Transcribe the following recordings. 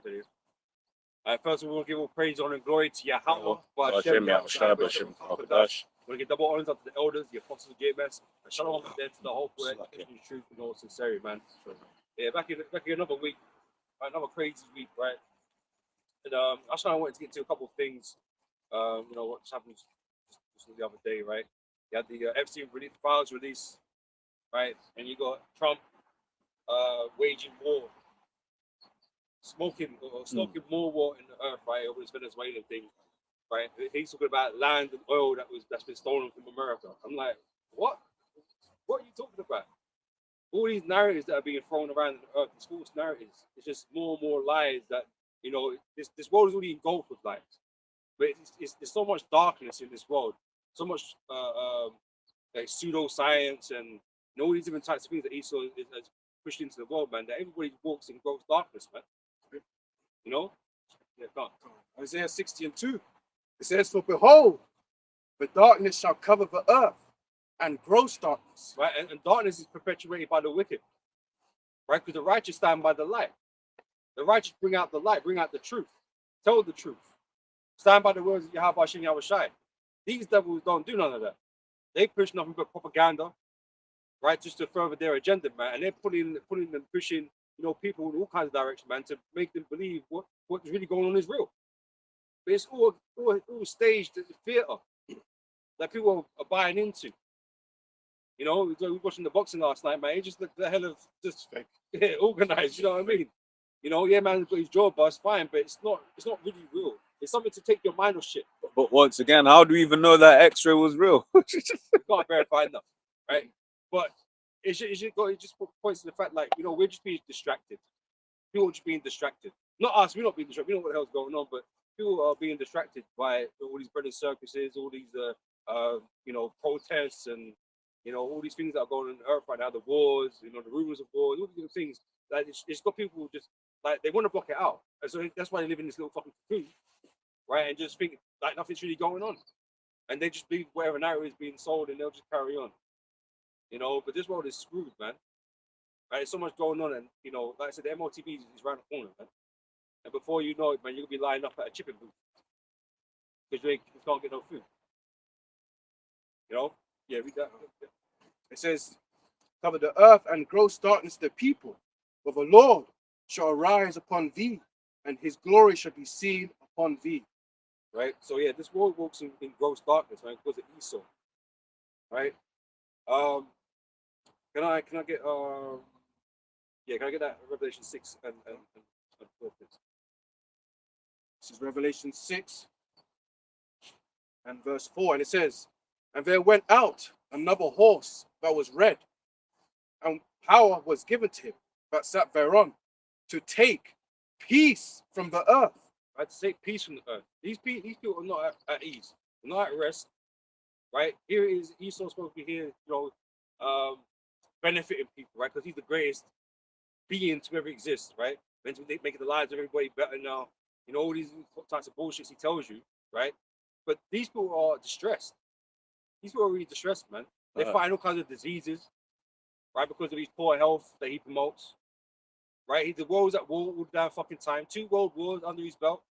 Alhamdulillah. First of all, we want to give all praise, honor, and glory to Yahweh. Hashem, Yahushua, Hashem, Kodash. We want to give double honors unto the elders, the apostles, the gatemen, and shalom then to the whole world, in truth and all sincerity, man. Yeah, back in another week, another crazy week, right? And actually, I wanted to get to a couple of things. What just happened just the other day, right? You had the Epstein files release, right? And you got Trump waging war, smoking more war in the earth, right? Over this Venezuelan thing, right? He's talking about land and oil that's been stolen from America. I'm like, what? What are you talking about? All these narratives that are being thrown around the earth, these false narratives, it's just more and more lies that, this world is already engulfed with lies. But there's so much darkness in this world, so much like pseudoscience and all these different types of things that Esau has pushed into the world, man, that everybody walks in gross darkness, man. Yeah, God. Isaiah 60:2. It says, "For behold, the darkness shall cover the earth, and gross darkness." Right, and darkness is perpetuated by the wicked, right? Because the righteous stand by the light. The righteous bring out the light, bring out the truth, tell the truth, stand by the words of Yahweh Hashem Yahushai. These devils don't do none of that. They push nothing but propaganda, right, just to further their agenda, man. And they're putting and pushing, people in all kinds of directions, man, to make them believe what's really going on is real. But it's all staged at the theater that people are buying into. We were watching the boxing last night, man. It just looked the hell of just organized. You know what I mean? Yeah, man, got his jaw bust, fine, but it's not really real. It's something to take your mind off shit. But once again, how do we even know that X-ray was real? You can't verify enough, right? But it just points to the fact, like, we're just being distracted. People are just being distracted. Not us, we're not being distracted. We know what the hell's going on, but people are being distracted by all these British circuses, all these protests, and all these things that are going on earth right now, the wars, the rumors of wars, all these things. Like it's got people just like they want to block it out, and so that's why they live in this little fucking cocoon, right? And just think like nothing's really going on, and they just believe whatever narrative is being sold, and they'll just carry on, But this world is screwed, man. Right? There's so much going on, and like I said, the MOTB is around the corner, man. And before you know it, man, you'll be lining up at a chipping booth because you can't get no food. Yeah, read that. It says, "Cover the earth and gross darkness the people, for the Lord shall arise upon thee, and his glory shall be seen upon thee." Right? So yeah, this world walks in gross darkness, man, because of Esau. Right? Can I get can I get that Revelation 6 and 4, please? This is Revelation 6 and verse 4, and it says, "And there went out another horse that was red, and power was given to him that sat thereon, to take peace from the earth." Right, to take peace from the earth. These people are not at ease. They're not at rest. Right? Here is Esau supposed to be here, benefiting people, right? Because he's the greatest being to ever exist, right? Making the lives of everybody better now. All these types of bullshits he tells you, right? But these people are distressed. These people are really distressed, man. They find all kinds of diseases, right? Because of his poor health that he promotes, right? The world's at war all the damn fucking time. 2 world wars under his belt,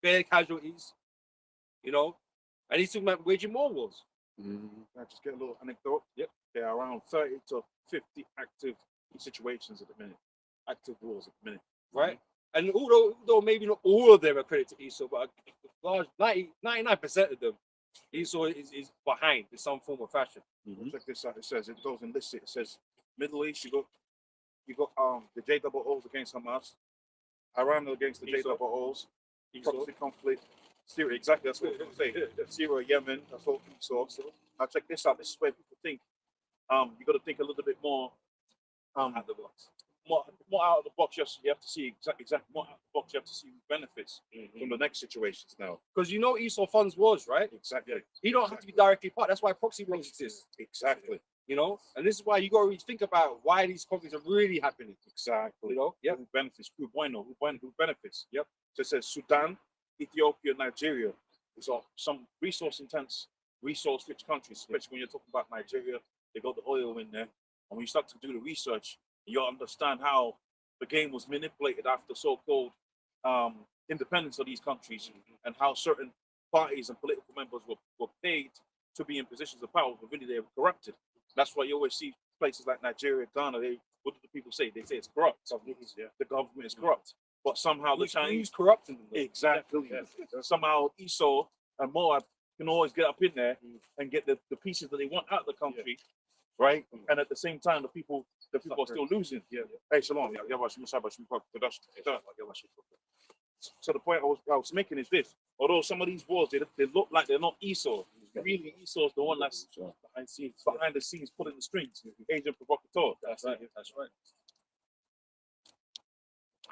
bare casualties, and he's talking about waging more wars. I just get a little anecdote. Yep. There are around 30 to 50 active situations at the minute, active wars at the minute, right? And although maybe not all of them are credited to Esau, but a large 99% of them, Esau is behind in some form or fashion. Check this out. It says it goes and lists it. It says Middle East. You got the JOOs against Hamas, Iran against the JOOs, proxy conflict, Syria. Exactly, that's what I was going to say. Syria, Yemen. That's all Esau. Now check this out. This is where people think. You got to think a little bit more out of the box. More out of the box. You have to see exactly more out of the box. You have to see who benefits from the next situations now. Because Esau funds wars, right? Exactly. He don't have to be directly part. That's why proxy wars exist. Exactly. And this is why you got to really think about why these conflicts are really happening. Exactly. Yep. Who benefits? Who benefits? Yep. So it says Sudan, Ethiopia, Nigeria. These are some resource-rich countries, especially when you're talking about Nigeria. They got the oil in there. And when you start to do the research, you'll understand how the game was manipulated after so-called independence of these countries and how certain parties and political members were paid to be in positions of power, but really they were corrupted. That's why you always see places like Nigeria, Ghana. What do the people say? They say it's corrupt. The government is corrupt, but somehow the Who's Chinese corrupting them? though? exactly. Somehow Esau and Moab can always get up in there and get the pieces that they want out of the country, right? And at the same time, the people are still losing. Hey, shalom. So the point I was making is this: although some of these wars they look like they're not Esau, really Esau's the one that's behind the scenes pulling the strings, agent provocateur. That's right. That's right.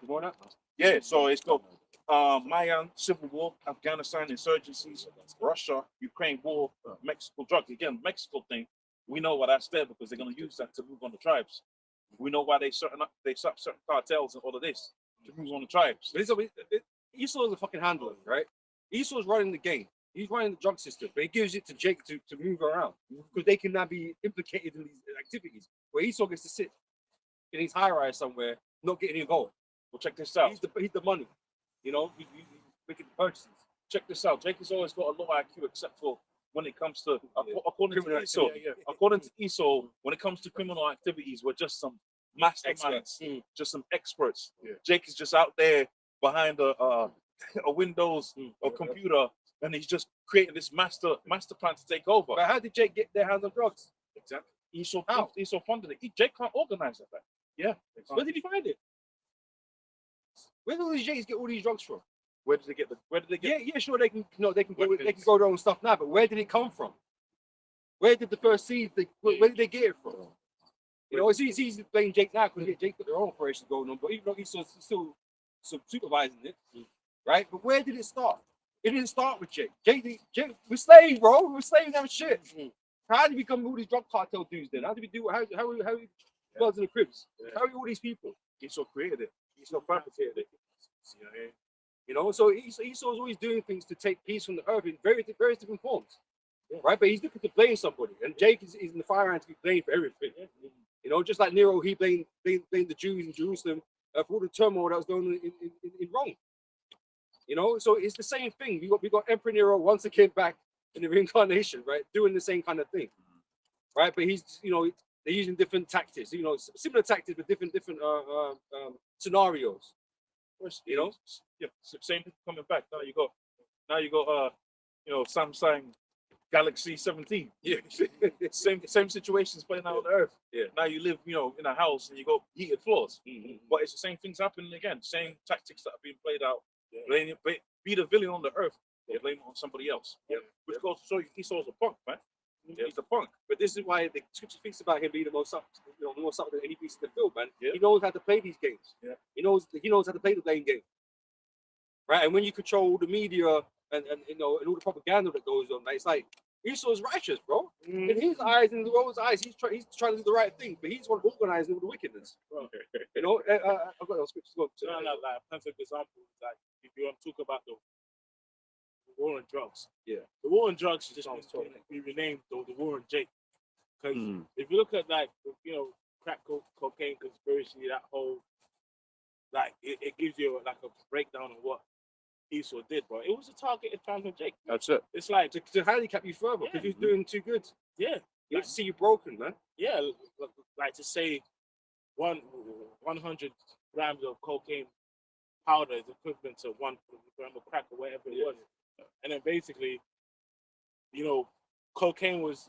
You want that? Yeah, so it's got Mayan civil war, Afghanistan insurgencies, Russia, Ukraine war, Mexico drugs. Again, Mexico thing, we know why that's there because they're going to use that to move on the tribes. We know why they set up certain cartels and all of this to move on the tribes. But Esau is a fucking handler, right? Esau's running the game. He's running the drug system, but he gives it to Jake to move around because they can now be implicated in these activities. Where Esau gets to sit in his high rise somewhere, not getting involved. Well, check this out. He's the money, you know. He's making the purchases. Check this out. Jake has always got a low IQ except for when it comes to according to Criminal Esau. activity, yeah. According to Esau, when it comes to criminal activities, we're just some masterminds, Experts. just some experts. Yeah. Jake is just out there behind a Windows or computer, and he's just creating this master plan to take over. But how did Jake get their hands on drugs? Exactly. Esau How? funded it. Jake can't organize that. Yeah. Where did he find it? Where did these Jakes get all these drugs from? Where did they get Yeah, sure. They can go their own stuff now, but where did it come from? Where did the first seed? Where did they get it from? You know, it's easy to blame Jake now because Jake got their own operations going on, but even though he's still supervising it, right? But where did it start? It didn't start with Jake. Jake, we're slaves, bro. We're slaves and shit. How did we become all these drug cartel dudes then? How did we do? How we Bloods in the Crips? How are we all these people? Esau created it. Esau fabricated it. You know, so Esau's always doing things to take peace from the earth in various different forms, right? But he's looking to blame somebody, and Jake is in the fire hand to be blamed for everything. You know, just like Nero, he blamed the Jews in Jerusalem for all the turmoil that was going on in Rome. You know, so it's the same thing. We got Emperor Nero once again back in the reincarnation, right? Doing the same kind of thing, right? But he's, you know, they're using different tactics. You know, similar tactics, but different scenarios. You know, yeah, same people coming back. Now you got you know, Samsung Galaxy 17. Yeah, same situations playing out on the earth. Yeah. Now you live, you know, in a house and you got heated floors. But it's the same things happening again. Same tactics that are being played out. Be the villain on the earth. They blame it on somebody else. Which goes to show you Esau's a punk, man. He's a punk. but this is why the scripture speaks about him being the most up than any piece of the field, man. Yeah. He knows how to play these games. Yeah. He knows how to play the blame game. Right, and when you control the media and you know and all the propaganda that goes on, like, it's like Esau's righteous, bro. In his eyes, in the world's eyes, he's trying to do the right thing, but he's one organizing all the wickedness. You know, I've got those scriptures. Go to, Like a perfect example is like if you want to talk about the war on drugs. Yeah. The war on drugs is just be renamed the war on Jake. Because if you look at like you know crack cocaine conspiracy, that whole like it gives you like a breakdown of what Esau did, bro. It was a targeted plan for Jake. That's it. It's like to handicap you further because you're doing too good. yeah, You have to see you broken, man. yeah, like to say 100 grams of cocaine powder is equivalent to 1 gram of crack or whatever it was. And then basically, you know, cocaine was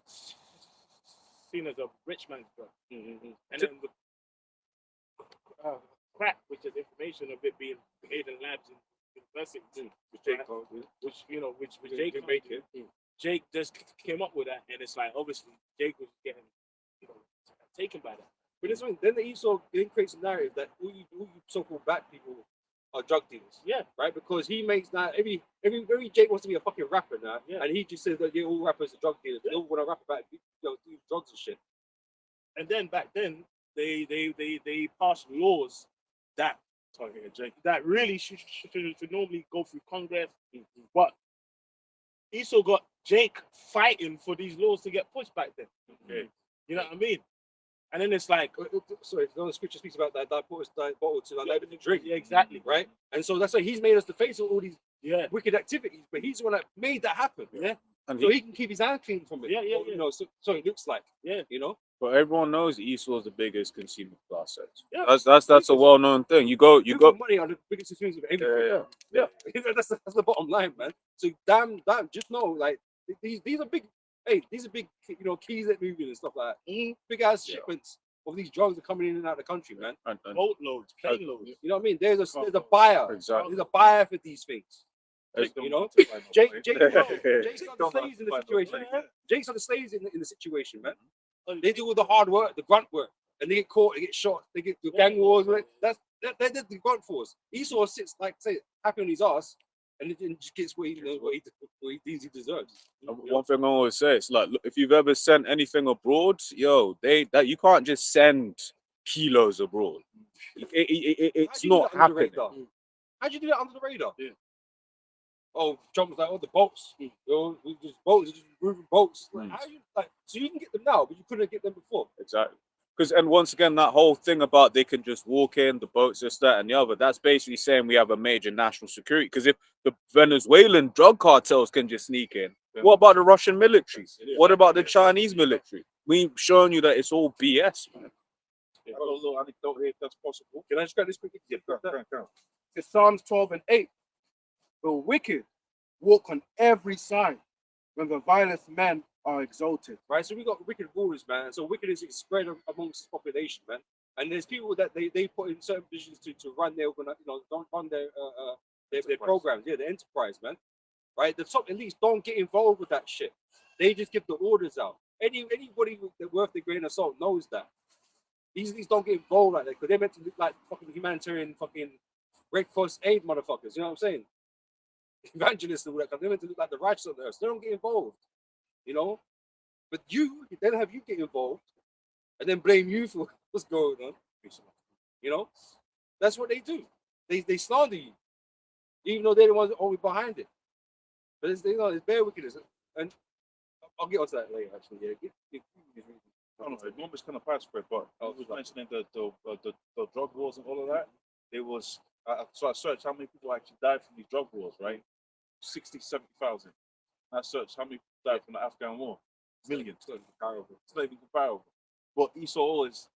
seen as a rich man's drug. And then the crack, which is information of it being made in labs in universities, which Jake made. Jake just came up with that, and it's like obviously Jake was getting taken by that. But this one, then the Esau creates a narrative that all you so-called black people are drug dealers. Yeah. Right? Because he makes now every Jake wants to be a fucking rapper now. Yeah. And he just says that all rappers are drug dealers. They all want to rap about do drugs and shit. And then back then they passed laws that that really should normally go through Congress, but Esau got Jake fighting for these laws to get pushed back then. You know what I mean? And then it's like, Sorry, the scripture speaks about that bottle to like drink. yeah, exactly. Right? And so that's why he's made us the face of all these Yeah, wicked activities, but he's the one that made that happen. yeah, And So he can keep his hands clean from it. Yeah, yeah, Or, yeah. You know, so it looks like, yeah. you know. but everyone knows Esau's the biggest consumer of class sex. Yeah. That's a well-known thing. You go. Money are the biggest things of everything. Yeah. that's the bottom line, man. So damn, just know, like these are big. Hey, these are big, you know, keys that moving and stuff like that. Big ass Yeah. shipments of these drugs are coming in and out of the country, man. And Boatloads, plane loads. You know what I mean? There's a buyer. exactly. There's a buyer for these things. You know, Jake's on the slaves in the situation. Jake's on the slaves in the situation, man. They do all the hard work, the grunt work, and they get caught, they get shot, they get the gang wars. Right? They did the grunt force. Esau sits like say happy on his ass, and then just gets what he thinks he deserves. One thing I always say, it's like, look, if you've ever sent anything abroad, yo, you can't just send kilos abroad. It's not happening. How'd you do that under the radar? Yeah. Oh, Trump was like, oh, the boats. We just boats, just moving boats. Like, Mm. how you like? So you can get them now, but you couldn't get them before. Exactly. And once again, that whole thing about they can just walk in, the boats, this, that, and the other, that's basically saying we have a major national security. Because if the Venezuelan drug cartels can just sneak in, what about the Russian military? What about the Chinese military? We've shown you that it's all BS, man. I got a little anecdote here if that's possible. Can I just grab this quickly? Yeah, go on. It's Psalms 12 and 8. The wicked walk on every side when the violent men are exalted. Right, so we got wicked rulers, man. So wickedness is spread amongst the population, man. And there's people that they put in certain positions to run their, don't run their programs, the enterprise, man. Right, the top elites don't get involved with that shit. They just give the orders out. Anybody with worth their grain of salt knows that. These don't get involved like that because they're meant to look like fucking humanitarian fucking Red Cross aid motherfuckers. You know what I'm saying? Evangelists and all that. They're meant to look like the righteous on the earth. They don't get involved. You know, but then have you get involved and then blame you for what's going on. You know, that's what they do. They slander you, even though they're the ones always behind it. But it's bare wickedness, and I'll get onto that later. Actually, yeah. I don't know. The numbers kind of past spread, but I was mentioning the drug wars and all of that. It was so I searched how many people actually died from these drug wars, right? 60, 70,000. I searched how many people died from the Afghan war. Millions. It's not even comparable. But Esau always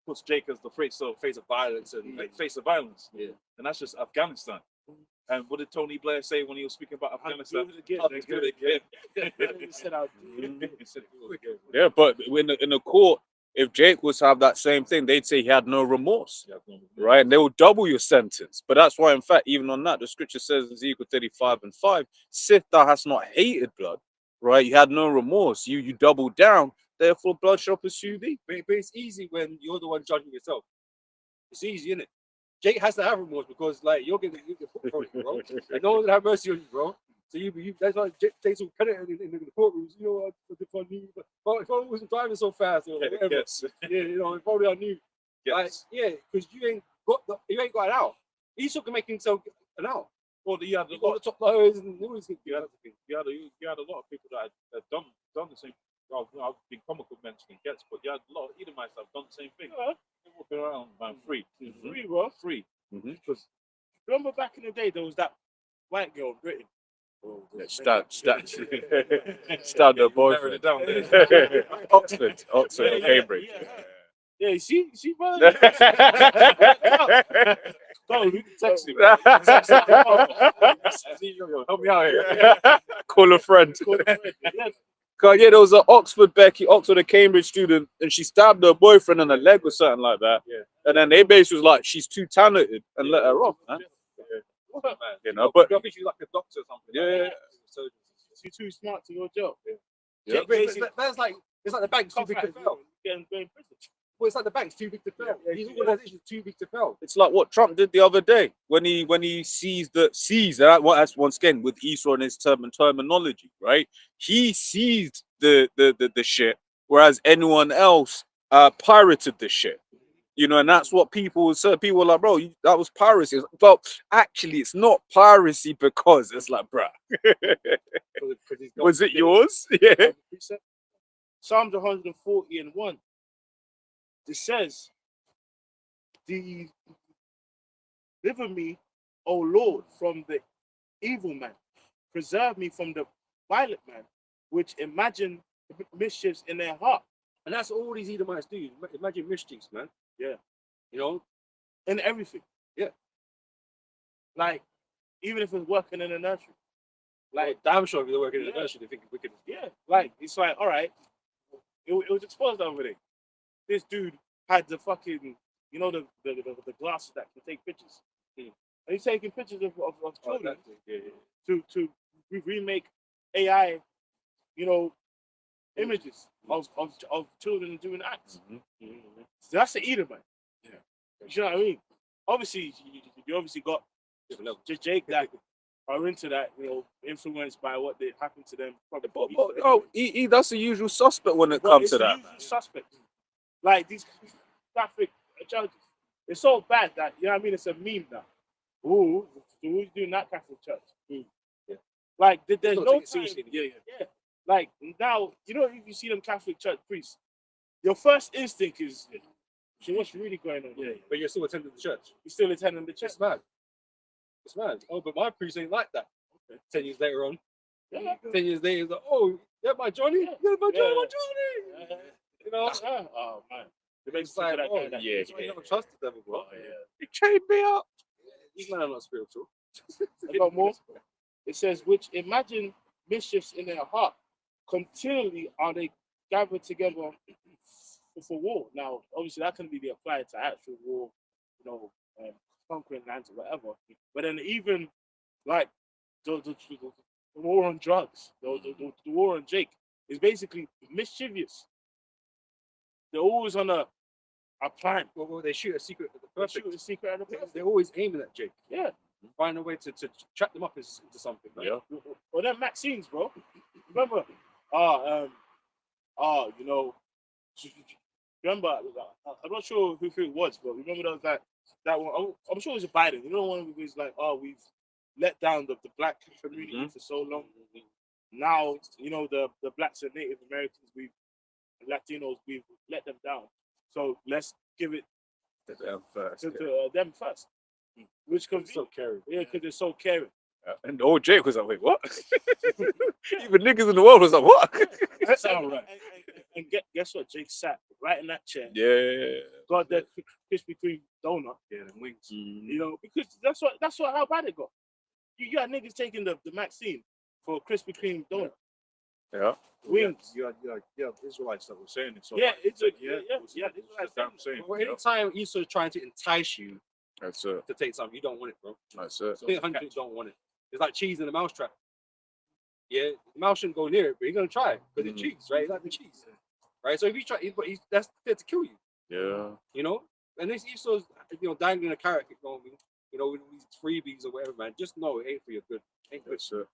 puts Jake as the face of violence and face of violence. Yeah. And that's just Afghanistan. And what did Tony Blair say when he was speaking about Afghanistan? I'll do it again. He said, I'll do it. He said it again. Yeah, but in the court, if Jake was to have that same thing, they'd say he had no remorse, right? And they will double your sentence. But that's why, in fact, even on that, the scripture says in Ezekiel 35:5, "Sith thou hast not hated blood," right? You had no remorse. You doubled down. Therefore, blood shall pursue thee. But it's easy when you're the one judging yourself. It's easy, isn't it? Jake has to have remorse because, like, you're getting put from you, bro. And no one will have mercy on you, bro. So that's why Jake's will cut it in the courtrooms. You know, if I knew, but if I wasn't driving so fast or whatever, Yes. yeah, you know, if only I knew. Yes. Like, yeah, because you ain't got an out. Esau can make himself an out. Well, you had a All the lot. top lawyers and all these things. You had a lot of people that had done the same. Well, I've been comical mentioning gets, but you had a lot of Edomites that have done the same thing. Yeah. They're walking around, man, free. Free, bro. Free. Because remember back in the day, there was that white girl in Britain. Stab the boyfriend. Oxford, Cambridge. Yeah, you see, bro. Go, you can text him. Help me out here. Call a friend. Cause yeah, there was an Oxford and Cambridge student, and she stabbed her boyfriend in the leg or something like that. Yeah. And then they basically was like, she's too talented, and let her off, man. You know, but I think she's like a doctor or something. yeah, So You're too smart to your job. yeah. that's like it's like the bank's too big to fail. Getting going to prison. Well, it's like the bank's too big to fail. These organizations too big to fail. It's like what Trump did the other day when he seized that's once again with Esau and his terminology, right? He seized the shit, whereas anyone else pirated the shit. You know, and that's what people said. People were like, bro, that was piracy. But actually, it's not piracy because it's like, bruh, was it yours? Yeah. Psalms 140:1. it says, deliver me, O Lord, from the evil man. Preserve me from the violent man, which imagine mischiefs in their heart. And that's all these Edomites do. Imagine mischiefs, man. Yeah. You know, In everything. Yeah. Like, even if it's working in a nursery. like damn sure if they're working in the Yeah. nursery, they think we can. Yeah. Like, it's like, all right. It was exposed the other day. This dude had the fucking, you know, the glasses that can take pictures. Mm. And he's taking pictures of Oh, children that thing, yeah. to remake AI, you know, images of children doing acts. So that's the Edomite. Yeah. You know what I mean? Obviously, you obviously got Different level. Jake that are into that, you know, influenced by what did happen to them. Probably. That's the usual suspect when it But comes it's to the that. usual suspects. Like these Catholic churches, it's so bad that, you know what I mean, it's a meme now. Ooh, who's doing that Catholic church? Yeah. Like there's Don't no take it time. seriously. Yeah. Like now, you know, if you see them Catholic church priests, your first instinct is, so what's really going on? Yeah. But you're still attending the church. You're still attending the church. It's mad. It's mad. Oh, but my priest ain't like that. 10 years later on. Yeah. 10 years later, he's like, oh, yeah, my Johnny? Yeah, my Johnny, Yeah. my Johnny. Yeah. You know? Oh man. It makes It's like, that oh, guy that yeah, you don't trust the devil, bro. Oh, yeah. He chained me up. These men are not spiritual. I got more. It says, which imagine mischiefs in their heart. Continually are they gathered together for war. Now, obviously, that can be applied to actual war, you know, conquering lands or whatever. But then even like the war on drugs, the war on Jake is basically mischievous. They're always on a plan. Well, they shoot a secret at the They perfect. shoot a secret at the perfect. They're always aiming at Jake. Yeah. Find a way to trap them up into something. Right? Yeah. Well, them Maxine's, bro. Remember? You know, remember? I'm not sure who it was, but remember that one. I'm sure it was Biden. You know, one who was like, "Oh, we've let down the black community for so long. Now, you know, the blacks and Native Americans, Latinos, we've let them down. So let's give it To them first. to them first." Which comes So caring. yeah, because they're so caring. And old Jake was like, wait, what? Even niggas in the world was like, what? Sound right. And guess what? Jake sat right in that chair. Yeah. Got that Krispy Kreme donut, Yeah, them wings. you know, because that's what how bad it got. You got niggas taking the Maxine for Krispy Kreme donut. Yeah. Wings. Yeah, Israelites that were saying it. So Yeah, it's a yeah, Israelites that's what I'm saying. Well, anytime Esau's trying to entice you That's it. to take something, you don't want it, bro. That's it. So 100 don't want it. It's like cheese in a mousetrap. Yeah, the mouse shouldn't go near it, but you're gonna try it because it's cheese, right? It's like the cheese, right? So if you try, but that's there to kill you, Yeah. you know. And this Esau's, you know, dangling a carrot, you know, with these freebies or whatever, man. Just know it ain't for your good. Ain't good. That's it.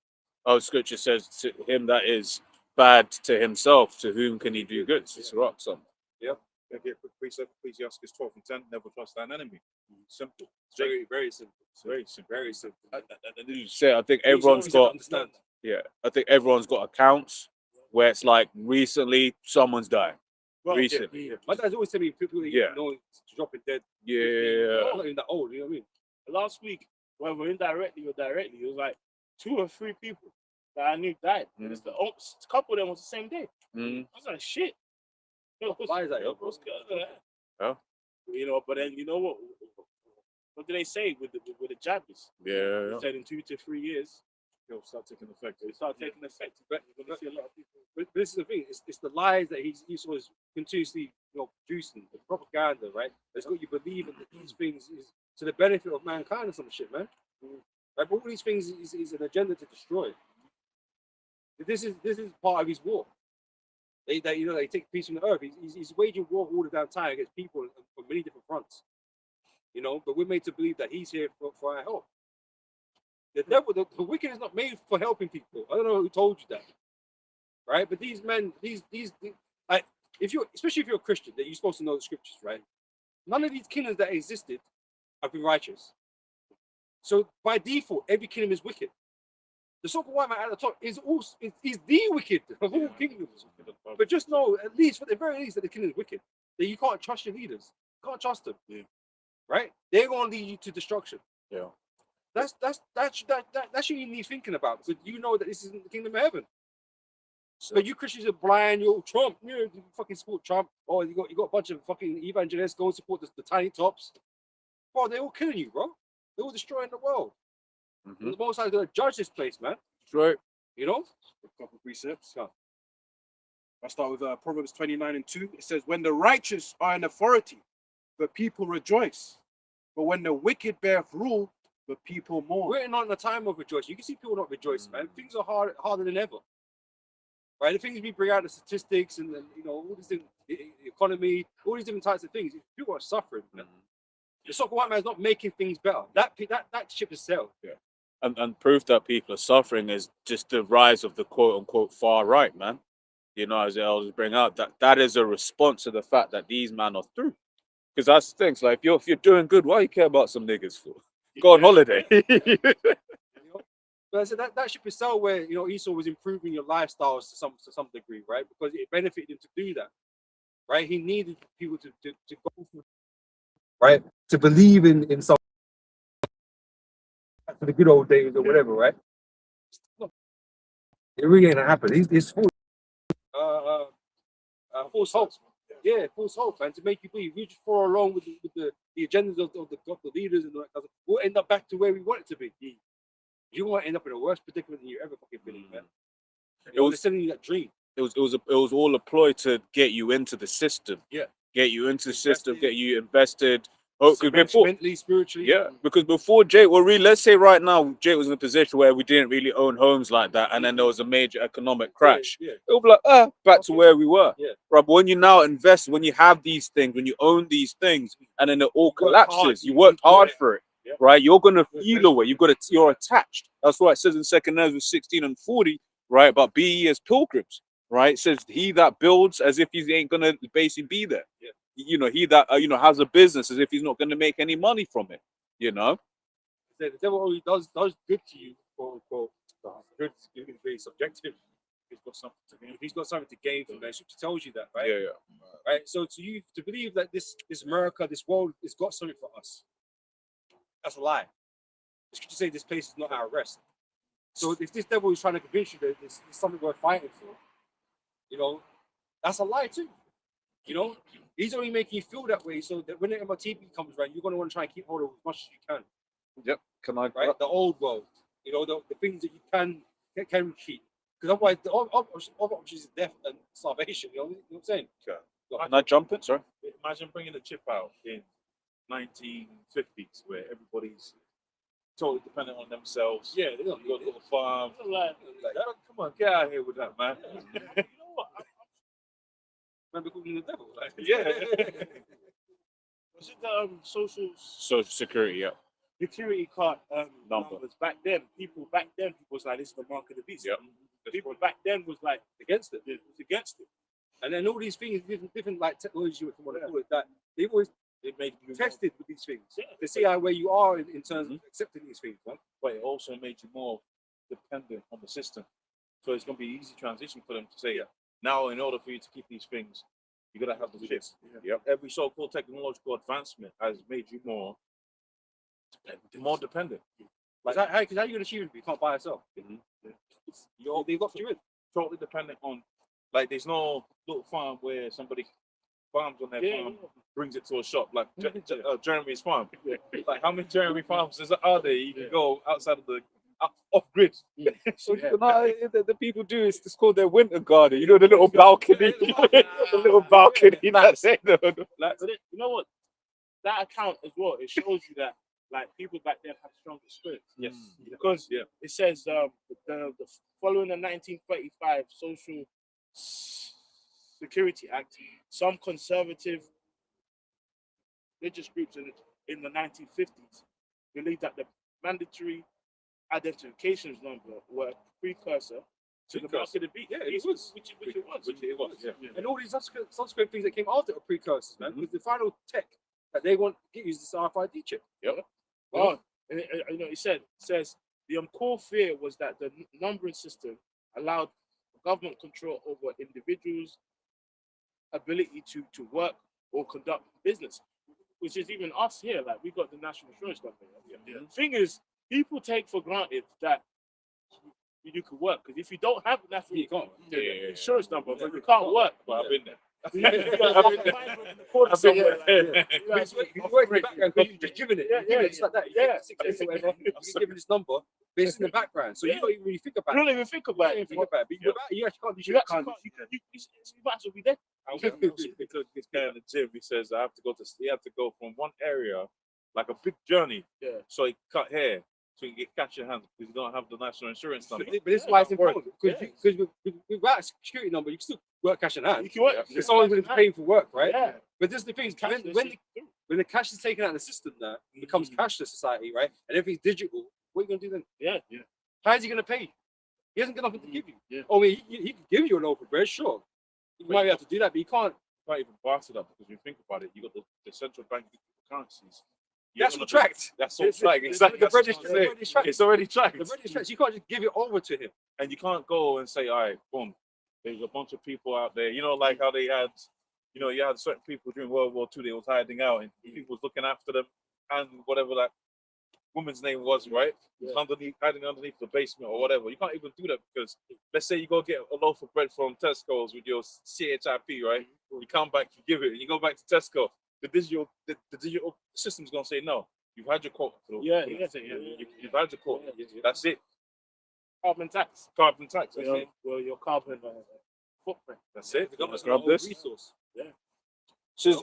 Oh, scripture says to him that is bad to himself, to whom can he do good? It's rock something. Yeah, Ecclesiastes 12 and 10, never trust thine enemy. Simple. It's very, very simple. Very simple. Very simple. And you say, I think You everyone's just have to got, understand. yeah, I think everyone's got accounts where it's like recently someone's dying. Bro, Recently. My dad's always telling me people that Yeah. you know dropping dead. Yeah. I'm not even that old, you know what I mean? Last week, when we're indirectly or directly, it was like 2 or 3 people that I knew died. And it's a couple of them was the same day. Mm. I was like, shit. Yo, Why is that, yo? what's good? Yeah. You know, but then you know what? What do they say with the jabbers? Yeah. They said in 2 to 3 years, It'll start taking effect. they start taking effect. But- You're gonna see a lot of people. But this is the thing. It's the lies that Esau is continuously, you know, producing. The propaganda, right? That's got you believing that these things is to the benefit of mankind and some shit, man. Like, but all these things is an agenda to destroy. This is part of his war. They take peace from the earth. He's waging war all the damn time against people on many different fronts. You know, but we're made to believe that he's here for our help. The devil, the wicked is not made for helping people. I don't know who told you that. Right? But these men, these like especially if you're a Christian, that you're supposed to know the scriptures, right? None of these kingdoms that existed have been righteous. So by default, every kingdom is wicked. The so-called white man at the top is the wicked of all kingdoms. But just know, at least, for the very least, that the kingdom is wicked. that you can't trust your leaders. You can't trust them. Yeah. Right? They're gonna lead you to destruction. Yeah. That's what you need thinking about, because you know that this isn't the kingdom of heaven. But you Christians are blind. You're Trump. You fucking support Trump. Or you got a bunch of fucking evangelists go and support the tiny tops. Bro, they're all killing you, bro. They're all destroying the world. Mhm. The Most High is gonna judge this place, man. That's right. You know? A couple of precepts. Yeah. I'll start with Proverbs 29:2. It says, when the righteous are in authority, the people rejoice. But when the wicked bear rule, the people mourn. We're not in a time of rejoicing. You can see people not rejoicing, man. Things are harder than ever. Right? The things we bring out, the statistics and all these things, the economy, all these different types of things, people are suffering, man. The soccer white man is not making things better. That ship is sailed. Yeah. And proof that people are suffering is just the rise of the quote unquote far right, man. As the elders bring out, that is a response to the fact that these men are through. Because that's the thing. It's like if you're doing good, why you care about some niggas for? Go on holiday. But I said that ship is sailed where Esau was improving your lifestyles to some degree, right? Because it benefited him to do that. Right? He needed people to go through, right? To believe in something for the good old days or whatever, right? It really ain't gonna happen. It's false hope. Yeah, false hope, and to make you believe. We just follow along with the agendas of the leaders and that, we'll end up back to where we want it to be. You want to end up in a worse predicament than you ever fucking been in, man. It was selling you that dream. It was all a ploy to get you into the system. Yeah. Get you into the system, Invested. get you invested. Oh, because before, mentally, spiritually. yeah, because before Jake, well, really, let's say right now, Jake was in a position where we didn't really own homes like that, and then there was a major economic crash. Yeah. It'll be like, back to where we were. Yeah. Right, but when you now invest, when you have these things, when you own these things, and then it all You work hard, collapses, you you worked hard enjoy it. for it, Yeah. right? You're gonna Yeah. feel away. You're attached. That's why it says in 2 Ezra 16 and 40, right? But be ye as pilgrims, right? It says he that builds as if he ain't gonna basically be there. Yeah. He that has a business as if he's not gonna make any money from it. The devil always does good to you, quote unquote. Good is very subjective. He's got something to gain. If he's got something to gain from that, Scripture tells you that, right? Yeah. Right. So to believe that this America, this world, has got something for us, that's a lie. The Scripture say this place is not our rest. So if this devil is trying to convince you that there's something worth fighting for, that's a lie too. He's only making you feel that way so that when the MRTP comes around, you're going to want to try and keep hold of as much as you can. Yep. Can I? Right? The old world, the things that you can keep. Because otherwise, the other option is death and starvation. You know what I'm saying? Can I jump it? Sorry. Imagine bringing a chip out in 1950s where everybody's totally dependent on themselves. Yeah, they don't You got a little farm. Like, Come on, get out of here with that, man. you know what? remember calling the devil. Like, Yeah. Was it the social Social security. Yeah. security card Number. numbers back then? People was like, this is the mark of the beast. Yep. People back then was like against it. was against it. And then all these things, different like technology, if you want to call it that, they've always It made you tested with these things Yeah. to see where you are in terms of accepting these things, man. But it also made you more dependent on the system. So it's going to be an easy transition for them to say, now, in order for you to keep these things, you got to have the chips. Yep. Every so-called technological advancement has made you more dependent. Like, how are you going to achieve it if you can't buy yourself? They've got you in. Totally dependent on, like, there's no little farm where somebody farms on their farm, brings it to a shop, like Jeremy's farm. Like, how many Jeremy farms are there? You can go outside of the off grid. So the people do it's called their winter garden. The little balcony, the little balcony. That's it. But you know what? That account as well, it shows you that like people back then had stronger spirits. Yes. Because it says the following the 1935 Social Security Act, some conservative religious groups in the 1950s believed that the mandatory identifications number were a precursor to the mark of the beast. Yeah, it was. Which it was. Yeah. And all these subsequent things that came after are precursors, man. Because the final tech that they want to get is this RFID chip. Yep. Oh, and it says the core fear was that the numbering system allowed government control over individuals' ability to work, or conduct business, which is even us here. Like we got the national insurance company. The thing is, people take for granted that you can work because if you don't have a national insurance number, then you can't work. But I've been there. You work in the background because you're just giving it. Yeah, You're giving yeah, it just like that. yeah. 6 or whatever. You're giving this number, but it's in the background. So you don't even really think You about it. don't even think You about don't it. even think about it. But you actually can't do shit. You actually can't. You might as well be dead. Because this guy in the gym, he says I have to go to. He had to go from one area, like a big journey. Yeah. So he cut hair, so he can get cash in hand because he don't have the national insurance number. But this is why it's Yeah. important because without a security number, you can still work cash in hand. You can work. It's always going to pay for work, right? Yeah. But this is the thing: Cashless when is true. the cash is taken out of the system, now it becomes cashless society, right? And everything's digital. What are you going to do then? Yeah. How is he going to pay? He hasn't got nothing to give you. Yeah. Oh, I mean, he can give you a loaf of bread, sure. You might be able to do that, but you can't. Can't even pass it up because when you think about it, you got the central bank currencies. That's all tracked. That's all tracked. Exactly. The That's what I'm British saying. tracked. It's already tracked. The British tracked. You can't just give it over to him. And you can't go and say, all right, boom, there's a bunch of people out there. You know, like how they had, you had certain people during World War II, they was hiding out and people was looking after them and whatever that woman's name was, right? Hiding underneath the basement or whatever. You can't even do that because let's say you go get a loaf of bread from Tesco's with your CHIP, right? You come back, you give it, and you go back to Tesco. The digital system's gonna say no. You've had your quota. You've had your quota. That's it. Carbon tax. Carbon tax. That's Well, it. your carbon footprint. That's it. The government's Grab got a this. resource. Says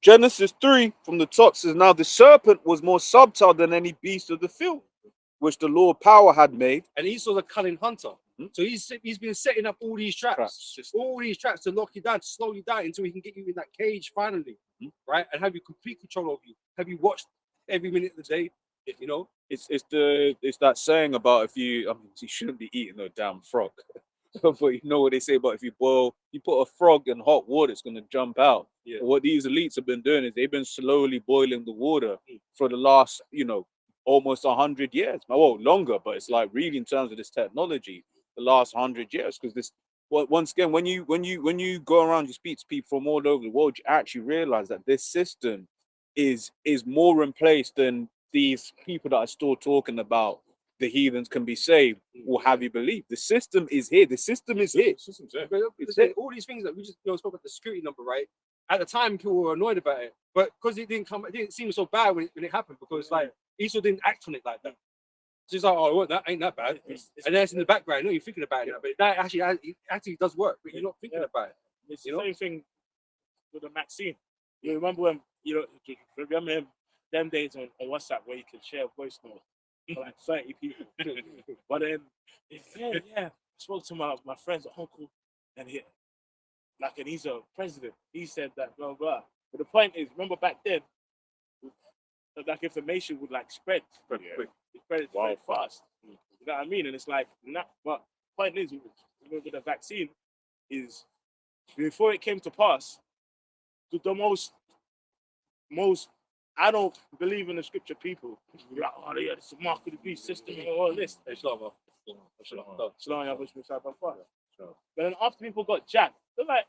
Genesis 3 from the top says, now the serpent was more subtle than any beast of the field, which the Lord power had made. And Esau's a cunning hunter. So he's been setting up all these traps to lock you down, to slow you down until he can get you in that cage finally, right? And have you complete control of you. Have you watched every minute of the day? You know, It's that saying about you shouldn't be eating a damn frog. But you know what they say about if you put a frog in hot water, it's gonna jump out. Yeah. What these elites have been doing is they've been slowly boiling the water for the last, almost 100 years. Well, longer, but it's like really in terms of this technology, the last 100 years. Because this, once again, when you go around, you speak to people from all over the world, you actually realize that this system is more in place than these people that are still talking about the heathens can be saved will have you believe. The system is here. The system is here. but all these things that we just spoke about the security number, right? At the time, people were annoyed about it, but because it didn't seem so bad when it happened because like Esau didn't act on it like that. So it's like, oh, well, that ain't that bad. And then it's in the background. You're thinking about it, but that actually does work. But you're not thinking about it. It's the same thing with the Maxine. You remember when remember them days on WhatsApp where you can share voice notes for like 30 people. But then I spoke to my friend's uncle and he's a president. He said that blah blah. But the point is, remember back then, that information would like spread quick. It spread fast. You know what I mean? And it's like but point is, with the vaccine is before it came to pass, the most I don't believe in the scripture people. You're like, oh yeah, this is a mark of the beast system and all this. But then after people got jacked, they're like,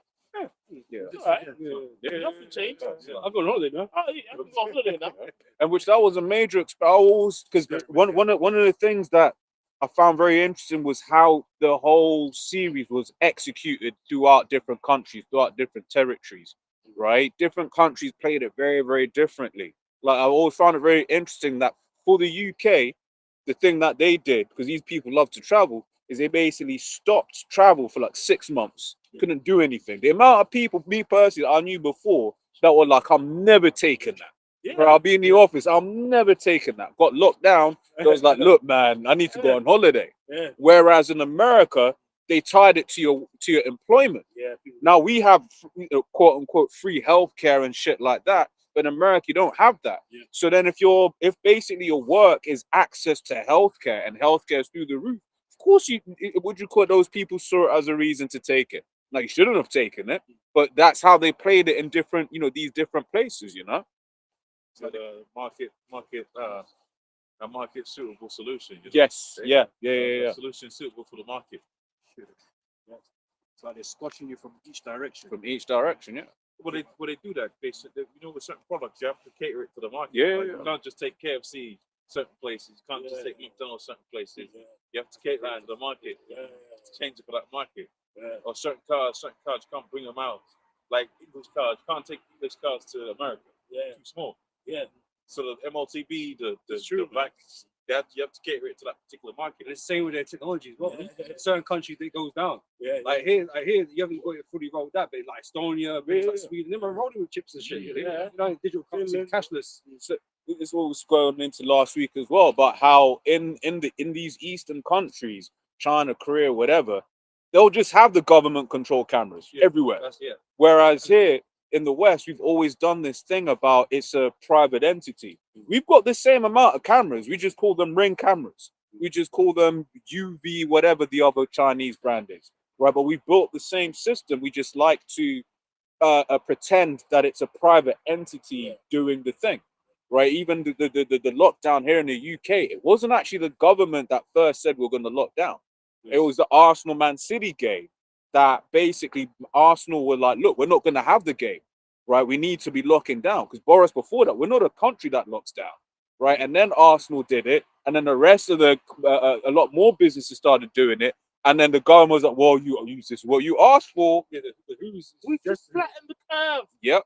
nothing changed. I've got an holiday now. I've got a holiday now. And which that was a major because one of the things that I found very interesting was how the whole series was executed throughout different countries, throughout different territories, right? Different countries played it very, very differently. Like I always found it very interesting that for the UK, the thing that they did, because these people love to travel, is they basically stopped travel for like 6 months. Couldn't do anything. The amount of people, me personally, I knew before that were like, I'm never taking that. Yeah. I'll be in the office. I'm never taking that. Got locked down. I was like, look, man, I need to go on holiday. Yeah. Whereas in America, they tied it to your employment. Yeah. Now we have quote unquote free healthcare and shit like that. But in America, you don't have that. Yeah. So then if basically your work is access to healthcare and healthcare is through the roof, of course would you call those people saw it as a reason to take it? Like you shouldn't have taken it, but that's how they played it in different, these different places, So the market suitable solution. Yes. Yeah. Solution suitable for the market. It's like they're squashing you from each direction. From each direction, yeah. Well, they do that. With certain products, you have to cater it to the market. Yeah, Like, yeah. you can't just take KFC certain places. You can't just Yeah. take McDonald's certain places. Yeah. You have to cater that to the market. Yeah. To change it for that market. Yeah. Or certain cars you can't bring them out. Like English cars, you can't take English cars to America. Yeah. Too small. Yeah. So the MLTB, the It's true, black, you have to cater it to that particular market. And it's the same with their technology as well. Yeah. In certain countries, it goes down. Yeah. Like here, you haven't got it fully rolled out, but like Estonia, places like Yeah. Sweden, they're rolling with chips and shit. Yeah. Digital currency, Finland. cashless. So this was going into last week as well about how in these eastern countries, China, Korea, whatever, they'll just have the government control cameras Yeah. everywhere. That's Whereas here in the West, we've always done this thing about it's a private entity. We've got the same amount of cameras. We just call them Ring cameras. We just call them UV, whatever the other Chinese brand is, right? But we built the same system. We just like to pretend that it's a private entity doing the thing, right? Even the lockdown here in the UK, it wasn't actually the government that first said we're going to lock down. It was the Arsenal Man City game that basically Arsenal were like, look, we're not going to have the game, right? We need to be locking down because Boris, before that, we're not a country that locks down, right? And then Arsenal did it, and then the rest of the a lot more businesses started doing it, and then the government was like, well, you use this, what you asked for. the who's We just flattened the curve. Yep.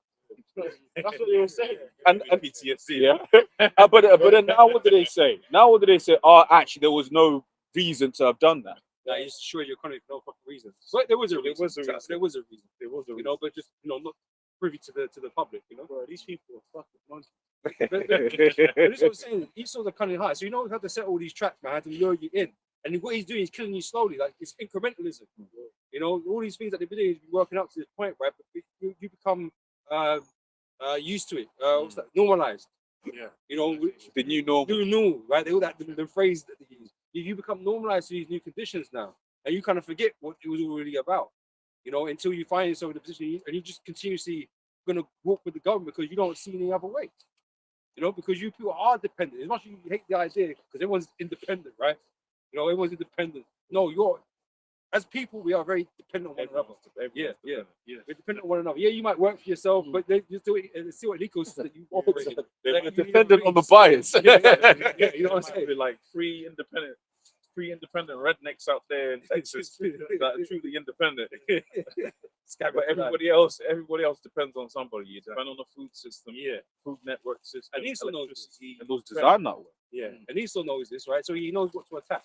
That's what they were saying. And PTSD. yeah, but then now what do they say? Now what do they say? Oh, actually, there was no reason to have done that. that is destroyed your economy for no fucking reason. So there was a reason. There was a reason. There was a reason. But just not privy to the public. Bro, these people are fucking monkeys. But this is what I'm saying. Esau's a cunning heart. So you know we have to set all these traps, man, to lure you in. And what he's doing is killing you slowly. Like it's incrementalism. All these things that they've been doing is working up to this point, right? But you become used to it. What's that? Normalized. Yeah. The new normal. New normal, right? They all that the phrase that they use. You become normalized to these new conditions now, and you kind of forget what it was really about. Until you find yourself in a position, and you just continuously gonna walk with the government because you don't see any other way. Because you people are dependent. As much as you hate the idea, because everyone's independent, right? Everyone's independent. No, as people, we are very dependent on one another. Yeah. We're dependent on one another. Yeah, you might work for yourself, but it's still an ecosystem that you operate in. They're dependent on the buyers. Yeah, you know what I'm saying? Be like free independent rednecks out there in Texas that are truly independent. But everybody else depends on somebody. You depend on the food system, food network system, And Esau knows electricity. And those designed that way. Yeah, and Esau knows this, right? So he knows what to attack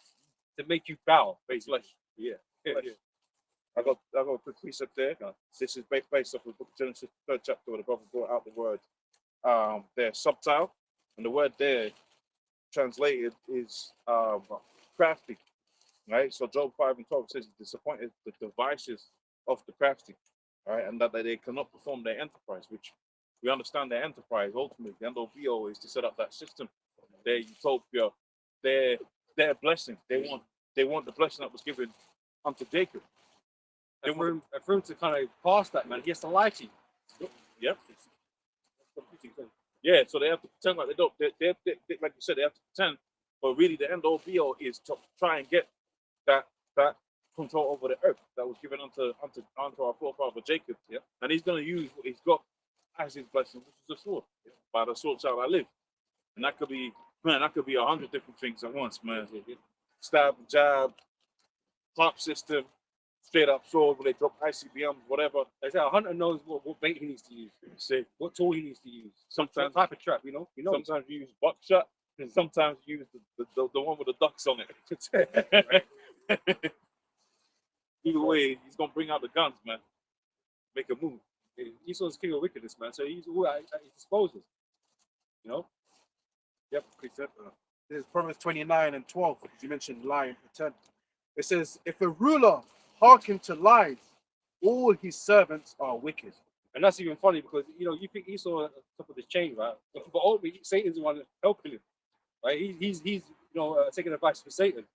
to make you bow, basically. Yeah. I got a quick precept there. This is based off of the book of Genesis, 3rd chapter, where the prophet brought out the word there, subtile, and the word there translated is crafty, right? So Job 5:12 says, disappointed the devices of the crafty, right? And that they cannot perform their enterprise, which we understand their enterprise ultimately. The end all be all is to set up that system, their utopia, their blessing. They want the blessing that was given unto Jacob. And for him to kind of pass that, man, he has to lie to you. Yep. Yeah, so they have to pretend like they don't. They like you said, they have to pretend. But really, the end all be all is to try and get that control over the earth that was given unto our forefather Jacob. Yeah, and he's going to use what he's got as his blessing, which is the sword. Yeah. By the sword shall I live, and that could be 100 different things at once, man. Stab, jab, pop system, straight up sword where they drop ICBMs, whatever. They say a hunter knows what bait he needs to use, Say what tool he needs to use, sometimes what type of trap, sometimes you use buckshot, and sometimes you use the one with the ducks on it. Either way, he's gonna bring out the guns, man. Make a move. Esau's king of wickedness, man. So he's all at his disposal. Yep, precept. This is Proverbs 29:12. As you mentioned, lie and pretend. It says, if a ruler hearken to lies, all his servants are wicked. And that's even funny because you think Esau at the top of the chain, right? But ultimately, Satan's the one helping him, right? He's taking advice from Satan,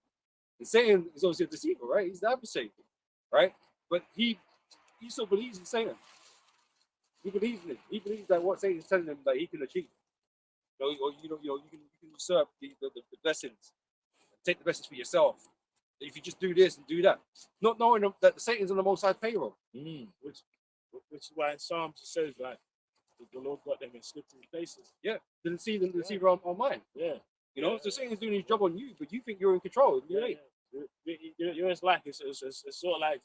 and Satan is obviously a deceiver, right? He's the adversary, right? But Esau believes in Satan. He believes in it. He believes that what Satan's telling him that he can achieve. You can usurp the blessings, take the blessings for yourself. If you just do this and do that, not knowing that the Satan's on the Most High payroll. Which which is why in Psalms it says like the Lord got them in slippery places. The deceiver on mine. Yeah. You know, so Satan's doing his job on you, but you think you're in control. You Yeah, ain't. you know, it's like it's sort of like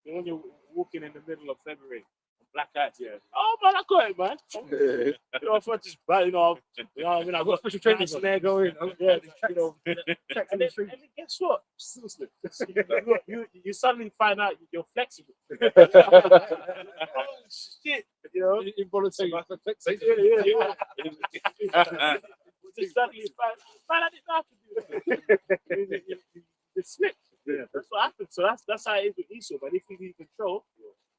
when you're walking in the middle of February, black ice. Yeah. Oh man, I got it, man. You know, if I just, you know, I mean, I've got special training nice for there going. Yeah, you know, Checks in and the then, street. and then guess what? You suddenly find out you're flexible. Oh shit! You know, Involuntary. just suddenly find I didn't know how to do that. You slip. Yeah. That's what happened. So that's how it is with Esau. But if he's in control,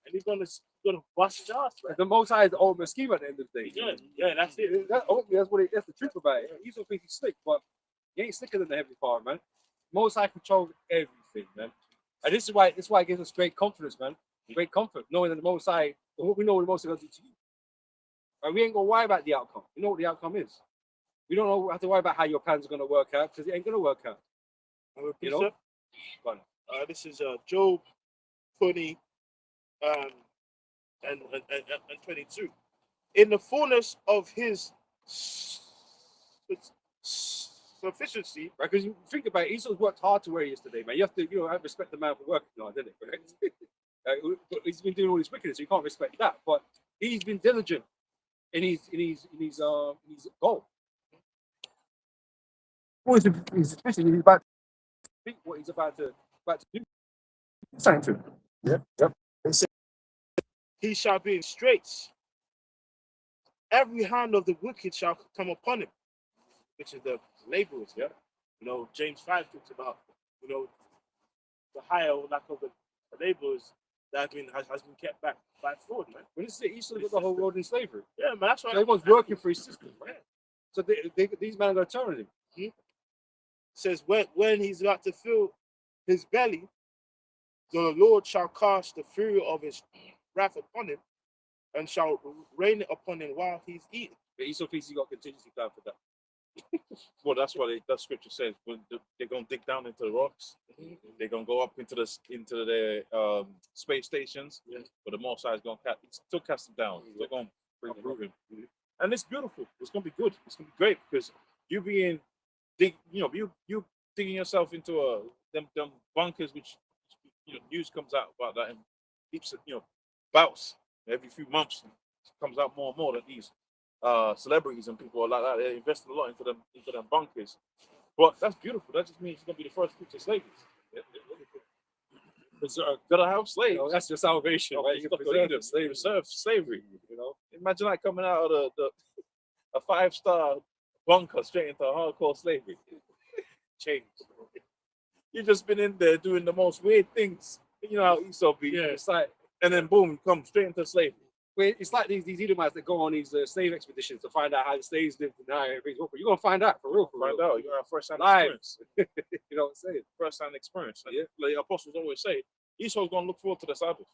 and he's gonna bust his ass, man. The Most High is the ultimate scheme at the end of the day. Yeah, that's it. That's the truth about it. He's thinks he's slick, but he ain't slicker than the Heavenly Father, man. Most High controls everything, man. And this is why it gives us great confidence, man. Great comfort, knowing that the Most High, we know what the Most High going to do to you. And we ain't gonna worry about the outcome. We know what the outcome is. We don't have to worry about how your plans are gonna work out because it ain't gonna work out. You know? This is Job 20 and 22. In the fullness of his sufficiency, Right? Because you think about it, Esau's worked hard to where he is today, man. You have to, respect the man for working hard, didn't it? Right? But he's been doing all this wickedness, so you can't respect that. But he's been diligent in his goal. He's especially he's about to think what he's about to do. Something to. Yep. he shall be in straits. Every hand of the wicked shall come upon him, which is the laborers. Yeah, you know, James 5 talks about, you know, the higher lack of the laborers that has been kept back by fraud, man. When this is it, Esau got the whole world in slavery. Yeah, man, that's why So everyone's working for his system, right? So these men are going to turn on him. says when he's about to fill his belly, the Lord shall cast the fury of his wrath upon him, and shall rain it upon him while he's eating. But Esau thinks he got contingency plan for that. Well, that's what that scripture says. When they're gonna dig down into the rocks, they're gonna go up into their space stations. Yes. But the Most High is gonna still cast them down. They're gonna uproot him. And it's beautiful. It's gonna be good. It's gonna be great because you digging yourself into them bunkers, which news comes out about that and keeps bouts every few months. It comes out more and more that these celebrities and people are like that. They're investing a lot into them bunkers. But that's beautiful. That just means it's gonna be the first future slaves. Gotta have slaves. That's your salvation, right? You Preserve preserve the slavery. slavery. Imagine that coming out of a 5-star bunker straight into hardcore slavery. Change. You just been in there doing the most weird things. You know how Esau be. Yeah. It's like And then boom, come straight into slavery. it's like these Edomites that go on these slave expeditions to find out how the slaves lived and how everything's working. You're gonna find out for real. Find out. You're gonna have first-hand Live. experience. You know what I'm saying? First-hand experience. Yeah. Like the apostles always say, Esau's gonna look forward to the Sabbath.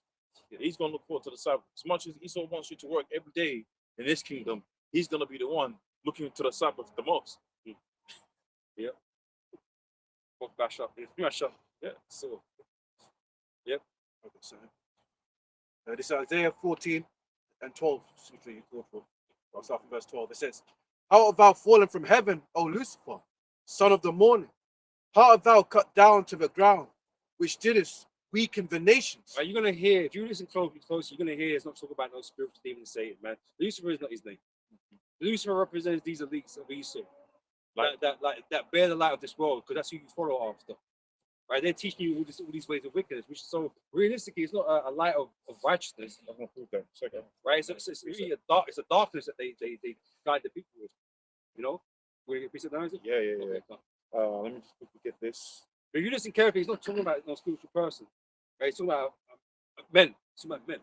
He's gonna look forward to the Sabbath. As much as Esau wants you to work every day in this kingdom, he's gonna be the one looking to the Sabbath the most. Mash up. Yeah. So Okay, so this is Isaiah 14 and 12. I'll start from verse 12. It says, "How art thou fallen from heaven, O Lucifer, son of the morning? How art thou cut down to the ground, which didst weaken the nations?" right, you're gonna hear, if you listen close, you're gonna hear it's not talking about no spiritual demon Satan, man. Lucifer is not his name. Lucifer represents these elites of Esau. That bear the light of this world, because that's who you follow after. Right? They're teaching you all these ways of wickedness, which so realistically it's not a light of righteousness. I'm gonna prove that. Second. Right? So it's really a darkness that they guide the people with. You know? Will you get a piece of that? Is it? Yeah. Okay, cool. Let me just quickly get this. But if you listen carefully, he's not talking about no spiritual person. Right? It's talking about men. It's talking about men.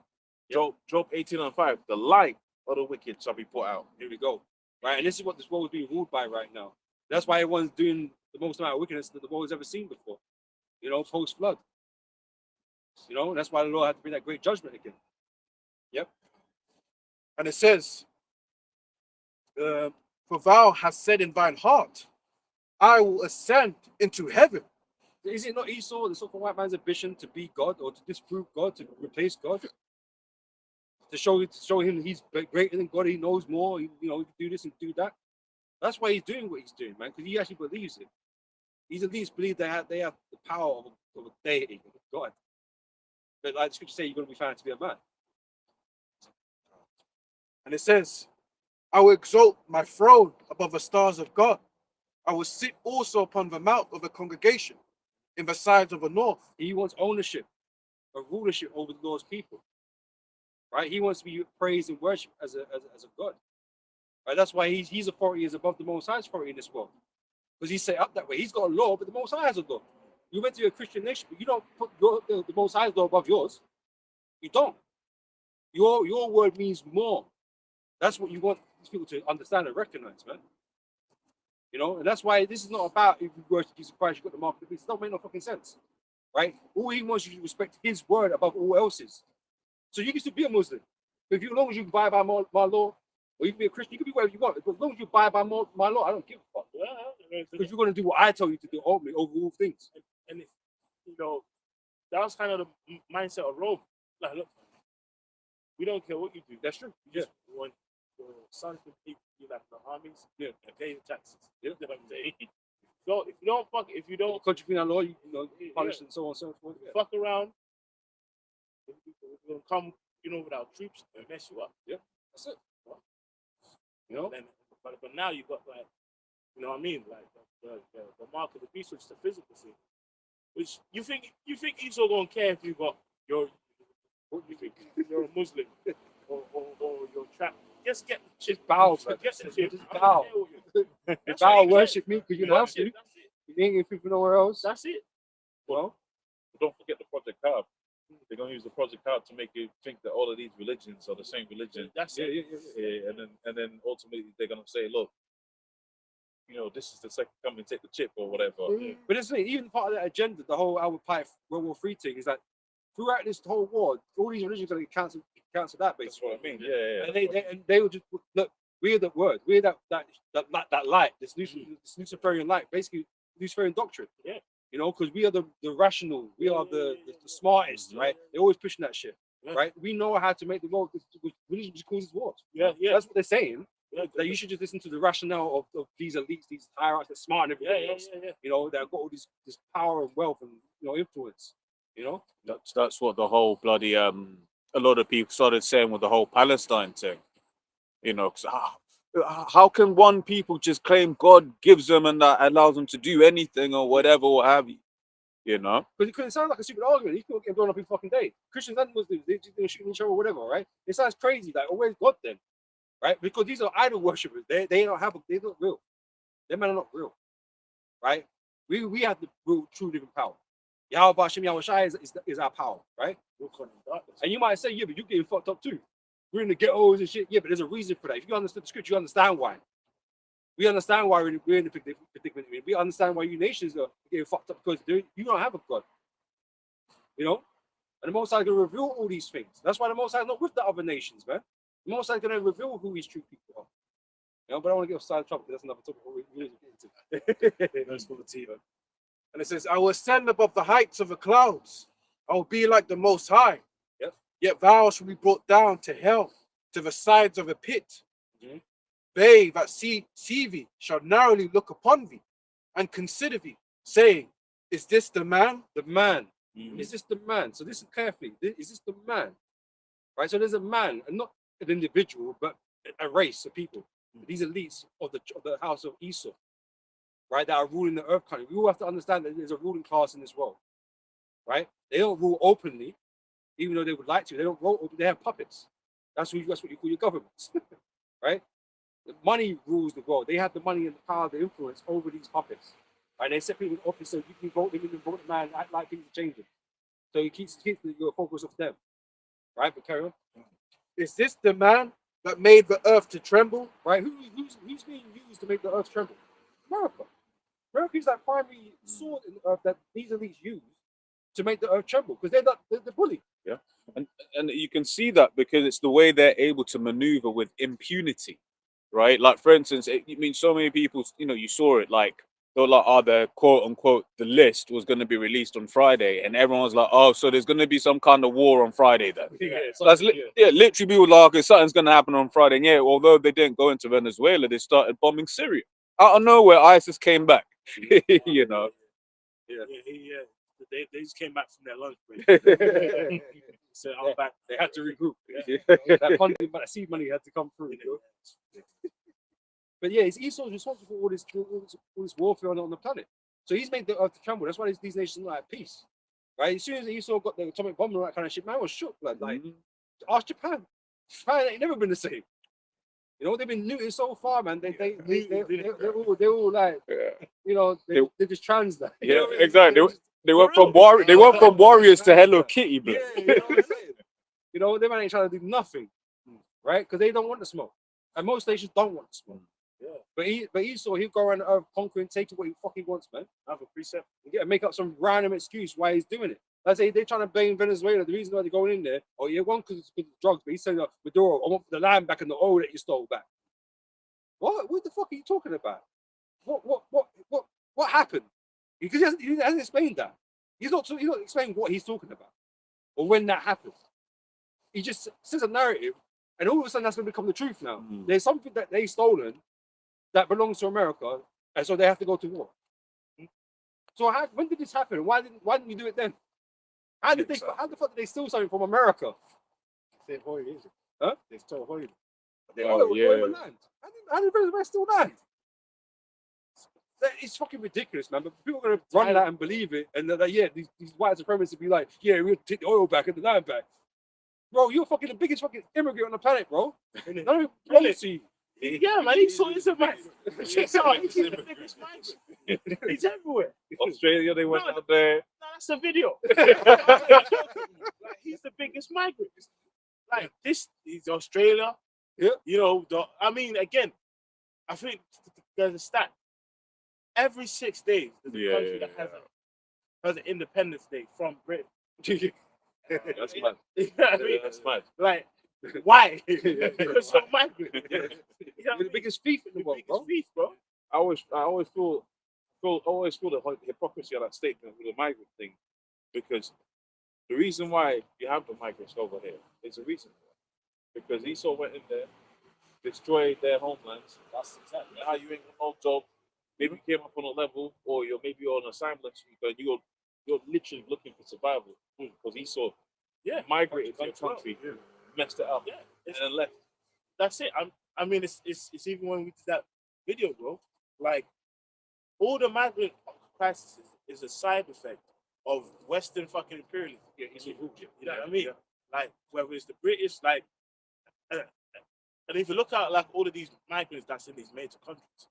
Job 18:5. The light of the wicked shall be put out. Here we go. Right? And this is what this world is being ruled by right now. That's why everyone's doing the most amount of wickedness that the world has ever seen before. Post flood. That's why the Lord had to bring that great judgment again. Yep. And it says, "For thou hast said in thine heart, I will ascend into heaven." Is it not Esau, the so-called white man's ambition to be God or to disprove God, to replace God? to show him he's greater than God. He knows more. He can do this and do that. That's why he's doing what he's doing, man, because he actually believes it. He's at least believe they have the power of a deity, of God. But like the scripture say, you're going to be found to be a man. And it says, I will exalt my throne above the stars of God. I will sit also upon the mount of the congregation in the sides of the north. He wants ownership, a rulership over the Lord's people. Right? He wants to be praised and worshipped as a God. Right? That's why his authority is above the Most High's authority in this world. Because he's set up that way. He's got a law, but the Most High has a law. You went to a Christian nation, but you don't put the Most High's law above yours. You don't. Your word means more. That's what you want people to understand and recognize, man. And that's why this is not about if you worship Jesus Christ, you've got the mark of the beast. It don't make no fucking sense. Right? All he wants you to respect his word above all else's. So you can still be a Muslim. But as long as you abide by my law, or you can be a Christian, you can be whatever you want. But as long as you abide by my law, I don't give a fuck. Because you're going to do what I tell you to do over all things. And that was kind of the mindset of Rome. Like, look, we don't care what you do. That's true. We just want your sons to be like the armies, and pay the taxes. You know what I'm saying? So if you don't contravene our law, you punish and so on and so forth. Yeah. fuck around, we're gonna come, with our troops and mess you up. Yeah, that's it. But now you got like, what I mean, like the mark of the beast, which is the physical thing. Which you think Esau gonna care if you got what you think you're a Muslim or you're trapped? Just get just bow, man. Just bow. Bow, worship me because you have to. That's it. You ain't if people nowhere else. That's it. Well, Don't forget the Project Card. They're gonna use the Project Card to make you think that all of these religions are the same religion. That's yeah, it. yeah. And then ultimately they're gonna say, look, this is the second coming, take the chip or whatever. But it's even part of that agenda, the whole Albert Pike World War III thing, is that throughout this whole war, all these religions are going to cancel that That's basically. what I mean. Yeah. And they will just look. We're the word. We're that light. This Luciferian light, basically Luciferian doctrine. Yeah. Because we are the rational. We are the smartest, right? They're always pushing that shit, right? We know how to make the world. Religion just causes wars. Yeah. That's what they're saying. Yeah, that you should just listen to the rationale of these elites, these hierarchs, they're smart and everything else. Yeah. They've got all this power and wealth and influence. That's what the whole bloody a lot of people started saying with the whole Palestine thing. 'Cause how can one people just claim God gives them and that allows them to do anything or whatever or have you? Because it sounds like a stupid argument. These people get blown up every fucking day. Christians and Muslims, they're shooting each other or whatever, right? It sounds crazy. Like, where's God then? Right? Because these are idol worshippers. They're not real. Them men are not real. Right? We have the real, true living power. Yahweh Hashem Yahweh Shai is our power, right? And you might say, yeah, but you're getting fucked up too. We're in the ghettos and shit. Yeah, but there's a reason for that. If you understand the scripture, you understand why. We understand why we're in the predicament. We understand why you nations are getting fucked up because you don't have a God. And the Most High is going to reveal all these things. That's why the Most High is not with the other nations, man. The Most High is going to reveal who his true people are. But I want to get off side of trouble because that's another topic we're getting into. That's for the team. And it says, I will ascend above the heights of the clouds. I will be like the Most High. Yep. Yet thou shalt be brought down to hell, to the sides of a pit. Mm-hmm. They that see thee shall narrowly look upon thee and consider thee, saying, is this the man? The man. Mm-hmm. Is this the man? So listen carefully. Is this the man? Right? So there's a man, and not an individual, but a race of people. These elites of the house of Esau, right? That are ruling the earth country. We all have to understand that there's a ruling class in this world, right? They don't rule openly, even though they would like to. They don't rule openly. They have puppets. That's what you call your governments, right? The money rules the world. They have the money and the power, the influence over these puppets. Right? They set people in office so you can vote them in and vote the man, act like things are changing. So it keeps your focus off them, right? But carry on. Is this the man that made the earth to tremble? Right? Who's being used to make the earth tremble? America. America is that primary sword in the earth that these elites use to make the earth tremble because they're the bully. Yeah, and you can see that because it's the way they're able to maneuver with impunity, right? Like for instance, so many people, you saw it like they were like, "Oh, the quote unquote the list was going to be released on Friday," and everyone was like, "Oh, so there's going to be some kind of war on Friday then." So that's literally people were like, "Okay, something's going to happen on Friday." And yeah, although they didn't go into Venezuela, they started bombing Syria out of nowhere. ISIS came back, you know. Yeah. They just came back from their lunch break. So I'm back. They had to regroup. Yeah. That funding, that seed money had to come through. You know? But yeah, it's Esau's responsible for all this warfare on the planet. So he's made the earth tremble. That's why these nations are not at peace. Right? As soon as Esau got the atomic bomb and all that kind of shit, man was shook. Like ask Japan. Japan ain't never been the same. You know, they've been looted so far, man. They're all like, you know, they're just trans now. Yeah, You know what I mean? exactly. They went from warriors to Hello Kitty, bro. Yeah, you know what I'm saying? You know, they ain't trying to do nothing, right? Because they don't want the smoke, and most nations don't want the smoke. Yeah, but Esau, he'll go around the earth conquering, taking what he fucking wants, man. Have a precept, and make up some random excuse why he's doing it. Let's say they're trying to blame Venezuela. The reason why they're going in there, oh yeah, one because it's drugs, but he's saying, Maduro, I want the land back and the oil that you stole back. What the fuck are you talking about? What happened? Because he hasn't explained that. He's not explaining what he's talking about or when that happened. He just says a narrative, and all of a sudden that's going to become the truth now. There's something that they've stolen that belongs to America, and so they have to go to war. So when did this happen? Why didn't you do it then? How the fuck did they steal something from America? They stole oil. Huh? They stole oil. Oil land. How did Venezuela steal land? It's fucking ridiculous, man. But people are gonna run that and believe it, and they're like, yeah, these white supremacists be like, yeah, we'll take the oil back and the land back. Bro, you're fucking the biggest fucking immigrant on the planet, bro. None of it belongs to you. Yeah, man, he's a man. He's the biggest migrant. He's everywhere. Australia, they went out there. No, that's a video. Like, he's the biggest migrant. Like this, he's Australia. Yeah. You know, I mean, again, I think there's a stat. Every 6 days, there's a country that has an Independence Day from Britain. That's mad. You know what I mean? That's mad. Like, why? Because of migrant. You know You're the biggest thief in the world, bro. Thief, bro. I always feel the hypocrisy of that statement with the migrant thing, because the reason why you have the migrants over here is a reason for it. Because Esau went in there, destroyed their homelands. That's exactly how you ain't got no job. Maybe you came up on a level, or you're on assignment, and you're literally looking for survival. Because Esau migrated to your country, messed it up, and then left. That's it. I mean, it's even when we did that video, bro. Like, all the migrant crisis is a side effect of Western fucking imperialism. You know what I mean? Like, whether it's the British, like, and if you look at like all of these migrants that's in these major countries,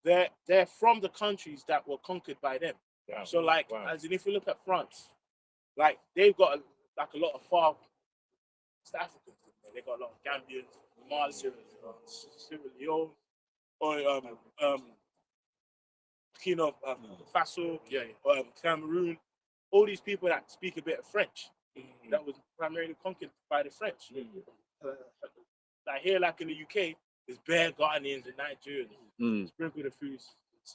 they're from the countries that were conquered by them. Yeah. So like, as in if you look at France, like they've got a lot of far East Africans. They got a lot of Gambians, Mali, Sierra Leone, or Burkina Faso, Cameroon. All these people that speak a bit of French, that was primarily conquered by the French. Like here, like in the UK, there's bare Ghanaians and Nigerians, sprinkled a few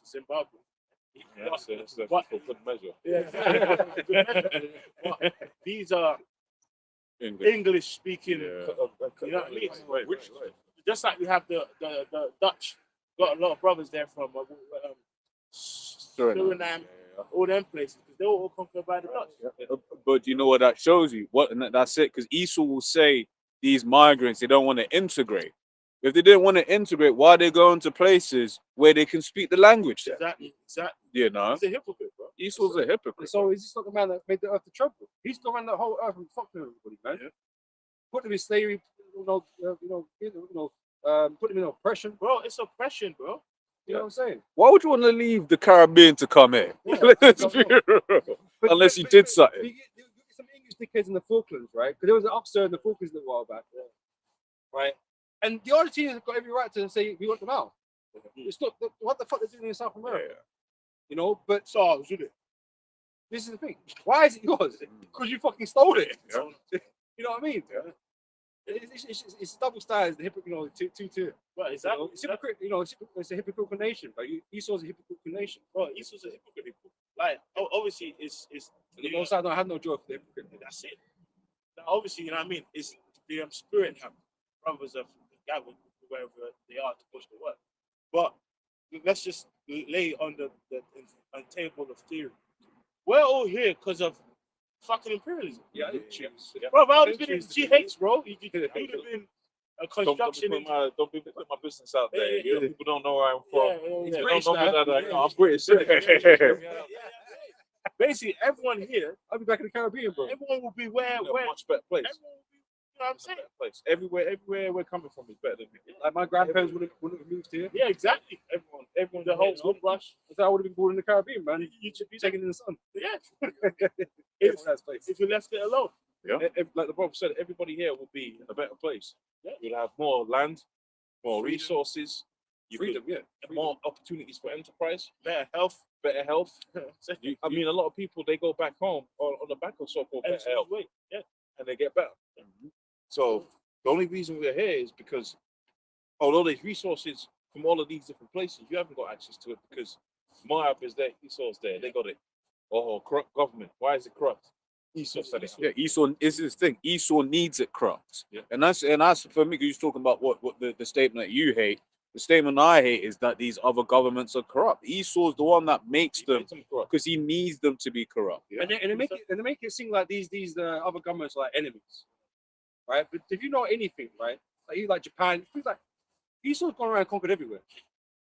Zimbabwe. That's a good measure. But these are English speaking. You know what I mean? Right. Just like we have the Dutch, got a lot of brothers there from Suriname, all them places, because they were all conquered by the Dutch. But you know what that shows you? That's it. Because Esau will say these migrants, they don't want to integrate. If they didn't want to integrate, why are they going to places where they can speak the language there? Exactly. You know? He's a hypocrite, bro. Esau's a hypocrite. So he's just not the man that made the earth to trouble. He's gone around the whole earth and fucked everybody, man. Yeah. Put them in slavery, put them in oppression. Bro, it's oppression, bro. You know what I'm saying? Why would you want to leave the Caribbean to come here? Let's be real. Unless you did something. You get some English dickheads in the Falklands, right? Because there was an upstart in the Falklands a little while back, right? And the Argentinians have got every right to say we want them out. It's not what the fuck they're doing in South America, you know. But so this is the thing. Why is it yours? Because you fucking stole it. You know what I mean? It's double standards. The hypocrite, two tier. But is that It's hypocrite. It's a hypocritical nation. But Esau's a hypocritical nation. bro? Esau's a hypocrite. Like obviously it's And the Most High don't have no joy for the hypocrite. that's it. Now, obviously, you know what I mean. It's the spirit have brothers of gathered wherever they are to push the work. But let's just lay on the on table of theory. We're all here because of fucking imperialism. Yeah, Bro, I would have been in Choose to do GH, bro. You would have been a construction. Don't be putting my business out there. Yeah, yeah. People don't know where I'm from. He's They British don't know me now. that, I'm British. Basically, everyone here, I'll be back in the Caribbean, bro. everyone will be where A much better place. everyone will be. You know what I'm saying? Place. Everywhere we're coming from is better than me. Like my grandparents wouldn't have moved here. Yeah, exactly. Everyone, The whole wood rush. I would have been born in the Caribbean, man. You should be Taking in the sun. Yeah. If that's place. If you left it alone. Like the brother said, everybody here will be in a better place. Yeah. You'll have more land, more Freedom. resources, Freedom, yeah. more opportunities for enterprise, Better health. better health. I mean, a lot of people they go back home on the back of so-called better health, Way. Yeah. and they get better. So the only reason we're here is because although there's resources from all of these different places, you haven't got access to it because Moab is there, Esau's there, they got it. Oh, corrupt government. Why is it corrupt? Esau said it. Yeah, Esau is his thing. Esau needs it corrupt. Yeah. And that's for me, because you're talking about what the statement that you hate. The statement I hate is that these other governments are corrupt. Esau's the one that makes them corrupt. because he needs them to be corrupt. Yeah. And they make it seem like these other governments are like enemies, right? But if you know anything, right, like Japan, things like Esau's gone around and conquered everywhere,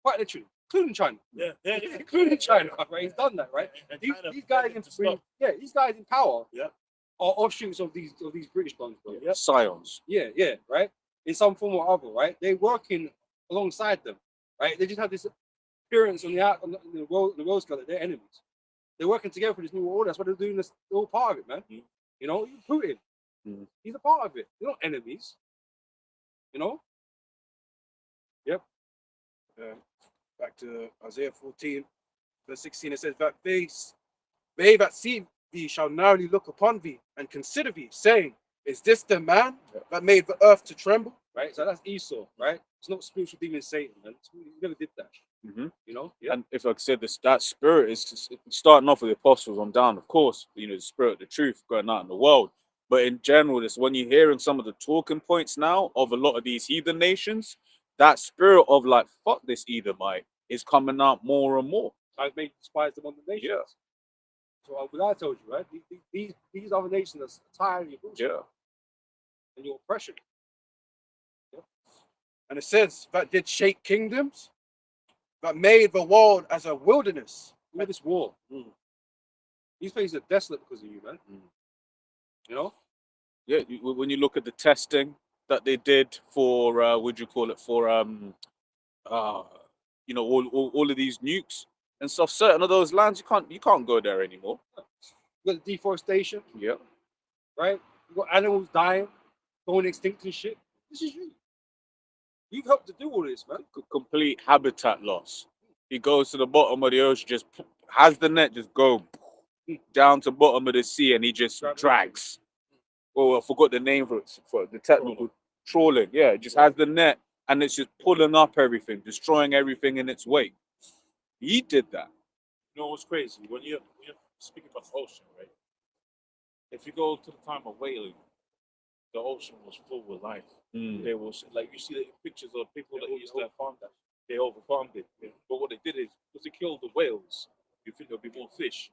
quite literally, including China. Yeah. Including China, right? He's done that, right? And These China guys to stop. these guys in power, Yeah. are offshoots of these British guns, bro. Yeah. Scions. Yeah, right. In some form or other, right? They're working alongside them, right? They just have this appearance on the world scale that they're enemies. They're working together for this new order. That's what they're doing. This they're all part of it, man. Mhm. You know, Putin, Mhm. he's a part of it. They're not enemies. You know. Back to Isaiah 14, verse 16, it says that they that see thee shall narrowly look upon thee and consider thee, saying, is this the man that made the earth to tremble? Right. So that's Esau, right? It's not spiritual demon Satan, man. He never did that. Mhm. You know. Yeah. And if like I said, that spirit is just starting off with the apostles on down, of course, the spirit of the truth going out in the world. But in general, this when you're hearing some of the talking points now of a lot of these heathen nations, that spirit of like, fuck this Edomite is coming out more and more. I've made spies among the nations. Yeah. So what I told you, right? These other nations are tired of your bullshit Yeah. and your oppression. And it says that did shake kingdoms, that made the world as a wilderness. Look at this war. These places are desolate because of you, man. You know? Yeah. When you look at the testing that they did for, would you call it, for, all of these nukes and stuff, certain of those lands, you can't go there anymore. You got the deforestation, Yeah. right? You got animals dying, going extinct and shit. This is you. You've helped to do all this, man. Complete habitat loss. He goes to the bottom of the ocean, just has the net just go down to bottom of the sea, and he just drags. Oh, I forgot the name for the technical trawling. Yeah, it just has the net, and it's just pulling up everything, destroying everything in its wake. He did that. You know what's crazy? When you're speaking about the ocean, right? If you go to the time of whaling, the ocean was full with life. There was, like, you see the pictures of people that used to have farmed that. They overfarmed it. But what they did is, because they killed the whales, you think there'll be more fish.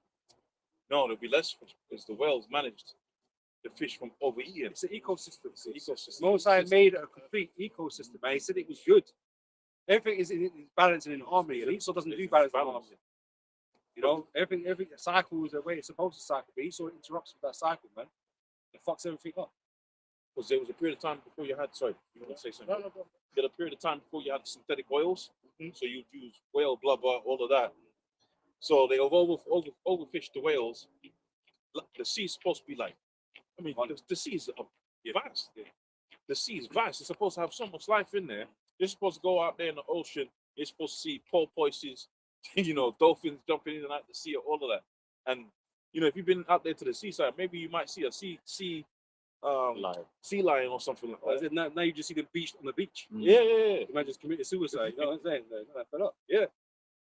No, there'll be less fish because the whales managed the fish from overeating. It's an ecosystem. It's an ecosystem. Mosai made a complete ecosystem, man. He said it was good. Everything is in balance and in harmony. And Esau doesn't do balance and harmony. You know, every cycle is the way it's supposed to cycle, but Esau interrupts with that cycle, man. It fucks everything up. Because there was a period of time before you had, sorry, you want to say something? No. There was a period of time before you had synthetic oils. So you'd use whale blubber, all of that. So they have overfished the whales. The sea's supposed to be like, I mean, the sea's vast. The sea is vast. It's supposed to have so much life in there. You're supposed to go out there in the ocean. You're supposed to see porpoises, dolphins jumping in and out the sea, all of that. And, if you've been out there to the seaside, maybe you might see a sea Like, sea lion or something like Like I that. said, now you just see the beach on the beach. Yeah, yeah, yeah. The man just committed suicide. You know what I'm saying? Like, fed up. Yeah.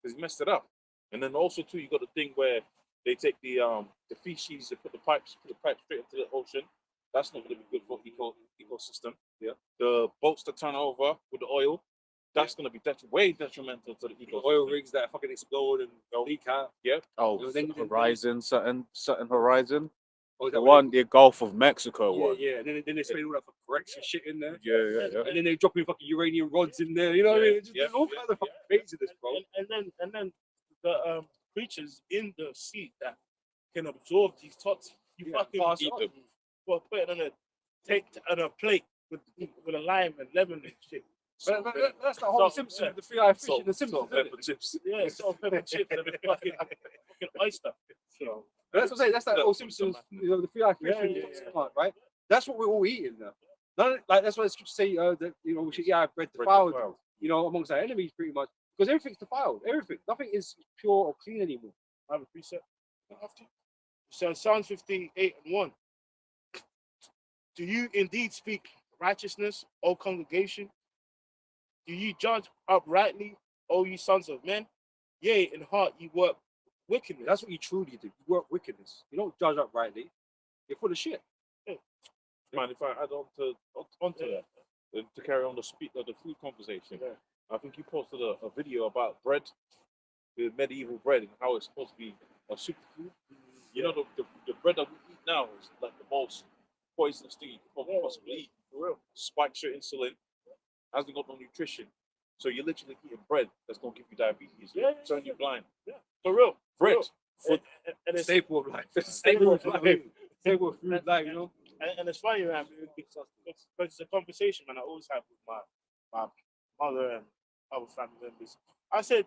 Because he messed it up. And then also too, you got the thing where they take the feces, they put the pipes straight into the ocean. That's not going to be good for ecosystem. Yeah. The boats that turn over with the oil, that's going to be way detrimental to the The ecosystem. oil rigs that fucking explode and leak out. Yeah. oh, You know, then- Horizon, certain Horizon. Oh, is The that what one, the Gulf of Mexico they- one. Yeah, yeah. And then they spray all that fucking correction shit in there. Yeah. And then they dropping fucking uranium rods in there. You know what I mean? It's just, there's all kinds of fucking craziness, bro. And then the creatures in the sea that can absorb these toxins, you Yeah, fucking pass eat it on. them. Well, put it on a plate with a lime and lemon and shit. But that's the whole Salt, Simpsons, yeah. the three-eyed fish Salt, in the Simpsons. salt, isn't pepper it? chips. Yeah, salt, pepper, chips, and fucking oyster. So, But that's what I'm saying. That's that Yeah, whole Simpsons, you know, the three-eyed fish Yeah, in the yeah, Simpsons yeah. part, right? That's what we're all eating now. None, like that's why the scriptures say that you know we should eat our bread Bread defiled, defiled. you know, amongst our enemies, pretty much, because everything's defiled. Everything, nothing is pure or clean anymore. I have a precept. So Psalms 58:1. Do you indeed speak righteousness, O congregation? Do you judge uprightly, O you sons of men? Yea, in heart you work wickedness. That's what you truly do. You work wickedness. You don't judge uprightly. You're full of shit. Man, if I add onto that, to carry on the food conversation, Yeah. I think you posted a video about bread, the medieval bread, and how it's supposed to be a superfood. You know, the bread that we eat now is like the most poisonous thing you could possibly eat. For real. Spikes your insulin, hasn't got no nutrition. So you're literally eating bread that's going to give you diabetes, Yeah, turn you blind. For real. Bread. And, and it's Staple of life. Staple of life. Staple of food life. You know. and it's funny, man, because it's a conversation, man, I always have with my mother and other family members. I said,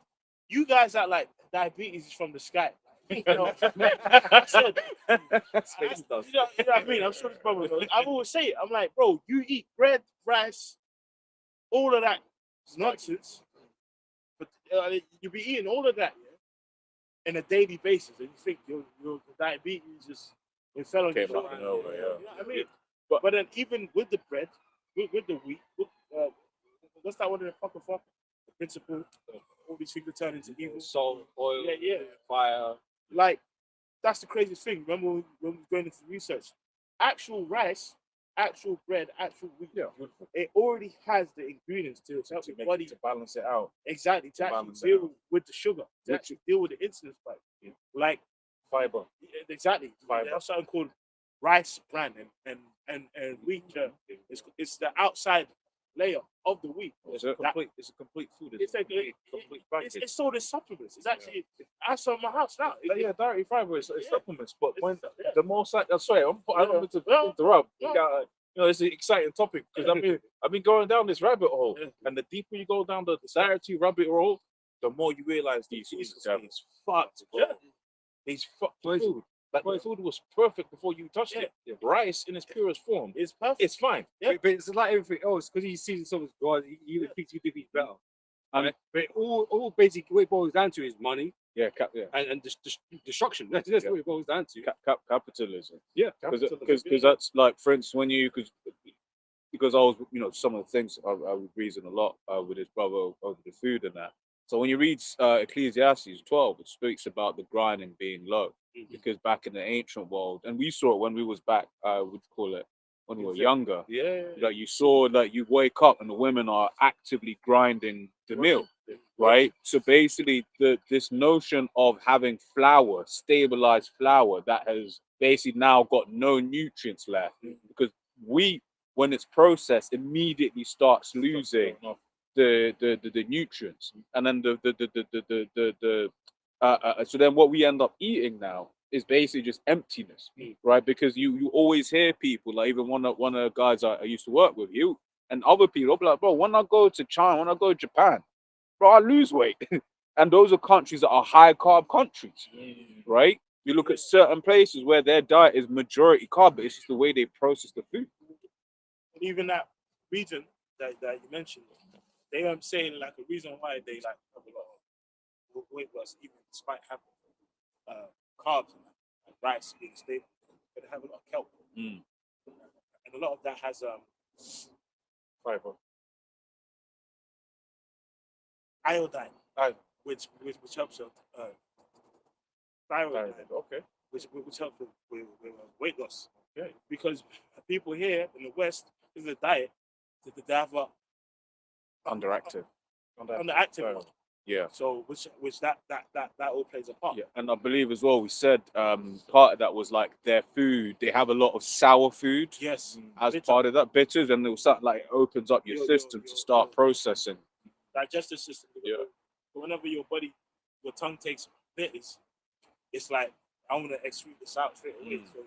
you guys act like diabetes is from the sky. You know, I said, Space dust. you know what I mean? I'm sure it's probably. I always say it. I'm like, bro, you eat bread, rice, all of that is nonsense. But you be eating all of that on a daily basis, and you think your diabetes just it fell on your Came out shoulder. of nowhere, yeah. You know what I mean? But- But then even with the bread, with the wheat, what's that one in the fucking fuck? The principle, all these things turn into evil. Salt, oil, Yeah. fire. Like, that's the craziest thing. Remember when we were going into research? Actual rice, actual bread, actual wheat. Yeah. It already has the ingredients to help To your make body to balance it out. exactly to actually balance it deal out. with the sugar, to actually deal with the insulin spike. Yeah. Like, Fiber. exactly. Fiber. They have something called rice bran and wheat. It's the outside layer of the wheat. It's a complete food. It's like complete package. it's sold as supplements. It's actually I saw in my house now. Yeah, dietary fiber is Yeah. supplements, but It's- when yeah. the more I don't mean to Yeah. interrupt. Yeah. You know, it's an exciting topic because I've been going down this rabbit hole, Yeah. and the deeper you go down the dietary rabbit hole, the more you realize these foods is fucked, bro. Yeah. These fucked Poison. food. Like the food was perfect before you touched Yeah. it. Rice in its purest form, It's perfect. it's fine. Yeah. But it's like everything else because he's seeing someone's God. He even thinks he defeats better. Right? But all basically what it boils down to is money Yeah, and destruction. That's what it boils down to. capitalism. Yeah. Because that's like, for instance, when you because I was, some of the things I would reason a lot with his brother over the food and that. So when you read Ecclesiastes 12, it speaks about the grinding being low, because back in the ancient world, and we saw it when we was back, would call it when we were younger. Yeah. Like you saw that you wake up and the women are actively grinding the meal, right? So basically, this notion of having flour, stabilized flour that has basically now got no nutrients left, because wheat, when it's processed, immediately starts losing the nutrients, and then so then what we end up eating now is basically just emptiness, right? Because you always hear people, like even one of the guys I used to work with, you and other people, be like, bro, when I go to China, when I go to Japan, bro, I lose weight. And those are countries that are high carb countries, right? You look at certain places where their diet is majority carb, but it's just the way they process the food. And even that region that you mentioned, they were saying like a reason why they like have a lot of weight loss, even despite having carbs and rice being stable, but they have a lot of kelp. and a lot of that has Fiber. iodine, Iodine. which helps with thyroid, Okay. which helps with weight loss. Okay, because people here in the West, is the diet, they have a Underactive. underactive one. Yeah. So which that all plays a part. Yeah, and I believe as well, we said part of that was like their food. They have a lot of sour food Yes, as bitter. part of that bitters, and it was that like opens up your Your- system your- to start your- processing. digestive system. Yeah. Whenever your tongue takes bitters, it's like I want to excrete this out straight away. So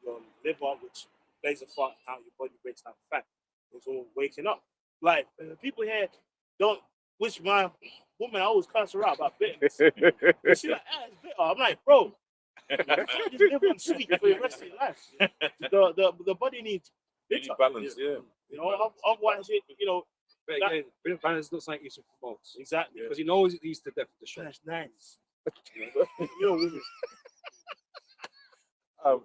your liver, which plays a part in how your body breaks down fat, is all waking up. Like people here don't. Which my woman, I always curse her out about bitterness. And she's like, it's bitter. I'm like, bro, you can't just live on sweet for the rest of your life. The body needs bitter. balance, yeah. You know, otherwise, But That- again, bitter balance is not something Esau promotes. exactly. Because he knows it leads to death to show. That's nice. You know, women.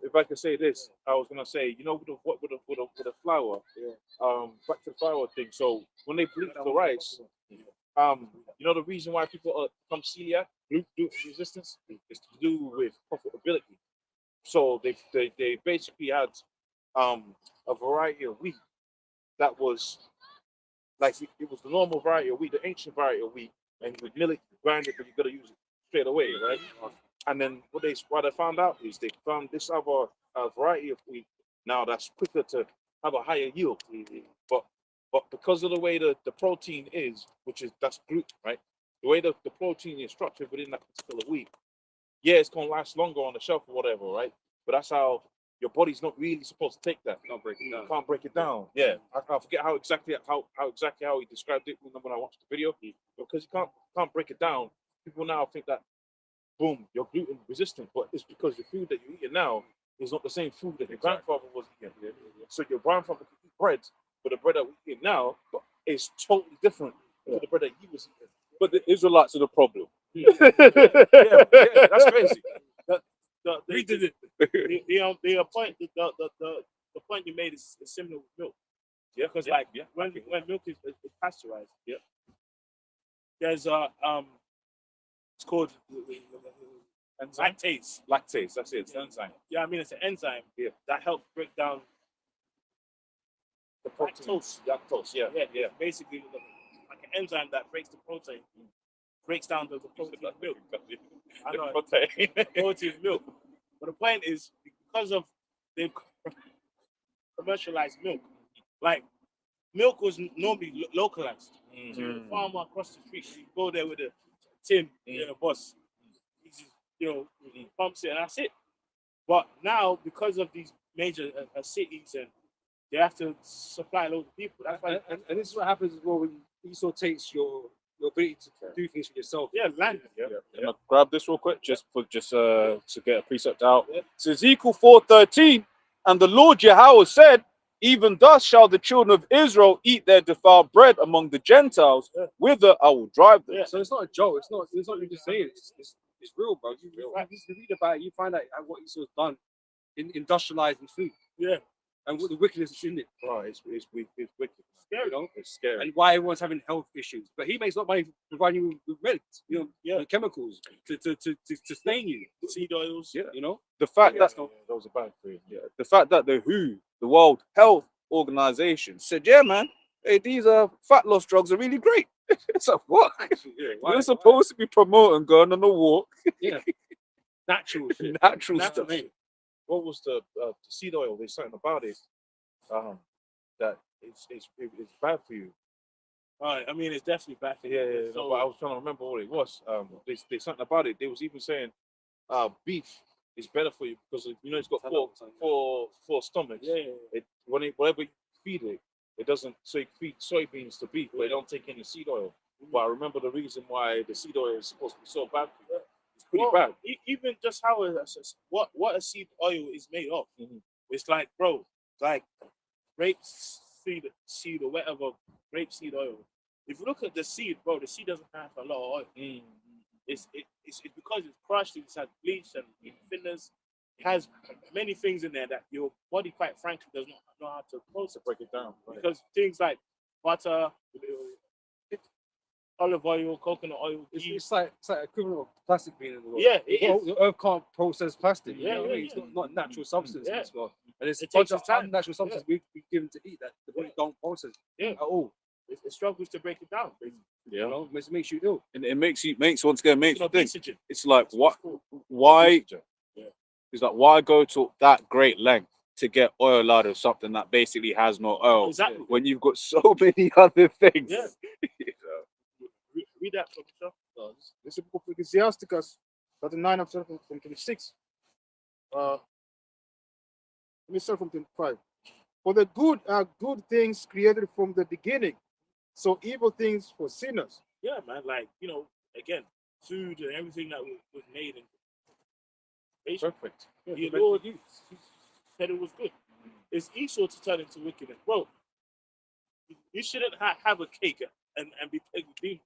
If I could say this, I was gonna say, with the flour, back to the flour thing. So when they bleach the rice, the reason why people become celiac, gluten resistance, is to do with profitability. So they basically had a variety of wheat that was like it was the normal variety of wheat, the ancient variety of wheat, and with milk you grind it, but you gotta use it straight away, right? And then what they found out is they found this other variety of wheat now that's quicker to have a higher yield. But because of the way the protein is, that's gluten, right? The way the protein is structured within that particular wheat, yeah, it's gonna last longer on the shelf or whatever, right? But that's how your body's not really supposed to take that. Can't break it down. Can't break it down. Yeah, I forget how exactly he described it when I watched the video. Because you can't break it down. People now think that boom, you're gluten resistant, but it's because the food that you're eating now is not the same food that your grandfather was eating. So your grandfather could eat bread, but the bread that we eat now is totally different to the bread that he was eating. But the Israelites are the problem. Yeah, that's crazy. We did it. The point you made is similar with milk. Yeah, Because yeah, when milk is pasteurized, Yeah. there's it's called lactase. Lactase, that's it. It's enzyme. Yeah, I mean it's an enzyme Yeah. that helps break down The protein. lactose. Lactose, yeah. Yeah. Basically, like an enzyme that breaks the protein, breaks down the protein of milk. I know Protein. protein of milk. But the point is because of they've commercialized milk, like milk was normally localized. So the farmer across the street, you go there with a tin, a bus. He just, pumps it and that's it. But now, because of these major cities, and they have to supply loads of people. That's why, And this is what happens as well when Esau takes your ability to do things for yourself. land. Can I grab this real quick, just to get a precept out? It's Ezekiel 4:13, and the Lord Yahweh said, "Even thus shall the children of Israel eat their defiled bread among the Gentiles, whither I will drive them." Yeah. So it's not a joke. It's not you just saying it. It's real, bro. You read about it, you find out what Esau's done in industrializing food. Yeah. And what the wickedness is in it. Oh, it's wicked. Scary, you know? It's scary. And why everyone's having health issues. But he makes a lot of money providing you with meds, and chemicals to sustain you. Seed oils. Yeah, you know? The fact that those are bad for you. Yeah, the fact that the WHO, the World Health Organization, said, "Yeah, man, hey, these fat loss drugs are really great." It's like, what? Yeah, We're supposed to be promoting going on a walk, Yeah. Natural shit. natural Natural stuff. shit. What was the seed oil? There's something about it that it's bad for you. I mean, it's definitely bad for Yeah, you. no, but I was trying to remember what it was. There's something about it. They was even saying beef is better for you because it's got four stomachs. Yeah. Whenever you feed it, it doesn't. So you feed soybeans to beef, but they don't take any seed oil. But I remember the reason why the seed oil is supposed to be so bad for you. It's pretty bad. Even just how what a seed oil is made of. It's like, bro, like rape seed or whatever, rapeseed oil. If you look at the seed, bro, the seed doesn't have a lot of oil. It's because it's crushed, it's had bleach and thinners. has many things in there that your body, quite frankly, does not know how to process. Break it down. Right. Because things like butter, olive oil, coconut oil, ghee. It's like equivalent of plastic being in the world. Yeah, it Well, is. the earth can't process plastic. You Yeah, know what I yeah, mean? It's yeah. not natural substance in Yeah. this world. And it's It a bunch takes of time. unnatural substances we given to eat that the body don't process Yeah. at all. It struggles to break it down. Basically. You Yeah, know, it makes you ill. and it makes once again makes It's you think. obesogen. It's like That's what it's called. why Yeah. it's like why go to that great length to get oil out of something that basically has no oil Exactly. when you've got so many other things. Yeah. Read that from the This is the book of Ecclesiasticus, chapter 9, I'm starting from 26. Let me start from 25. For the good are good things created from the beginning, so evil things for sinners. Yeah, man. Like, again, food and everything that was made and Perfect. the Lord said it was good. It's Esau to turn into wickedness. Bro, you shouldn't have a cake and be pegged with demons.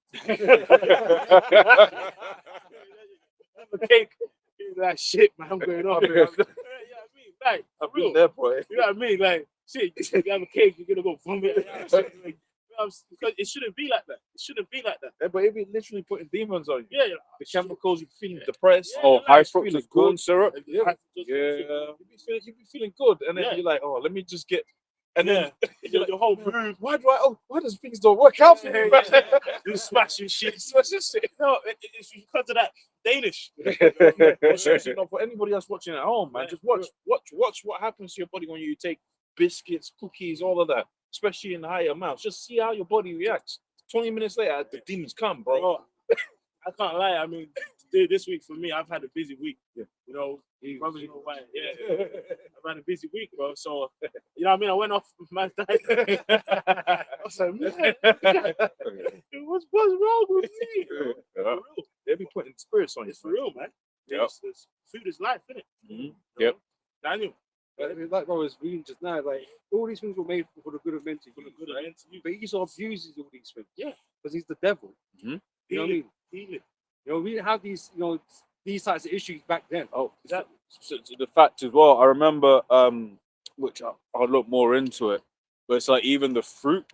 Have a cake. Like, shit, man, I'm going off. You know what I mean? Like, for I've been real. there, boy. You know what I mean? Like, shit, you have a cake, you're gonna go vomit. Because it shouldn't be like that. It shouldn't be like that. Yeah, but it be literally putting demons on you. Yeah, yeah. The chemicals, you feeling depressed. Yeah, Oh, like, high feeling fructose corn good. syrup. Yeah, Like, you be feeling good, and then Yeah. you're like, oh, let me just get, and Yeah. then you're like, Your whole mood. why does things don't work out for me? You're smashing shit. Smashing shit. No, it's because of that Danish. Well, seriously, no, for anybody else watching at home, man, Yeah. just watch what happens to your body when you take biscuits, cookies, all of that, especially in higher amounts. Just see how your body reacts. 20 minutes later, the demons come, bro. Bro, I can't lie. I mean, this week for me, I've had a busy week. Yeah. You know, brothers know why. Yeah, I've had a busy week, bro. So, you know what I mean? I went off my diet. I was like, man, what's wrong with me? Bro? For real. They be putting spirits on you. It's for real, man. Yep. Food is life, isn't it? Mhm. You Yep. know? Daniel, Like I was reading just now, like all these things were made for the good of men to for the use, good right? of you. But Esau abuses all these things. Yeah. Because he's the devil. Mhm. You know what I mean? Heal it. You know, we didn't have these, these types of issues back then. Oh, Exactly. so the fact as well, I remember, which I'll look more into it, but it's like even the fruit,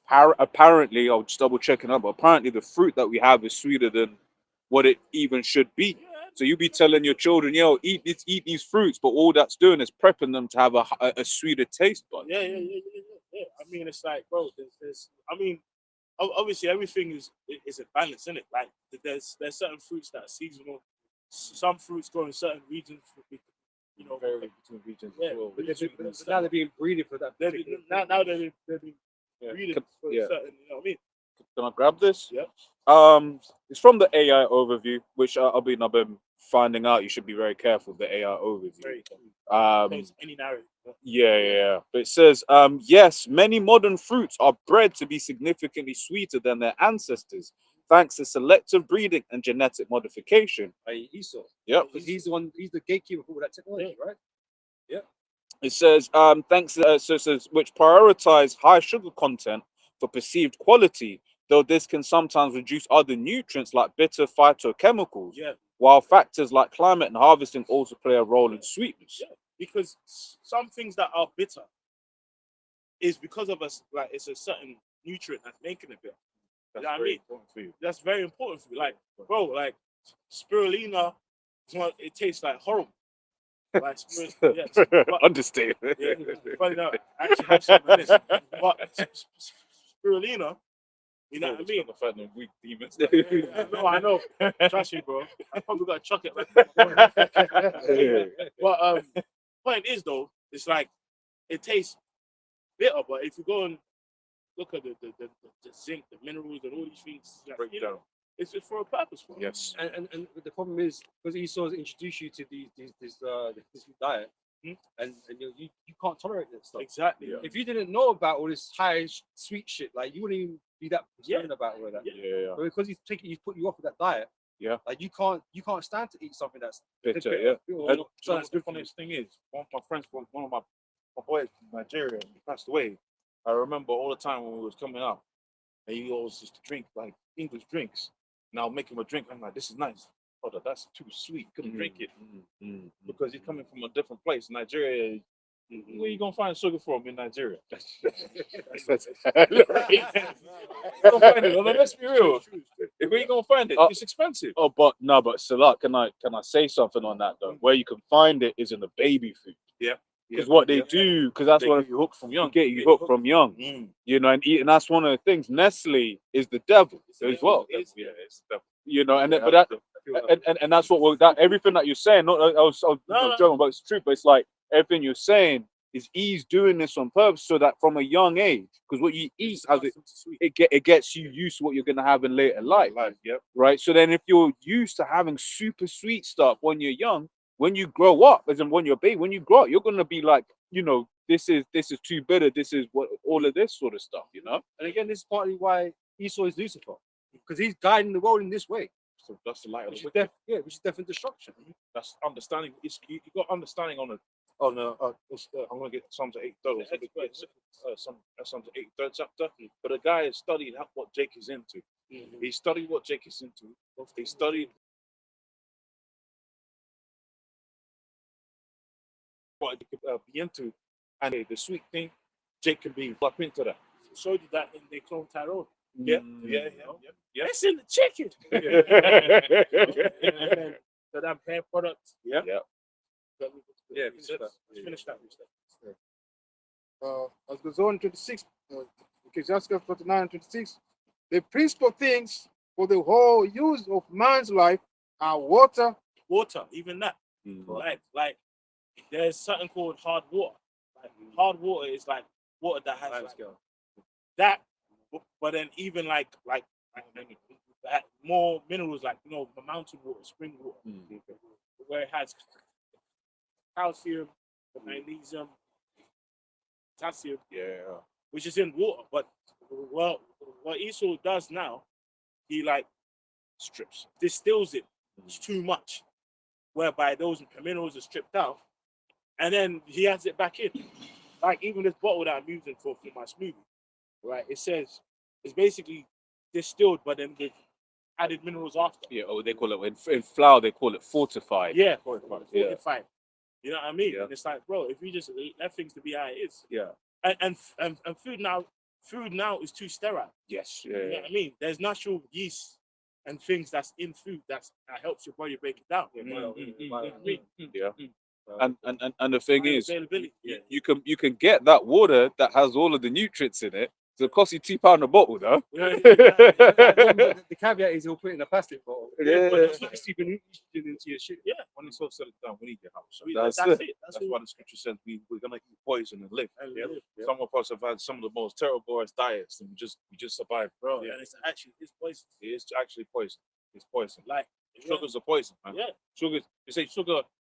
apparently, I'll just double checking up, but apparently the fruit that we have is sweeter than what it even should be. Yeah. So you be telling your children, yo, eat these fruits, but all that's doing is prepping them to have a sweeter taste bud. Yeah. I mean, it's like, bro, I mean, obviously everything is a balance, isn't it? Like there's certain fruits that are seasonal. Some fruits grow in certain regions. You know, Vary between regions Yeah, as well. But Region and now stuff. they're being breeded for that. They're particular now they're being Yeah. breeding for Yeah. certain. You know what I mean? Can I grab this? Yep. It's from the AI overview, which I've been finding out. You should be very careful with the AI overview. Very Um, any narrative. yeah. But it says, yes, many modern fruits are bred to be significantly sweeter than their ancestors, thanks to selective breeding and genetic modification. Like Esau. Yep. Because he's the gatekeeper for all that technology, right? It says, thanks, so it says, which prioritize high sugar content for perceived quality, though this can sometimes reduce other nutrients like bitter phytochemicals, Yeah. while factors like climate and harvesting also play a role in sweetness. Yeah. Because some things that are bitter is because of us. Like it's a certain nutrient that's making it bitter. That's know what I very mean? important for you. That's very important for me. Like, bro, like spirulina, it tastes like horrible. Like, Understatement. yeah, funny enough, I actually have some of this. But spirulina, you know what I mean? The fact that weak demons. No, I know. Trust me, bro. I probably got to chuck it. But point is though, it's like it tastes bitter, but if you go and look at the zinc, the minerals, and all these things, like, Break you down. know, it's for a purpose. Bro. Yes. And the problem is because Esau's introduced you to this new diet, Hmm? and you can't tolerate that stuff. Exactly. Yeah. If you didn't know about all this high sweet shit, like you wouldn't even be that concerned about all that. Yeah. But because he's put you off of that diet, Yeah. like you can't stand to eat something that's Bitter, yeah. or And- not- So that's the good for you. funniest thing is, one of my friends, one of my boys from Nigeria, he passed away. I remember all the time when we was coming up, and he always used to drink like English drinks. And I'll make him a drink. I'm like, this is nice. brother, that's too sweet. Couldn't drink it Mm. because he's coming from a different place. Nigeria, where you gonna find sugar from in Nigeria? You gonna find it? Well, let's be real. Where you gonna find it? Oh. It's expensive. Oh, but no, but Salat, can I say something on that though? Where you can find it is in the baby food. Yeah. Because what they do, because that's They what get you hooked from young. get you hooked from young. You know, and that's one of the things. Nestle is the devil as well. It's the You know, and Yeah, but that, I feel and that's what that everything that you're saying. Not I was No. joking, but it's true. But it's like everything you're saying is he's doing this on purpose so that from a young age, because what you eat as it gets you used to what you're gonna have in later life, Yep. right? So then if you're used to having super sweet stuff when you're young, when you grow up, as in when you're a baby, when you grow up, you're gonna be like, you know, this is too bitter. This is what all of this sort of stuff, you know. And again, this is partly why Esau is Lucifer, because he's guiding the world in this way, So that's the light of which the is wicked. which is death and destruction. That's understanding. You got understanding on I'm gonna get Psalms 8 Psalms 8 third chapter. But the guy has studied what Jake is into. He studied what Jake is into. He studied what he could be into, and the sweet thing, Jake can be up into that. Showed you that in the Clone Tyrone. Yeah. It's in the chicken. Yeah. And then the damn hair products. Yeah. Yeah, we said that. Let's finish that. As goes on 26, Ecclesiastes 49 and 26, the principal things for the whole use of man's life are water. Water, even that. Like there's something called hard water. Like hard water is like water that has like, that, but then even like more minerals, like mountain water, spring water, where it has calcium, magnesium, potassium, which is in water. But what Esau does now, he like distills it. It's too much, whereby those minerals are stripped out, and then he adds it back in. Like even this bottle that I'm using for my smoothie, right? It says it's basically distilled, but then with added minerals after. Yeah, they call it in flour. They call it fortified. Yeah, fortified. You know what I mean? Yeah. And it's like, bro, if you just let things to be how it is. Yeah. And food now is too sterile. Yes. You know what I mean? There's natural yeast and things that's in food that helps your body break it down. Yeah. And the thing is, availability. you can get that water that has all of the nutrients in it. So it costs you £2 a bottle, though. The caveat is he'll put it in a plastic bottle. But it's not steeping into your shit. Yeah. When it's all said and done, we need your house. That's it. That's why the scripture says we're gonna eat poison and live. Yeah. Some of us have had some of the most terrible diets, and we just survived, Bro, and it's poison. It is actually poison. It's poison. Like Sugar's a poison, man. Yeah. You say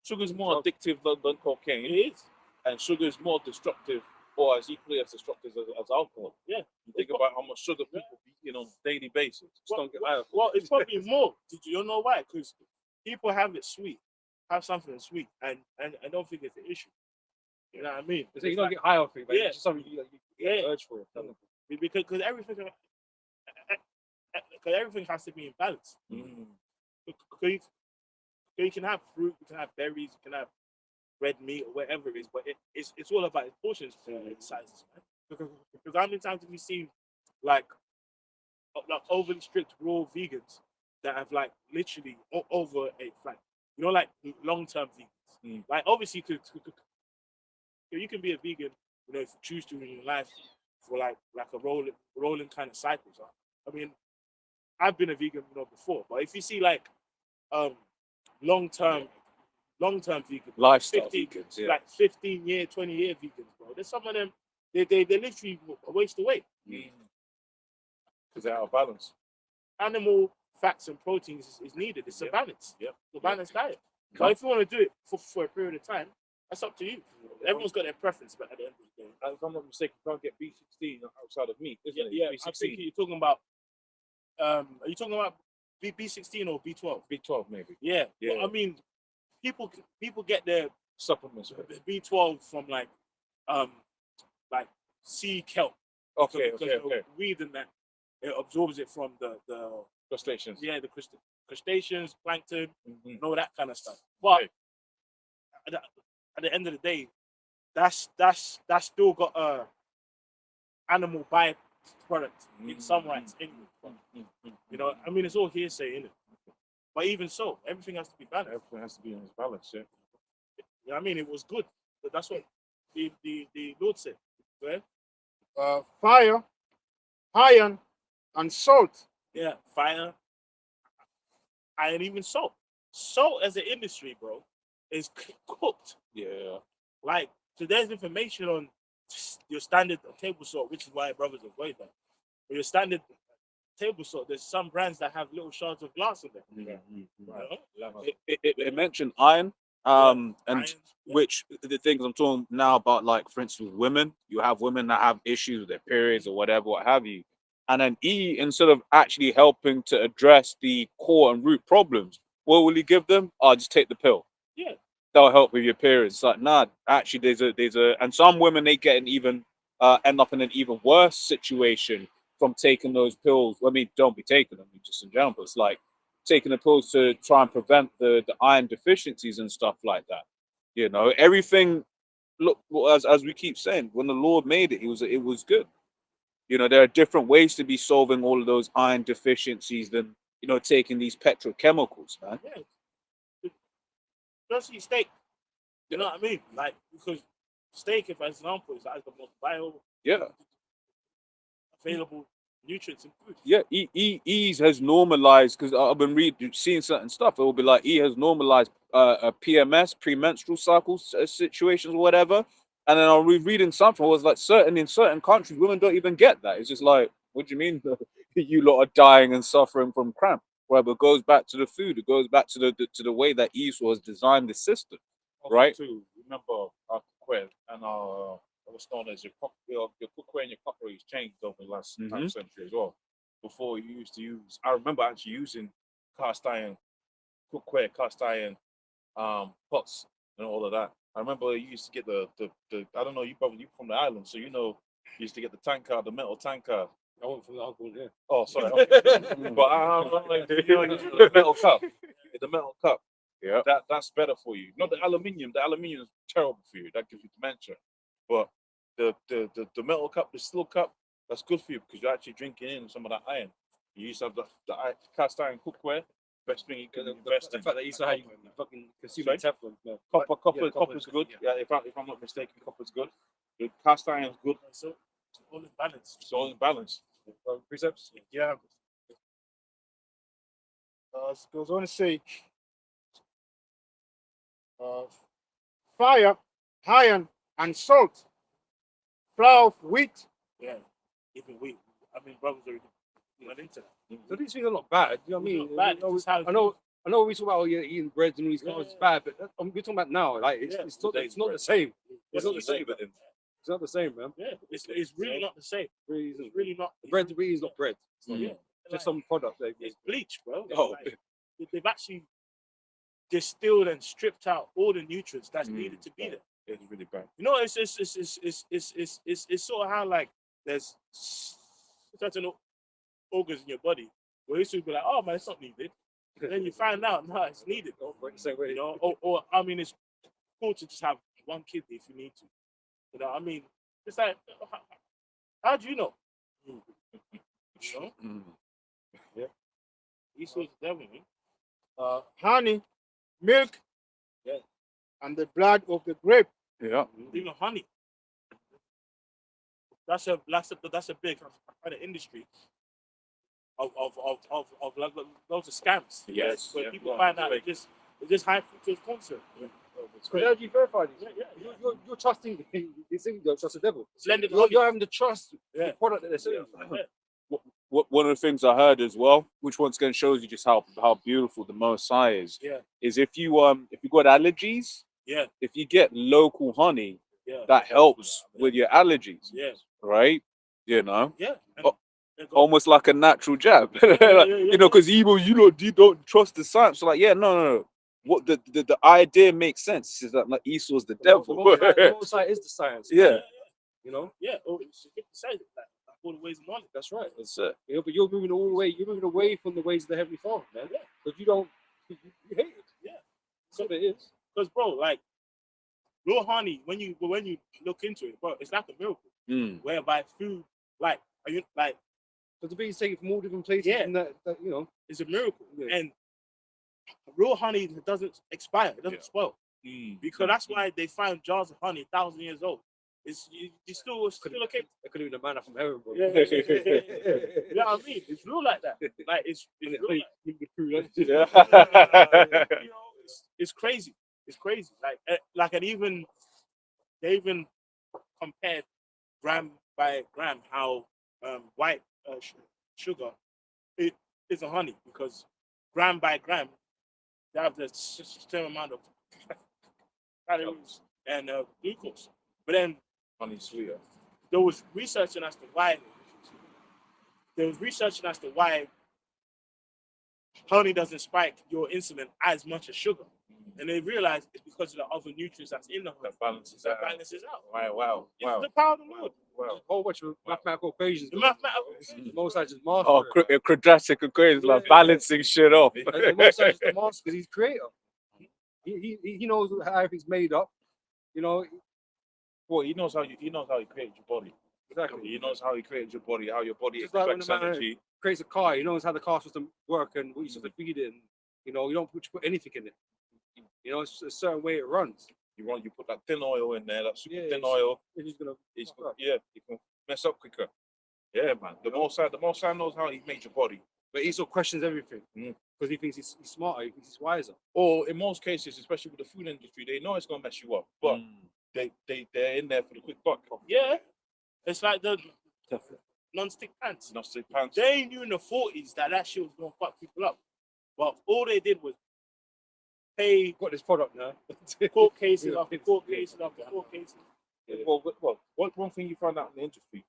sugar's more addictive than cocaine. It is. And sugar is more destructive, or as equally as destructive as alcohol. Yeah. You think about how much sugar people eat on a daily basis. Just don't get high. Well, it's probably more. Did you know why? Because people have it sweet, have something sweet, and I don't think it's an issue. You know what I mean? So you don't get high off it, but Yeah. it's just something you get urge for it. Because everything has to be in balance. Because you can have fruit, you can have berries, you can have red meat or whatever it is, but it's all about portions sizes, man. Because how many times have you seen like overly strict raw vegans that have like literally over like long-term vegans? Like obviously you can be a vegan, if you choose to in your life for like a rolling kind of cycle. So, I mean, I've been a vegan before, but if you see like long-term vegan Lifestyle 15, vegans, yeah. like 15-year, 20-year vegans, bro. There's some of them they literally waste away. Because they're out of balance. Animal fats and proteins is needed. It's a balance. Yep. It's a balanced diet. But if you want to do it for a period of time, that's up to you. Everyone's got their preference, but at the end of the day, And if I'm not mistaken, you can't get B16 outside of meat, isn't it? yeah. B16. I think you're talking about. Are you talking about B16 or B12? B12 maybe. Yeah. Yeah. Well, I mean, people get their Supplements. B12 from like sea kelp. Okay. Because weed and that it absorbs it from the Crustaceans. yeah, the crystal. crustaceans, plankton, Mhm. and all that kind of stuff. But at the end of the day, that's still got a animal byproduct in some rights anyway. You know, I mean, it's all hearsay, innit? But even so, everything has to be balanced. Everything has to be in its balance. Yeah. You know what I mean? It was good. But that's what the Lord said. Right? Fire, iron, and salt. Yeah, fire, and even salt. Salt as an industry, bro, is cooked. Yeah. Like, so there's information on your standard table salt, which is why brothers avoid that. But your standard table salt, there's some brands that have little shards of glass in there. You know? It mentioned iron, and Irons, yeah. which the things I'm talking now about, like for instance, women. You have women that have issues with their periods or whatever, what have you. And then E, instead of actually helping to address the core and root problems, what will he give them? Oh, just take the pill. Yeah. That'll help with your periods. It's like, nah, actually, there's a, and some women they get an even end up in an even worse situation from taking those pills. I mean, don't be taking them, just in general. But it's like taking the pills to try and prevent the iron deficiencies and stuff like that. You know, everything. Look, as we keep saying, when the Lord made it, it was good. You know, there are different ways to be solving all of those iron deficiencies than taking these petrochemicals, man. Yeah. Just eat steak. You know what I mean? Like, because steak, if for example, is the most Yeah. available nutrients in food. Yeah, Ease has normalized, because I've been seeing certain stuff. It will be like E has normalized a PMS, premenstrual cycles situations, or whatever. And then I was reading something. It was like in certain countries, women don't even get that. It's just like, what do you mean you lot are dying and suffering from cramp? Well, but it goes back to the food. It goes back to the way that Esau has designed the system, right? To remember our cookware and our what's known as your cookware and your cutlery has changed over the last half century as well. Before you used to use, I remember actually using cast iron cookware, cast iron pots and all of that. I remember you used to get the I don't know, you from the island, so you used to get the tanker, the metal tanker. I went from the uncle, yeah. Oh, sorry. But the metal cup. The metal cup. Yeah. That's better for you. Not the aluminium. The aluminium is terrible for you. That gives you dementia. But the metal cup, the steel cup, that's good for you because you're actually drinking in some of that iron. You used to have the cast iron cookware. Best thing you can invest The in. fact that you saw how you fucking consume Sorry? Teflon. No. Copper's good. Yeah, if I'm not mistaken, copper's good. The cast iron's good. So it's all in balance. It's all in balance. Precepts? Yeah. It goes on to say, fire, iron, and salt, flour of wheat. Yeah. Even we, I mean, brothers already went into that. So these things are not bad. You know what I mean? It's not bad, I know, it's how it I know we talk about eating breads and all these carbs. It's bad, but we're talking about now. Like Yeah. it's not the same. It's not the same. with him. It's not the same, man. Yeah, it's really not the same. Really It's isn't. really not. The bread really is not bread. It's not, Yeah. Just Like, some product. it's bleach, bro. Oh. Like, they've actually distilled and stripped out all the nutrients that's needed to be there. It's really bad. You know, it's sort of how like there's certain organs in your body where you used to be like, oh man, it's not needed. And then you find out, no, it's needed. Same way. You know, or I mean, it's cool to just have one kidney if you need to. You know, I mean, it's like, how do you know? You know, Esau's the devil, man. Honey, milk, Yeah. and the blood of the grape. Yeah. Even honey. That's a big kind of industry of like loads of scams. Yes, where yeah. people Well, find out it's just high fructose corn syrup. So how do you verify this? Yeah. You're trusting. You think you don't trust the devil. Blended You're having to trust Yeah. the product that they're selling. Yeah. One of the things I heard as well, which once again shows you just how beautiful the Most High is, Yeah. is if you got allergies, Yeah. if you get local honey, Yeah. that helps with your allergies, Yeah. right? You know, Yeah. Oh, And go- almost like a natural jab. You know, because evil, you don't trust the science. So like, yeah, no. What the idea makes sense. Is that like Esau's the devil? The Most High is the science. Yeah. You know. Yeah. Oh, it's good to say that. all the ways of knowledge. That's right. That's it. You know, but you're moving all the way. You're moving away from the ways of the Heavenly Father, man. Yeah. Because you don't. You hate it. Yeah. That's what it is. Because bro, like raw honey, when you look into it, bro, it's like a miracle. Mm. Whereby food, like are you like Because the bees taken from all different places. Yeah. And that you know. it's a miracle. Yeah. And real honey doesn't expire, it doesn't Yeah. spoil. Mm. Because that's why they find jars of honey 1,000 years old. It's still okay. That could have been a manna from heaven, bro. Yeah. You know what I mean? It's real like that. Like it's real like Yeah. you know, it's crazy. It's crazy. Like and even they even compared gram by gram how white sugar it is a honey because gram by gram they have the same amount of calories and glucose. But then Honey sweeter. there was researching as to why honey doesn't spike your insulin as much as sugar. And they realized it's because of the other nutrients that's in the honey. That balances That out. balances out. Wow. It's the power of the Lord. Wow. A whole bunch of mathematical equations. The mathematical. The Most High just master. Oh, it. quadratic equations, like Yeah. balancing shit off. And the Most High is the master because he's creator. He knows how everything's made up. You know. Well, he knows how he created your body. Exactly. He knows how he created your body, how your body Just like when expects the man energy. creates a car, he knows how the car's supposed to work and what you're supposed to feed it. And, you know, you don't put anything in it. You know, it's a certain way it runs. You put that thin oil in there, that super Yeah, thin it's- oil. It's just gonna. It's fuck up. you can mess up quicker. Yeah, man. The Most High knows how he made your body. But he still questions everything Mm. because he thinks he's smarter. He thinks he's wiser. Or in most cases, especially with the food industry, they know it's gonna mess you up, but they're in there for the quick buck. Yeah. It's like the non-stick pants. Not stick pants. They knew in the 40s that shit was going to fuck people up. But all they did was pay Got this product now. court cases Yeah. after court cases after court cases. Well, one thing you find out in the industry,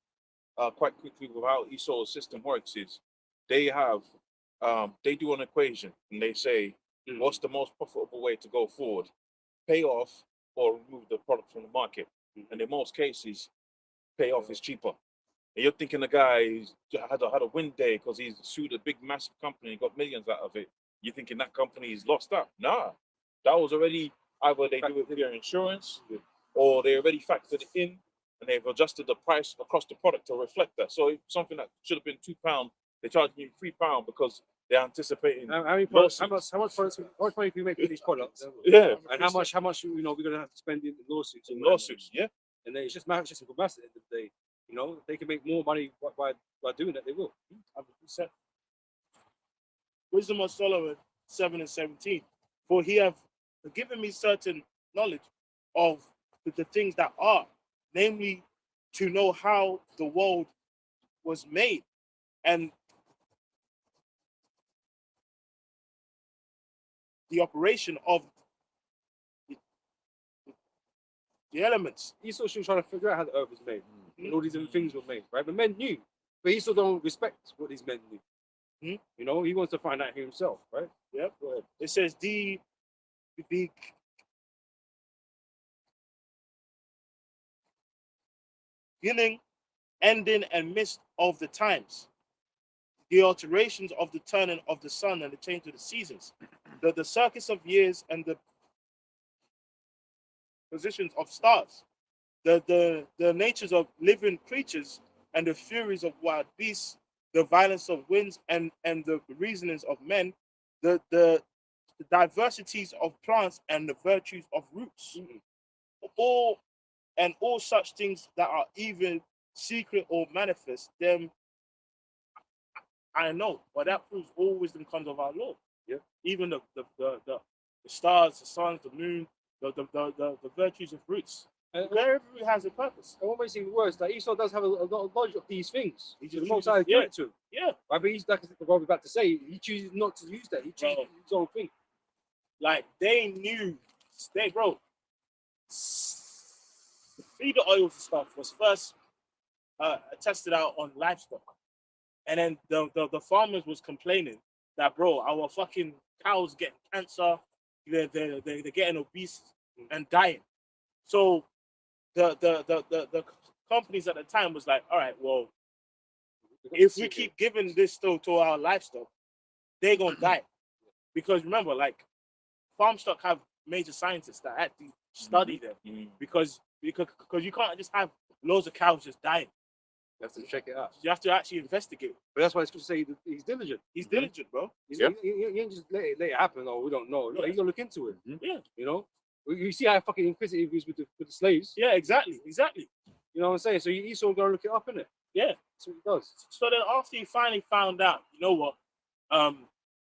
quite quickly with how Esau's system works is they have, they do an equation and they say, what's the most profitable way to go forward? Pay off or remove the product from the market. And in most cases, pay off is cheaper. And you're thinking the guy had a win day because he's sued a big, massive company and got millions out of it. You're thinking that company is lost out. Nah, that was already either they do it with their insurance or they already factored it in and they've adjusted the price across the product to reflect that. So if something that should have been £2, they're charging you £3 because they're anticipating. How many products? Lawsuits. How much money can we make with these products? Yeah, And how much we're gonna have to spend in lawsuits? in lawsuits. Yeah, And then it's just simple math at the end of the day. You know, they can make more money by doing that. They will. 100%. Wisdom of Solomon 7:17. For he have given me certain knowledge of the things that are, namely to know how the world was made and the operation of the elements. Esau still trying to figure out how the earth was made and all these different things were made, right? But men knew, but Esau don't respect what these men knew. You know, he wants to find out himself, right? Yep. Go ahead. It says the beginning, ending, and midst of the times, the alterations of the turning of the sun and the change of the seasons, the circus of years and the positions of stars, the natures of living creatures and the furies of wild beasts, the violence of winds and the reasonings of men, the diversities of plants and the virtues of roots, all such things that are even secret or manifest, them I know, but that proves all wisdom comes of our Lord. Yeah. Even the stars, the sun, the moon, the virtues of roots. And Everything has a purpose. what makes it worse, that Esau does have a lot of knowledge of these things. He So just the most chooses- High give yeah. it to him. Yeah. Right? But he's like what we're about to say, he chooses not to use that. He chooses Bro. his own thing. Like they knew, feeder oils and stuff was first tested out on livestock, and then the farmers was complaining that our fucking cows getting cancer, they're getting obese and dying. So the companies at the time was like, all right, well, if we keep giving this still to our livestock, they're gonna die. Because remember, like farm stock have major scientists that actually study them because you can't just have loads of cows just dying. You have to check it out. You have to actually investigate. But that's why it's good to say he's diligent. He's diligent, bro. He's, Yeah. he ain't just let it happen. Or we don't know. No, Yeah. he's gonna look into it. Yeah. You know, you see how fucking inquisitive he is with the slaves. Yeah, exactly. You know what I'm saying? So Esau gonna look it up, innit? Yeah. That's what he does. So then after he finally found out, you know what,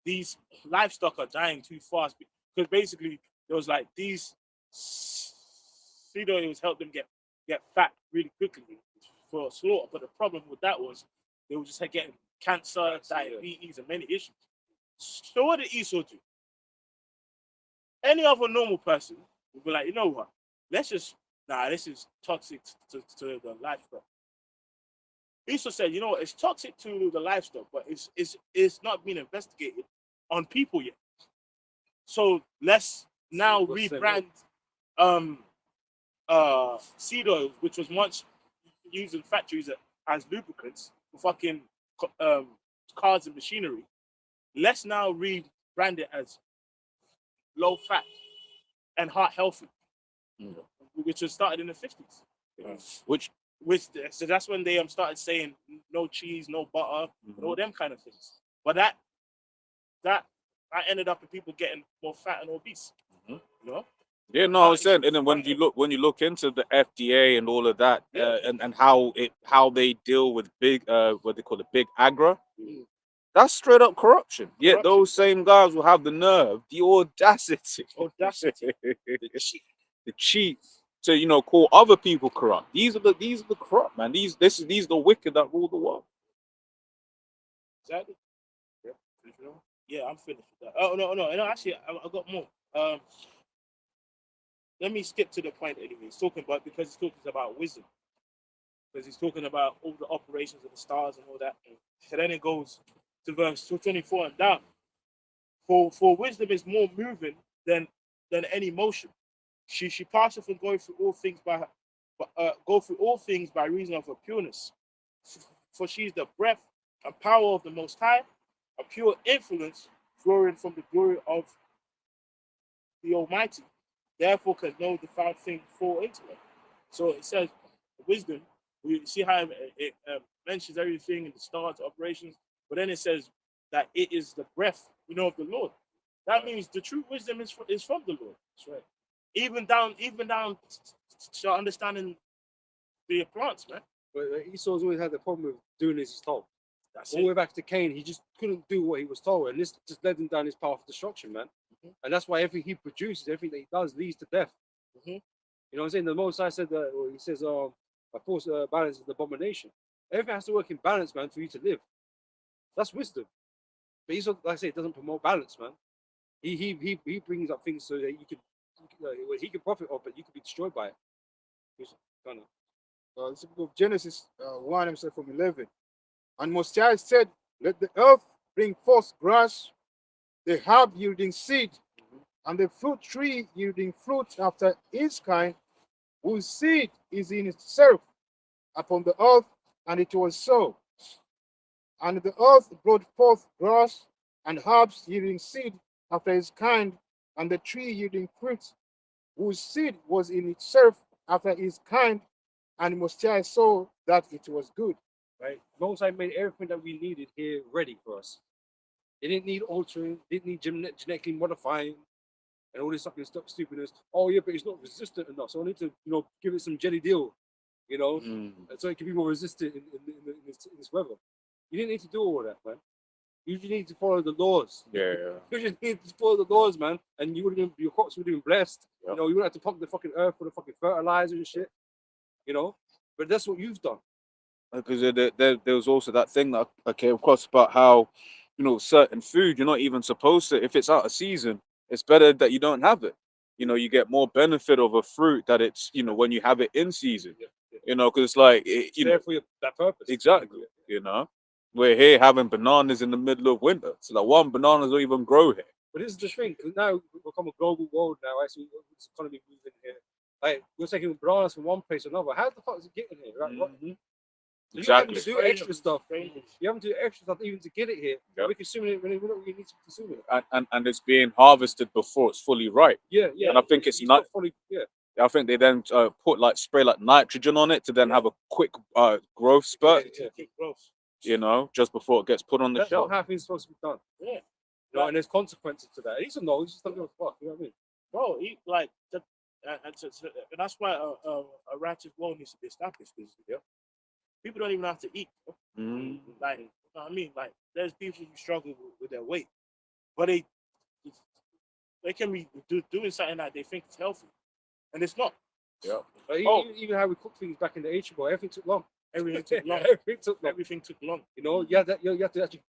these livestock are dying too fast because basically there was like these seed oils helped them get fat really quickly for slaughter. But the problem with that was they were just like getting cancer, diabetes, and many issues. So what did Esau do? Any other normal person would be like, you know what? This is toxic to the livestock. Esau said, you know what? It's toxic to the livestock, but it's not been investigated on people yet. So let's now rebrand seed oil, which was once used in factories as lubricants for fucking cars and machinery. Let's now rebrand it as low fat and heart healthy, which was started in the 50s. Which So that's when they started saying no cheese, no butter, and all them kind of things. But that ended up in people getting more fat and obese. You know? Yeah, no, I was saying, and then when you look into the FDA and all of that, and how they deal with big what they call it, big agri, that's straight up corruption. Yet those same guys will have the nerve, the audacity, the cheat to call other people corrupt. These are the corrupt, man. These are the wicked that rule the world. Exactly. Yeah, I'm finished with that. Oh no. Actually, I got more. Let me skip to the point anyway. He's talking about wisdom. Because he's talking about all the operations of the stars and all that. And then it goes to verse 24 and down. For wisdom is more moving than any motion. She passeth and go through all things by reason of her pureness. For she is the breath and power of the Most High, a pure influence flowing from the glory of the Almighty. Therefore can no defiled thing fall into it. So it says wisdom. We see how it mentions everything in the stars, operations, but then it says that it is the breath, of the Lord. That means the true wisdom is from the Lord. That's right. Even down to understanding the plants, man. But Esau's always had the problem with doing as he's told. That's all the way back to Cain, he just couldn't do what he was told, and this just led him down his path of destruction, man. And that's why everything he produces, everything that he does, leads to death. You know what I'm saying? The Most High said that, or he says, "A force balance is an abomination." Everything has to work in balance, man, for you to live. That's wisdom. But Esau, like I say, doesn't promote balance, man. He brings up things so that he can profit off, but you can be destroyed by it. This is book of Genesis 1, I'm from 11. And Most High said, "Let the earth bring forth grass, the herb yielding seed, and the fruit tree yielding fruit after its kind, whose seed is in itself upon the earth." And it was so. And the earth brought forth grass and herbs yielding seed after its kind, and the tree yielding fruit, whose seed was in itself after its kind. And Most High saw that it was good. Right? Most High made everything that we needed here ready for us. It didn't need altering, didn't need genetically modifying, and all this fucking stupidness. Oh yeah, but it's not resistant enough, so I need to, give it some jelly deal, so it can be more resistant in this weather. You didn't need to do all that, man. You just need to follow the laws. Yeah. You just need to follow the laws, man, and your crops would have been blessed. Yep. You wouldn't have to pump the fucking earth for the fucking fertilizer and shit. But that's what you've done. Because there was also that thing that I came across about how, certain food you're not even supposed to, if it's out of season, it's better that you don't have it. You get more benefit of a fruit that it's, when you have it in season. Because it's like, It's there for that purpose. Exactly. We're here having bananas in the middle of winter. So like one bananas don't even grow here. But this is the thing, because now we've become a global world now, right? So this economy moving here. Like, we're taking bananas from one place to another. How the fuck is it getting here? Right? So Exactly. You have to do extra stuff. Strangers. You have to do extra stuff even to get it here. Yep. We're consuming it when we don't really need to consume it. And it's being harvested before it's fully ripe. Yeah. And I think it's not. fully. Yeah. I think they then put like spray like nitrogen on it to then have a quick growth spurt. Yeah. Keep growth. You know, just before it gets put on the That's shelf. not how things are supposed to be done. Yeah. You know, and there's consequences to that. He doesn't know. He's just don't give a fuck. You know what I mean? Bro, like and that's why a righteous world needs to be established, because people don't even have to eat. Mm. Like, you know what I mean? Like, there's people who struggle with their weight, but they can be doing something that they think is healthy, and it's not. Yeah. Like, even how we cook things back in the ancient world, everything took long. Everything took long. Everything took long. Everything took long. You know, you have to actually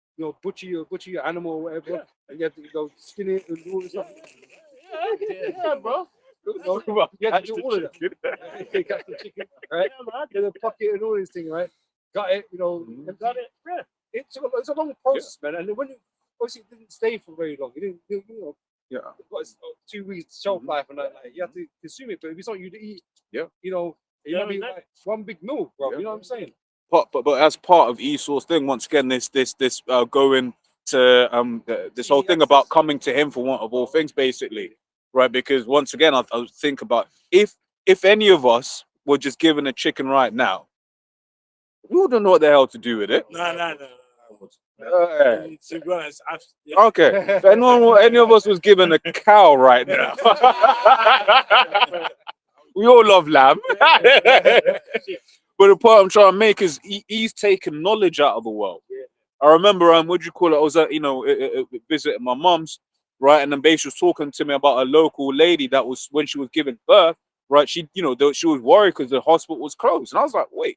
butcher your animal or whatever, and you have to skin it and all this stuff. Yeah, bro. You have to do all of that. You catch the chicken, right? Yeah, man. Get the pocket and all these things, right? Got it, and Got it. Yeah. it's a long process, man. And when obviously it didn't stay for very long. It didn't, Yeah. it got 2 weeks shelf life, and like you have to consume it. But if it's something you eat, Yeah. it might be like one big meal, bro. Yeah. You know what I'm saying? But as part of Esau's thing, once again, this going to this whole thing about coming to him for want of all things, basically, right? Because once again, I think about if any of us were just given a chicken right now, we wouldn't know what the hell to do with it. No. To be honest, Okay, if any of us was given a cow right now, we all love lamb. But the point I'm trying to make is he's taken knowledge out of the world. Yeah. I remember, what do you call it? I was at, visiting my mum's, right? And then she was talking to me about a local lady that was, when she was giving birth, right? She was worried because the hospital was closed. And I was like, wait,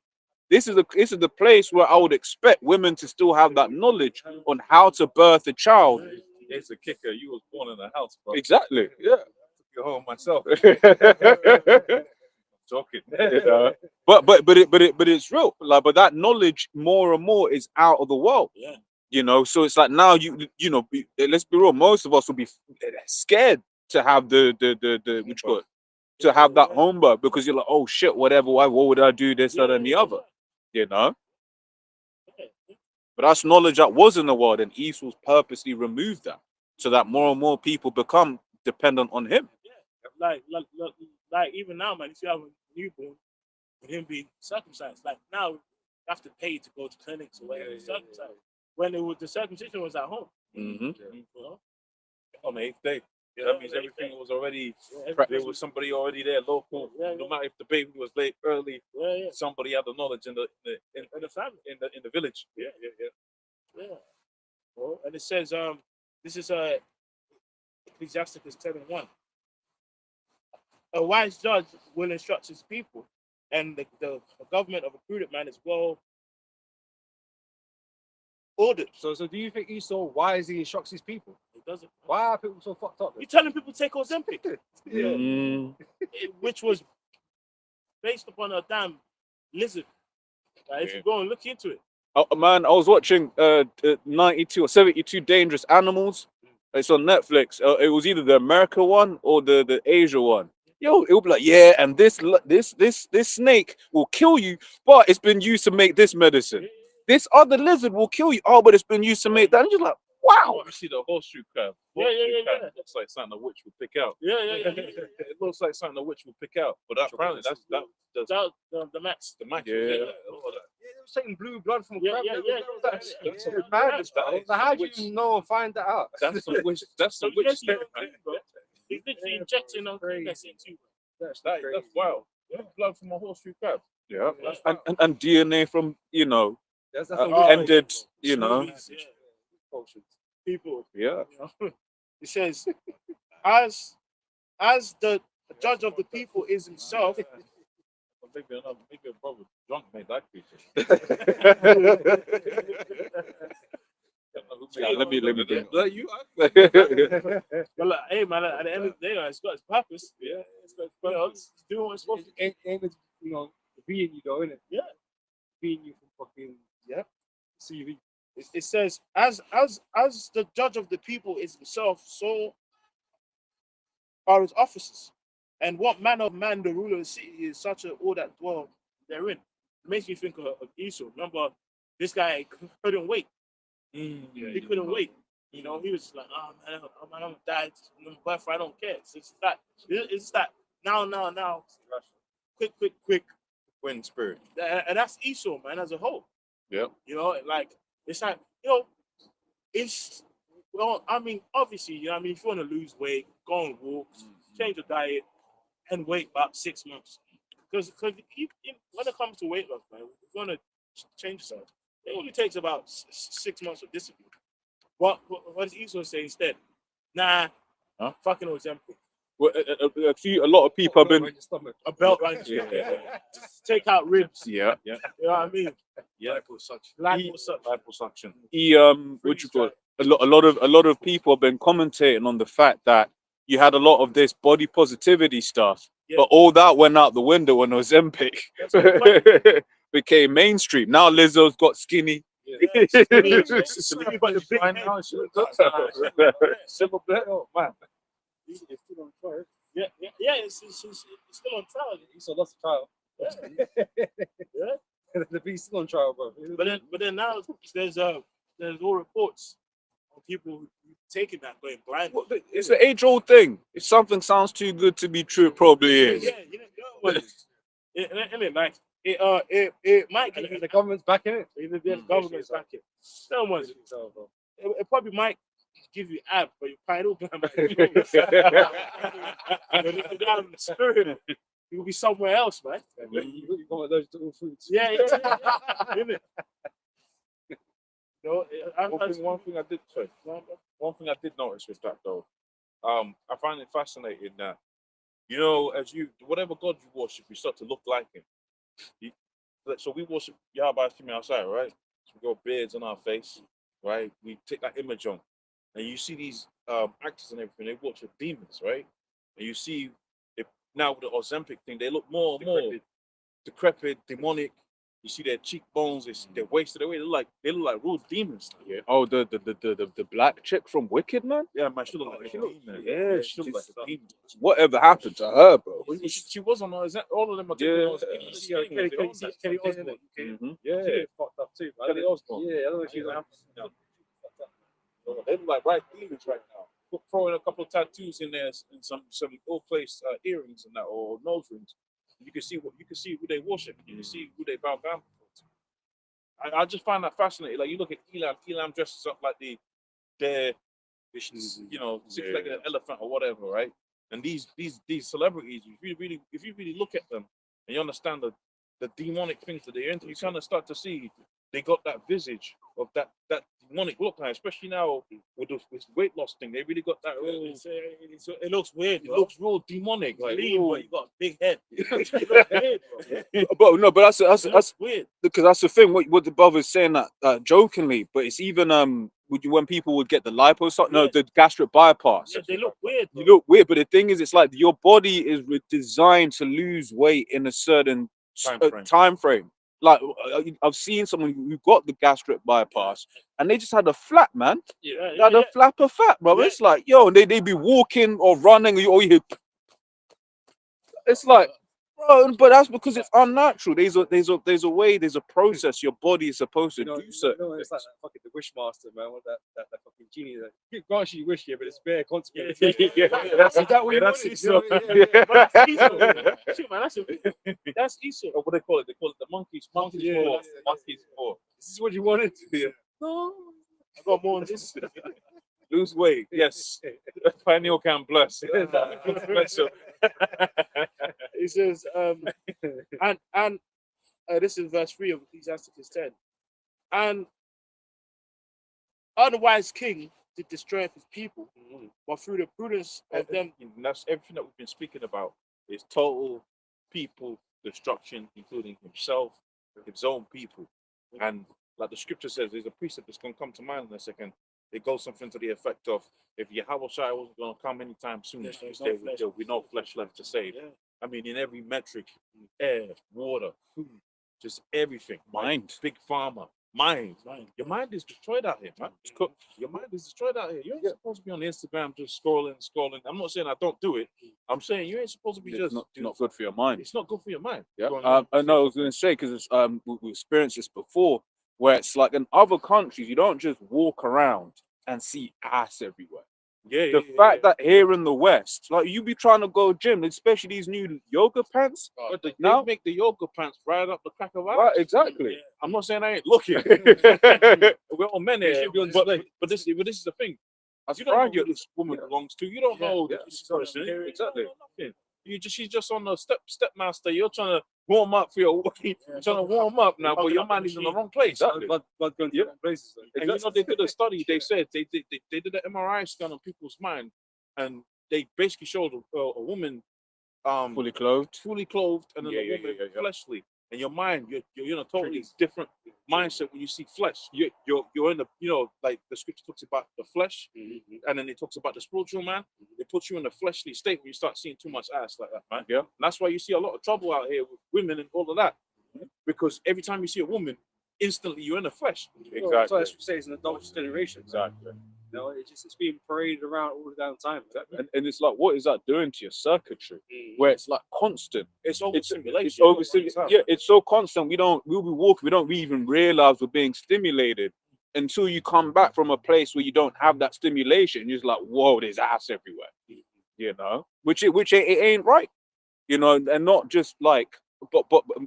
this is the place where I would expect women to still have that knowledge on how to birth a child. It's a kicker. You was born in a house, bro. Exactly. Yeah. Go home myself. Joking. But it's real. Like, but that knowledge more and more is out of the world. Yeah. So it's like now let's be real. Most of us will be scared to have the what you call it, to have that home birth, because you're like, oh shit, whatever. What would I do? This, that, and the other. But that's knowledge that was in the world, and Esau's purposely removed that so that more and more people become dependent on him. Like even now, man, if you have a newborn with him being circumcised, like now you have to pay to go to clinics or whatever. Circumcised. When the circumcision was at home. Mm-hmm. You know? On the 8th day. Yeah, that means everything was already. Yeah, There was somebody already there, local. No matter if the baby was late, early, somebody had the knowledge in the family, in the village. Yeah. Well, and it says this is Ecclesiasticus 10:1. A wise judge will instruct his people, and the government of a prudent man is well ordered. So do you think Esau wisely instructs his people? It doesn't. Why are people so fucked up? You're telling people to take Ozempic, Mm. which was based upon a damn lizard. If you go and look into it. Oh, man, I was watching 92 or 72 Dangerous Animals. It's on Netflix. It was either the America one or the Asia one. Yo, it'll be like, yeah, and this snake will kill you, but it's been used to make this medicine. This other lizard will kill you. Oh, but it's been used to make that. And you're like, wow. You see the horseshoe crab. Yeah. Looks like something a witch would pick out. Yeah. It looks like something a witch would pick out. But apparently that's The max. the match. Yeah. All of that. Yeah, they were taking blue blood from a Yeah, crab. yeah. That's That's madness, that bro. is How do witch. you know and find that out? That's the witch. That's the So witch. yes, you thing, know, man. bro. He's literally injecting on goodness into you. That's That's crazy. wild. Yeah, blood from a horseshoe crab. Yeah. That's And DNA from, That's ended, Smoothies, yeah. potions. People. yeah. It says, as the judge of the people is himself. Maybe a brother drunk made that creature. Yeah, let me think. Let you. Well, like, hey man, at the end of the day, it's got its purpose. Yeah, it's got its purpose. It's doing what it's supposed to do. Ain't it, being you though, innit? Yeah. Being you from fucking CV. It says, as the judge of the people is himself, so are his officers. And what manner of man the ruler of the city is, such a all that dwell therein. it makes me think of Esau. Remember, this guy couldn't wait. He couldn't wait. You know, he was like, "Oh man, I'm gonna die. But I don't care." It's that now. Quick. Win spirit. And that's Esau, man, as a whole. Yep. You know, like it's like, you know, it's well, I mean, obviously, you know, I mean, if you want to lose weight, go on walks, change your diet, and wait about 6 months. Because when it comes to weight loss, man, if you want to change yourself, it only takes about 6 months of discipline. What does Esau say instead? Nah, fucking Ozempic. Well, a lot of people have been. Your stomach. A belt like take out ribs. Yeah. You know what I mean? Liposuction. He what you call it? A lot of people have been commentating on the fact that you had a lot of this body positivity stuff, but all that went out the window when Ozempic became mainstream. Now Lizzo's got skinny. Skinny, but the big head. Simple bet. Oh man. It's still on trial. Yeah, it's still on trial. He's lost a trial. Yeah. The beast still on trial, bro. But then now there's all reports of people taking that going blind. Well, it's an age-old thing. If something sounds too good to be true, it probably is. Yeah, you know what? It might give you The government's backing it. the government's back it. No one's. It probably might give you ab, but your pineal gland might be spirit. You'll be somewhere else, man. You got allergic to all foods. Yeah. Isn't it? No, One thing I did notice with that though, I find it fascinating that, you know, as you whatever God you worship, you start to look like him. So we worship Yahweh Hashem outside, right? So we got beards on our face, right? We take that image on, and you see these actors and everything. They worship demons, right? And you see it now with the Ozempic thing. They look more and more decrepit, demonic. You see their cheekbones, they're wasted away. They look like real demons. Yeah. Oh, the black chick from Wicked, man. Yeah, man, she look like a demon. Yeah, She look like a demon. Whatever happened to her, bro? She was on all of them. Are Kelly Osbourne. Yeah, Fucked up too. Kelly Osbourne. Yeah, I don't know if she's They look like right demons right now. Throwing a couple of tattoos in there and some ill-placed earrings and that, or nose rings. You can see who they worship. You can see who they bow down to. I just find that fascinating. Like you look at Elam dresses up like their you know, six like an elephant or whatever, right? And these celebrities, if you really look at them and you understand the demonic things that they're into, you kind of start to see they got that visage of that demonic look now, especially now with this weight loss thing. They really got that. It looks weird. It looks real demonic. Like, Lean, but you got a big head. But that's weird. because that's the thing. What the brother's saying that jokingly, but it's even when people would get the liposuction, the gastric bypass. Yeah, they look weird. You look weird, but the thing is, it's like your body is designed to lose weight in a certain time frame. Like I've seen someone who got the gastric bypass and they just had a flat, man. They had a flapper fat, bro. It's like, yo, they be walking or running, or you hear. It's like, bro, but that's because it's unnatural. There's a way, there's a process your body is supposed to do certain it's like that fucking the Wishmaster, man. What that fucking genie that grants you wish here, but it's bare consequences. That's Is that what you that's wanted? Esau. But that's Esau. Shit, man, that's Esau. What they call it? They call it the monkey's paw. Monkey's paw. This is what you wanted. No, I got more than this. Lose weight, yes. Pineal can bless. He says, and this is verse 3 of Ecclesiastes 10. And unwise king did destroy his people, but through the prudence of them. And that's everything that we've been speaking about. Is total people destruction, including himself, his own people. And like the scripture says, there's a precept that's going to come to mind in a second. It goes something to the effect of, if Yahweh Shai wasn't going to come anytime soon, there'll be no flesh left to save. Yeah. I mean, in every metric, air, water, food, just everything. Mind. Big pharma, mind. Your mind is destroyed out here, man. Your mind is destroyed out here. You ain't supposed to be on Instagram just scrolling. I'm not saying I don't do it. I'm saying you ain't supposed to be It's just not good for your mind. It's not good for your mind. Yeah. Go on, I know I was going to say because we experienced this before, where it's like in other countries you don't just walk around and see ass everywhere. The fact that here in the West, like you be trying to go gym, especially these new yoga pants. But they now, make the yoga pants right up the crack of right, eyes. exactly. I'm not saying I ain't looking. We're all men They here, should be on but display. this is the thing. That's You don't know right. who this woman belongs to. You don't know yeah. this person. Exactly. You don't know nothing. She's just on the stepmaster. You're trying to warm up for your. You're trying to warm up now, but your mind is in the wrong place. Exactly. But going to different places. And you know they did a study. They said they did an MRI scan on people's mind, and they basically showed a woman Fully clothed. and then Yeah, a yeah, woman yeah. fleshly. And your mind, you're in a totally different mindset when you see flesh. You're in the like the scripture talks about the flesh, and then it talks about the spiritual man. It puts you in a fleshly state when you start seeing too much ass like that, man. Yeah. And that's why you see a lot of trouble out here with women and all of that, because every time you see a woman, instantly you're in the flesh. Well, that's why it says in the adulterous generation. Exactly. You know, it's being paraded around all the damn time. And it's like, what is that doing to your circuitry? Where it's like constant. It's overstimulation. It's overstimulation. Yeah, it's so constant. We'll be walking. We don't even realize we're being stimulated until you come back from a place where you don't have that stimulation. You're just like, whoa, there's ass everywhere. You know, which it ain't right. You know, and not just like, but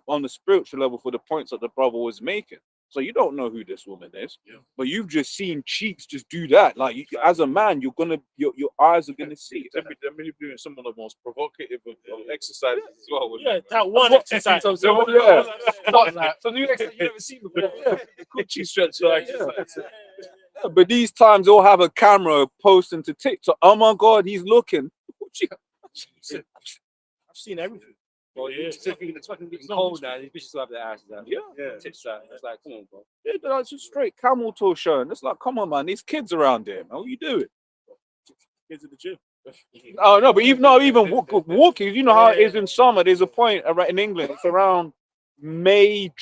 on the spiritual level for the points that the brother was making. So you don't know who this woman is, but you've just seen cheeks just do that. Like as a man, your eyes are gonna see it. They're really doing some of the most provocative of exercises as well. That one exercise. So Yeah. new exercise you never seen before. The coochie stretcher exercise. Yeah, but these times they'll have a camera posting to TikTok. Oh my God, he's looking. I've seen everything. Well, it's fucking getting cold now. These bitches still have their asses out. Yeah. Tits out. It's like, come on, bro. Yeah, that's just straight camel toe showing. It's like, come on, man. These kids around here, man. What you doing? Kids at the gym. Oh no, but even walking. You know how it is in summer. There's a point in England. It's around May,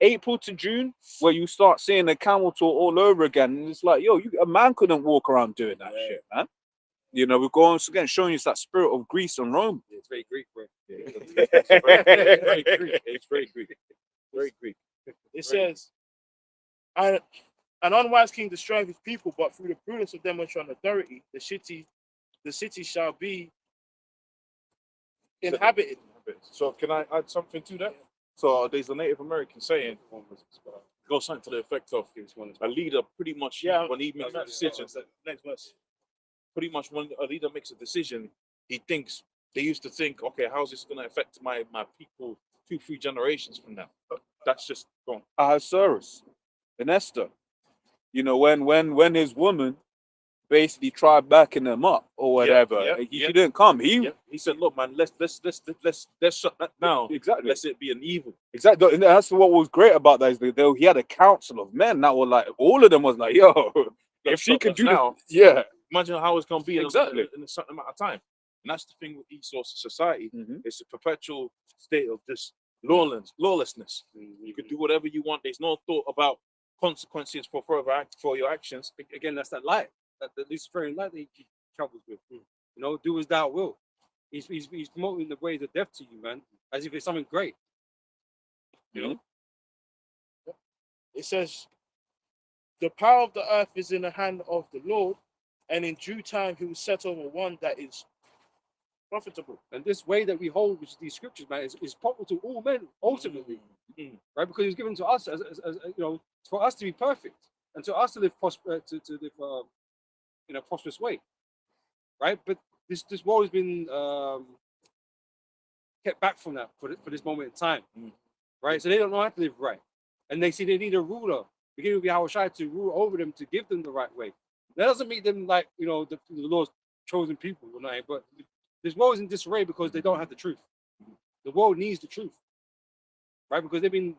April to June, where you start seeing the camel toe all over again. And it's like, yo, a man couldn't walk around doing that shit, man. You know, we're going again, showing you that spirit of Greece and Rome. It's very Greek, bro. It's very Greek. Very Greek. It says, an unwise king destroys his people, but through the prudence of them which are on authority, the city shall be inhabited. So can I add something to that? So there's a Native American saying, Go something to the effect of a leader pretty much when he makes a decision. Next verse. Pretty much when a leader makes a decision, they used to think, okay, how's this going to affect my people 2-3 generations from now? That's just gone. Ahasuerus and Esther. You know, when his woman basically tried backing him up or whatever, he didn't come. He said, look, man, let's shut that down. Exactly. Let it be an evil. Exactly. And that's what was great about that is that he had a council of men that were like, all of them was like, yo, if she could do now, yeah. Imagine how it's going to be in a certain amount of time. And that's the thing with Esau society. It's a perpetual state of just lawlessness. You could do whatever you want. There's no thought about consequences for your actions. Again, that's that light. That the Luciferian light that he travels with. You know, do as thou will. He's promoting the ways of death to you, man, as if it's something great. You know? It says, the power of the earth is in the hand of the Lord, and in due time he will set over one that is profitable. And this way that we hold, which is these scriptures, man, is profitable to all men ultimately, right? Because it's given to us as you know, for us to be perfect and to us to live in a prosperous way, right? But this world has been kept back from that for this moment in time, right? So they don't know how to live right, and they see they need a ruler, beginning with Yahushua, to rule over them, to give them the right way. That doesn't make them like, you know, the Lord's chosen people, but this world is in disarray because they don't have the truth. The world needs the truth, right? Because they've been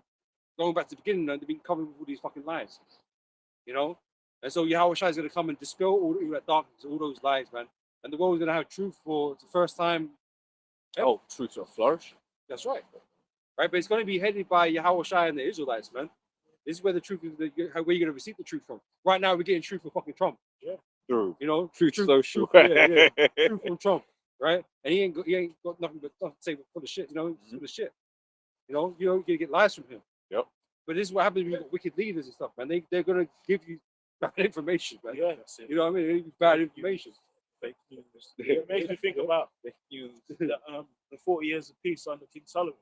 going back to the beginning and they've been covered with all these fucking lies, you know? And so Yahushua is going to come and dispel all that darkness, all those lies, man. And the world is going to have truth for the first time. Oh, truth will flourish. That's right. Right? But it's going to be headed by Yahushua and the Israelites, man. This is where the truth is. Where you're gonna receive the truth from. Right now, we're getting truth from fucking Trump. True. You know, Truth social. yeah, truth from Trump, right? And he ain't got nothing but stuff to say full of shit. You know, he's full of shit. You know, you're gonna get lies from him. Yep. But this is what happens when you got wicked leaders and stuff, man. They're gonna give you bad information, man. Yeah, that's it. You know what I mean? They give you bad information. Fake news. It makes me think about the 40 years of peace under King Solomon.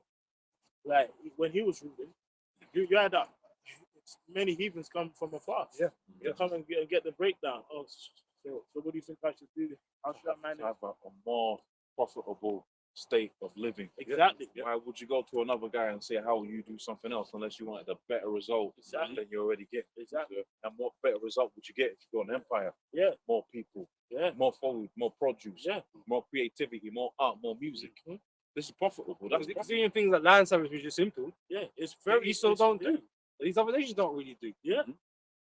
Like when he was ruling, you had that many heathens come from afar. Yeah. To come and get the breakdown. Oh, so what do you think I should do? How should I manage? Have a more profitable state of living. Exactly. Why would you go to another guy and say how you do something else unless you wanted a better result Exactly. than you already get? Exactly. And what better result would you get if you got an empire? Yeah. More people, Yeah. more food, more produce, Yeah. more creativity, more art, more music. Mhm. This is profitable. That's Because seeing things like land salvage, which is simple, Yeah. It's very very. Esau don't yeah. do. These other nations don't really do. Yeah.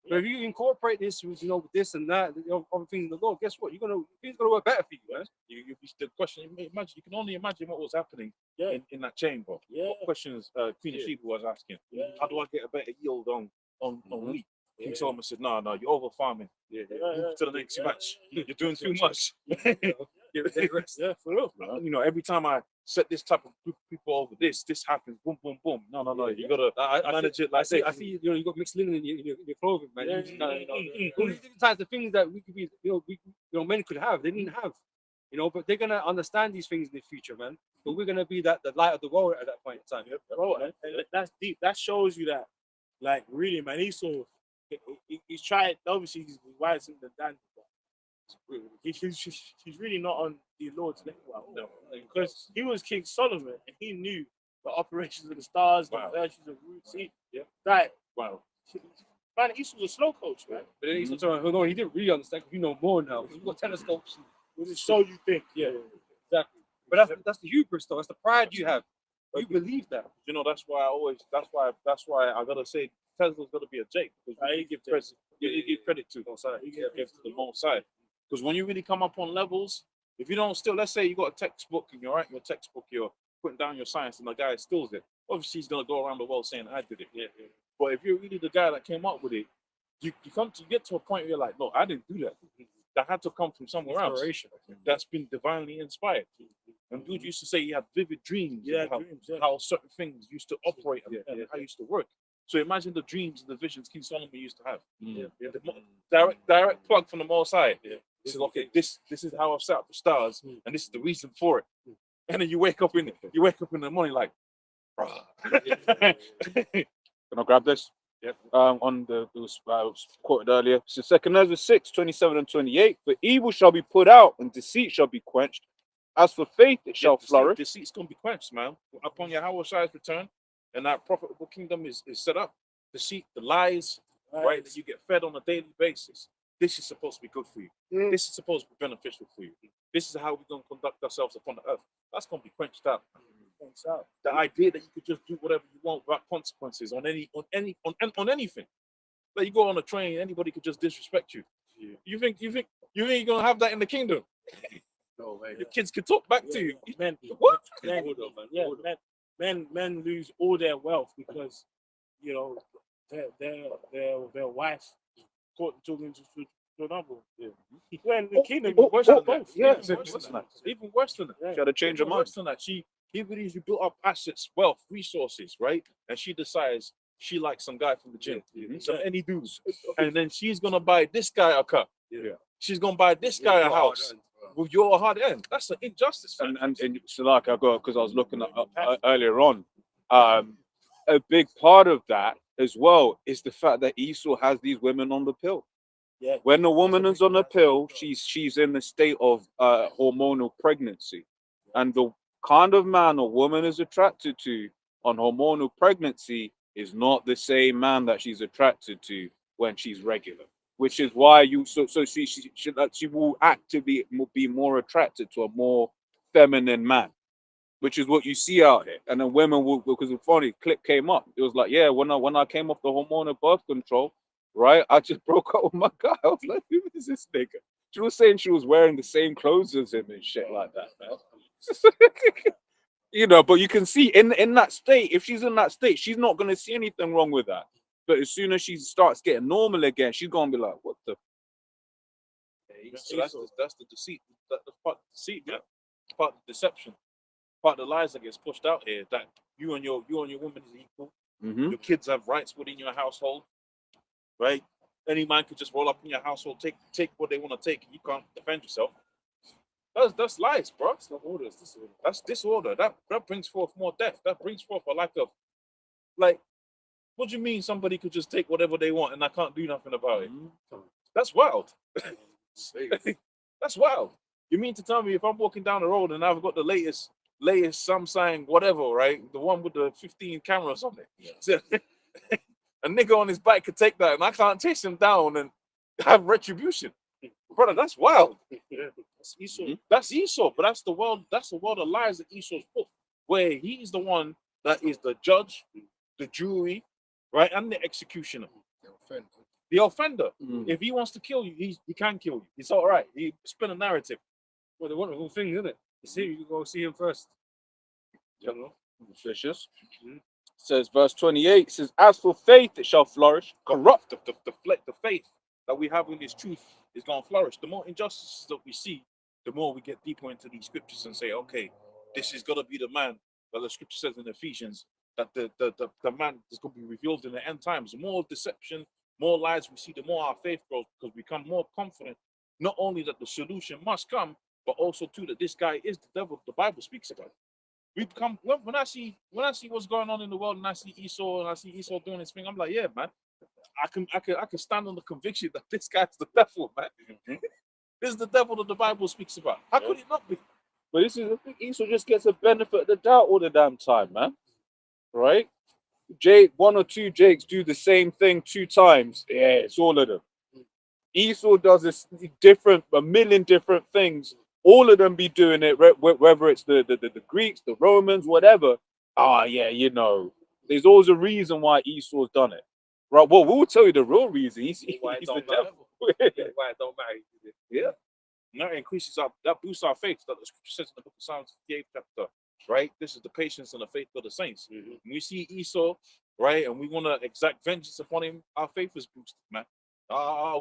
But if you incorporate this with with this and that, other things in the law, guess what? Things gonna work better for you, man. the question. Imagine, you can only imagine what was happening Yeah. in that chamber. Yeah. What questions Queen of Yeah. Sheba was asking? Yeah. How do I get a better yield on wheat? Yeah. King Solomon said, "No, you're over farming. Yeah. Move to the next Yeah. match. You're doing too much." Give it a rest. Yeah, for real. You know, every time I set this type of group of people over this happens. Boom, boom, boom. No. You gotta I manage see, it like I see. You know, you got mixed linen in your clothing, man. Yeah, You just gotta, yeah. all these different types of things that we could be, men could have. They didn't have, but they're gonna understand these things in the future, man. But we're gonna be the light of the world at that point in time. Bro, that's deep. That shows you that, like, really, man. He's tried. Obviously, he's wise in the Dan. He's really not on the Lord's level. No, because he was King Solomon and he knew the operations of the stars, Wow. the virtues of roots. Yeah. Like, wow. man, Esau was a slow coach, man. But then he's also, no, he didn't really understand. You know more now. You got telescopes. So you think, Yeah, exactly. But that's the hubris, though. That's the pride you have. You believe that. You know, that's why I gotta say Tesla's gotta be a Jake because you give credit, you give credit to the Most High. Because when you really come up on levels, if you don't still, let's say you got a textbook and you're writing your textbook, you're putting down your science, and the guy steals it. Obviously, he's gonna go around the world saying I did it. Yeah. But if you're really the guy that came up with it, you get to a point where you're like, no, I didn't do that. That had to come from somewhere else. Inspiration. That's been divinely inspired. And dude used to say he had vivid dreams. Yeah, of how, dreams, yeah. how certain things used to operate and, Yeah, and yeah, how it used to work. So imagine the dreams and the visions King Solomon used to have. Yeah. Direct plug from the Most High. Yeah. This is okay. This is how I've set up the stars, and this is the reason for it. And then you wake up in the morning like, Can I grab this? Yep. On it was quoted earlier. So 2 Ezra 6, 27 and 28. For evil shall be put out, and deceit shall be quenched. As for faith, it shall flourish. Deceit's gonna be quenched, man. Upon Yahweh Shai's return, and that profitable kingdom is set up. Deceit, the lies, right? That you get fed on a daily basis. This is supposed to be good for you. This is supposed to be beneficial for you. This is how we're gonna conduct ourselves upon the earth. That's gonna be quenched out. The idea that you could just do whatever you want without consequences on anything. Like you go on a train, anybody could just disrespect you. Yeah. You think you're gonna have that in the kingdom? No way. Your kids could talk back to you. Men, What? men, yeah, men lose all their wealth because their wife caught talking to another. Yeah. When the kingdom is worse than both. Yeah, Even worse than that. even worse than that. Yeah. She had to change her Even mind. worse than that. He believes you built up assets, wealth, resources, right? And she decides she likes some guy from the gym, some any dudes, and then she's gonna buy this guy a car. Yeah. She's gonna buy this guy a house with your hard end. That's an injustice. Man. And so like I got, because I was looking at earlier on, a big part of that as well is the fact that Esau has these women on the pill. Yeah. When a woman is on the pill, she's in a state of hormonal pregnancy, and the kind of man a woman is attracted to on hormonal pregnancy is not the same man that she's attracted to when she's regular. Which is why she will actively be more attracted to a more feminine man, which is what you see out here. And then women will, because the funny clip came up. It was like, yeah, when I came off the hormonal birth control, right, I just broke up with my guy. I was like, who is this nigga? She was saying she was wearing the same clothes as him and shit like that, man. But you can see in that state, if she's in that state, she's not gonna see anything wrong with that. But as soon as she starts getting normal again, she's gonna be like, "What the?" So that's the deceit. That's part of the deceit, man. Part of the deception. Part of the lies that gets pushed out here that you and your woman is equal. Mm-hmm. Your kids have rights within your household, right? Any man could just roll up in your household, take what they want to take, and you can't defend yourself. That's lies, bro. It's not order. It's disorder. That's disorder. That brings forth more death. That brings forth a lack of, like, what do you mean somebody could just take whatever they want and I can't do nothing about it? That's wild. That's wild. You mean to tell me if I'm walking down the road and I've got the latest Samsung whatever, right? The one with the 15 cameras on it. So, a nigga on his bike could take that and I can't chase him down and have retribution. Brother, that's wild. That's Esau. That's Esau, but that's the world of lies that Esau's put, where he's the one that is the judge, the jury, right, and the executioner. The offender. If he wants to kill you, he can kill you. It's all right. He spin a narrative. Well, the wonderful thing, isn't it? You see, you go see him first. You know, vicious. Says verse 28 says, "As for faith, it shall flourish. Corrupt the faith that we have in this truth is going to flourish. The more injustices that we see, the more we get deeper into these scriptures and say, okay, this is going to be the man that the scripture says in Ephesians, that the man is going to be revealed in the end times. The more deception, more lies we see, the more our faith grows, because we become more confident, not only that the solution must come, but also too that this guy is the devil the Bible speaks about. We become, when I see what's going on in the world and I see Esau doing his thing, I'm like, yeah, man, I can stand on the conviction that this guy's the devil, man. This is the devil that the Bible speaks about. How could it not be? But this is, I think Esau just gets a benefit of the doubt all the damn time, man. Right? One or two Jakes do the same thing 2 times. Yeah, it's all of them. Esau does a million different things. All of them be doing it, whether it's the Greeks, the Romans, whatever. Yeah, you know, there's always a reason why Esau's done it. Right? Well, we'll tell you the real reason. He's Why it the don't devil. matter. Why it don't matter. Yeah. And that increases that boosts our faith. That the scripture says in the book of Psalms 58 chapter, right? This is the patience and the faith of the saints. When we see Esau, right, and we want to exact vengeance upon him, our faith is boosted, man.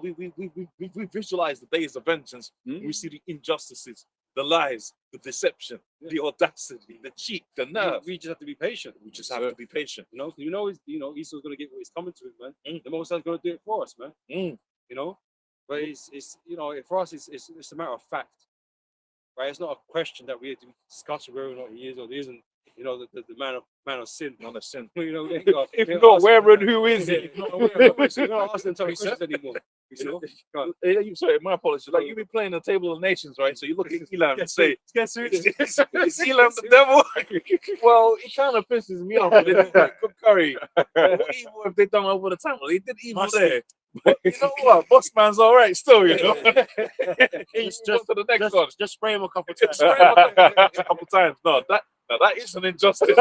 We visualize the days of vengeance. We see the injustices, the lies, the deception, the audacity, the cheat, the nerve. We just have to be patient. We just have to be patient. Esau's gonna get what is coming to him, man. The Most High's gonna do it for us, man. You know, but it's for us it's a matter of fact, right? It's not a question that we have to discuss whether or not he is or he isn't. You know, the man of sin, Not a sin. You know, If not, where and who is he? We're not asking them questions anymore. You know, Sorry, my apologies. Like you be playing the Table of Nations, right? So you look at Elam and say, guess who? "Is Elam the devil?" Well, it kind of pisses me off. They did like cook curry. What evil have they done over the time? Well, they did evil there. But you know what? Boss man's all right still, you know. Just to the next one. Just spray him a couple times. Spray him a couple times. No, that is an injustice.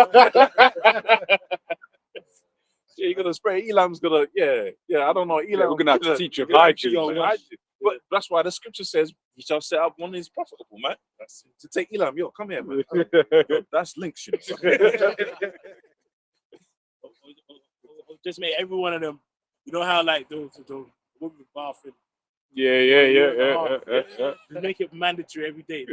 Yeah, you're gonna spray. Elam's gonna, I don't know. Elam, we're gonna have to teach you we're gonna have hygiene. to teach you. But that's why the scripture says he shall set up one that is profitable, man. That's to take Elam. Yo, come here, man. Yo, that's links, you know. Just make every one of them. You know how like those women bathroom. Yeah. Just make it mandatory every day.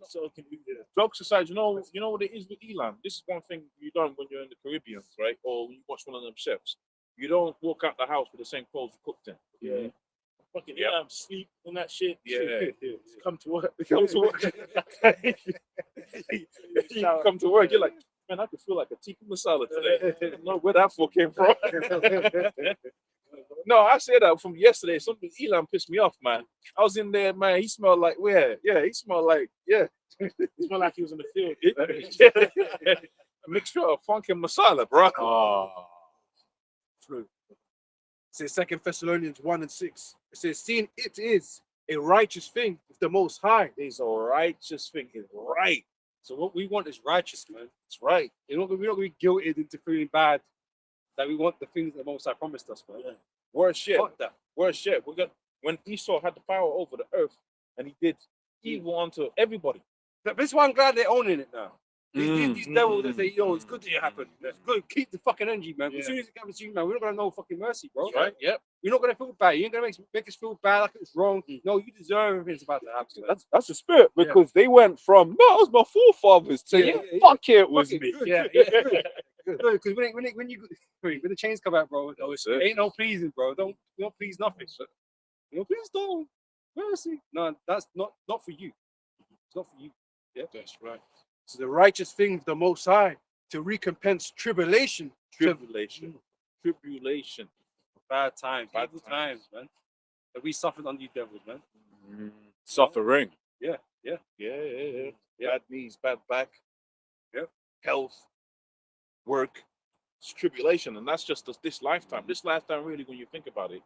So can do that. Jokes aside, you know what it is with Elam. This is one thing you don't when you're in the Caribbean, right? Or when you watch one of them chefs. You don't walk out the house with the same clothes you cooked in. Yeah. Fucking sleep and that shit. Yeah. Come to work. Come to work. You come to work, you're like, man, I could feel like a tikka masala today. I don't know where that for came from. No, I said that from yesterday. Something Elam pissed me off, man. I was in there, man. He smelled like where? Yeah, he smelled like It smelled like he was in the field. A mixture of funk and masala, bro. It says 2 Thessalonians 1:6. It says, seeing it is a righteous thing with the Most High. It's a righteous thing. It's right. So what we want is righteous, man. It's right. We're not gonna be guilted into feeling bad. That we want the things that the Most High promised us, man. Worse yet. Fuck that. Worse yet. When Esau had the power over the earth and he did evil unto everybody. But this one, I'm glad they're owning it now. These devils that say, yo, it's good that it happened. It's good. Keep the fucking energy, man. Yeah. As soon as it happens to you, man, we're not gonna know fucking mercy, bro. Right? Yep. You're not gonna feel bad. You ain't gonna make us feel bad like it's wrong. No, you deserve everything's about to happen. That's the spirit because they went from no, it was my forefathers to fuck it was Fuck me. Good, Yeah, good. Because when the chains come out, bro, ain't no pleasing, bro. Don't please nothing. Please don't mercy. No, that's not for you. It's not for you. Yeah, That's right. So the righteous thing of the Most High to recompense tribulation. Tribulation. bad times, man. That we suffered on these devils, man. Suffering. Yeah. Bad knees, bad back. Yep. Health, work. It's tribulation, and that's just this lifetime. This lifetime, really, when you think about it,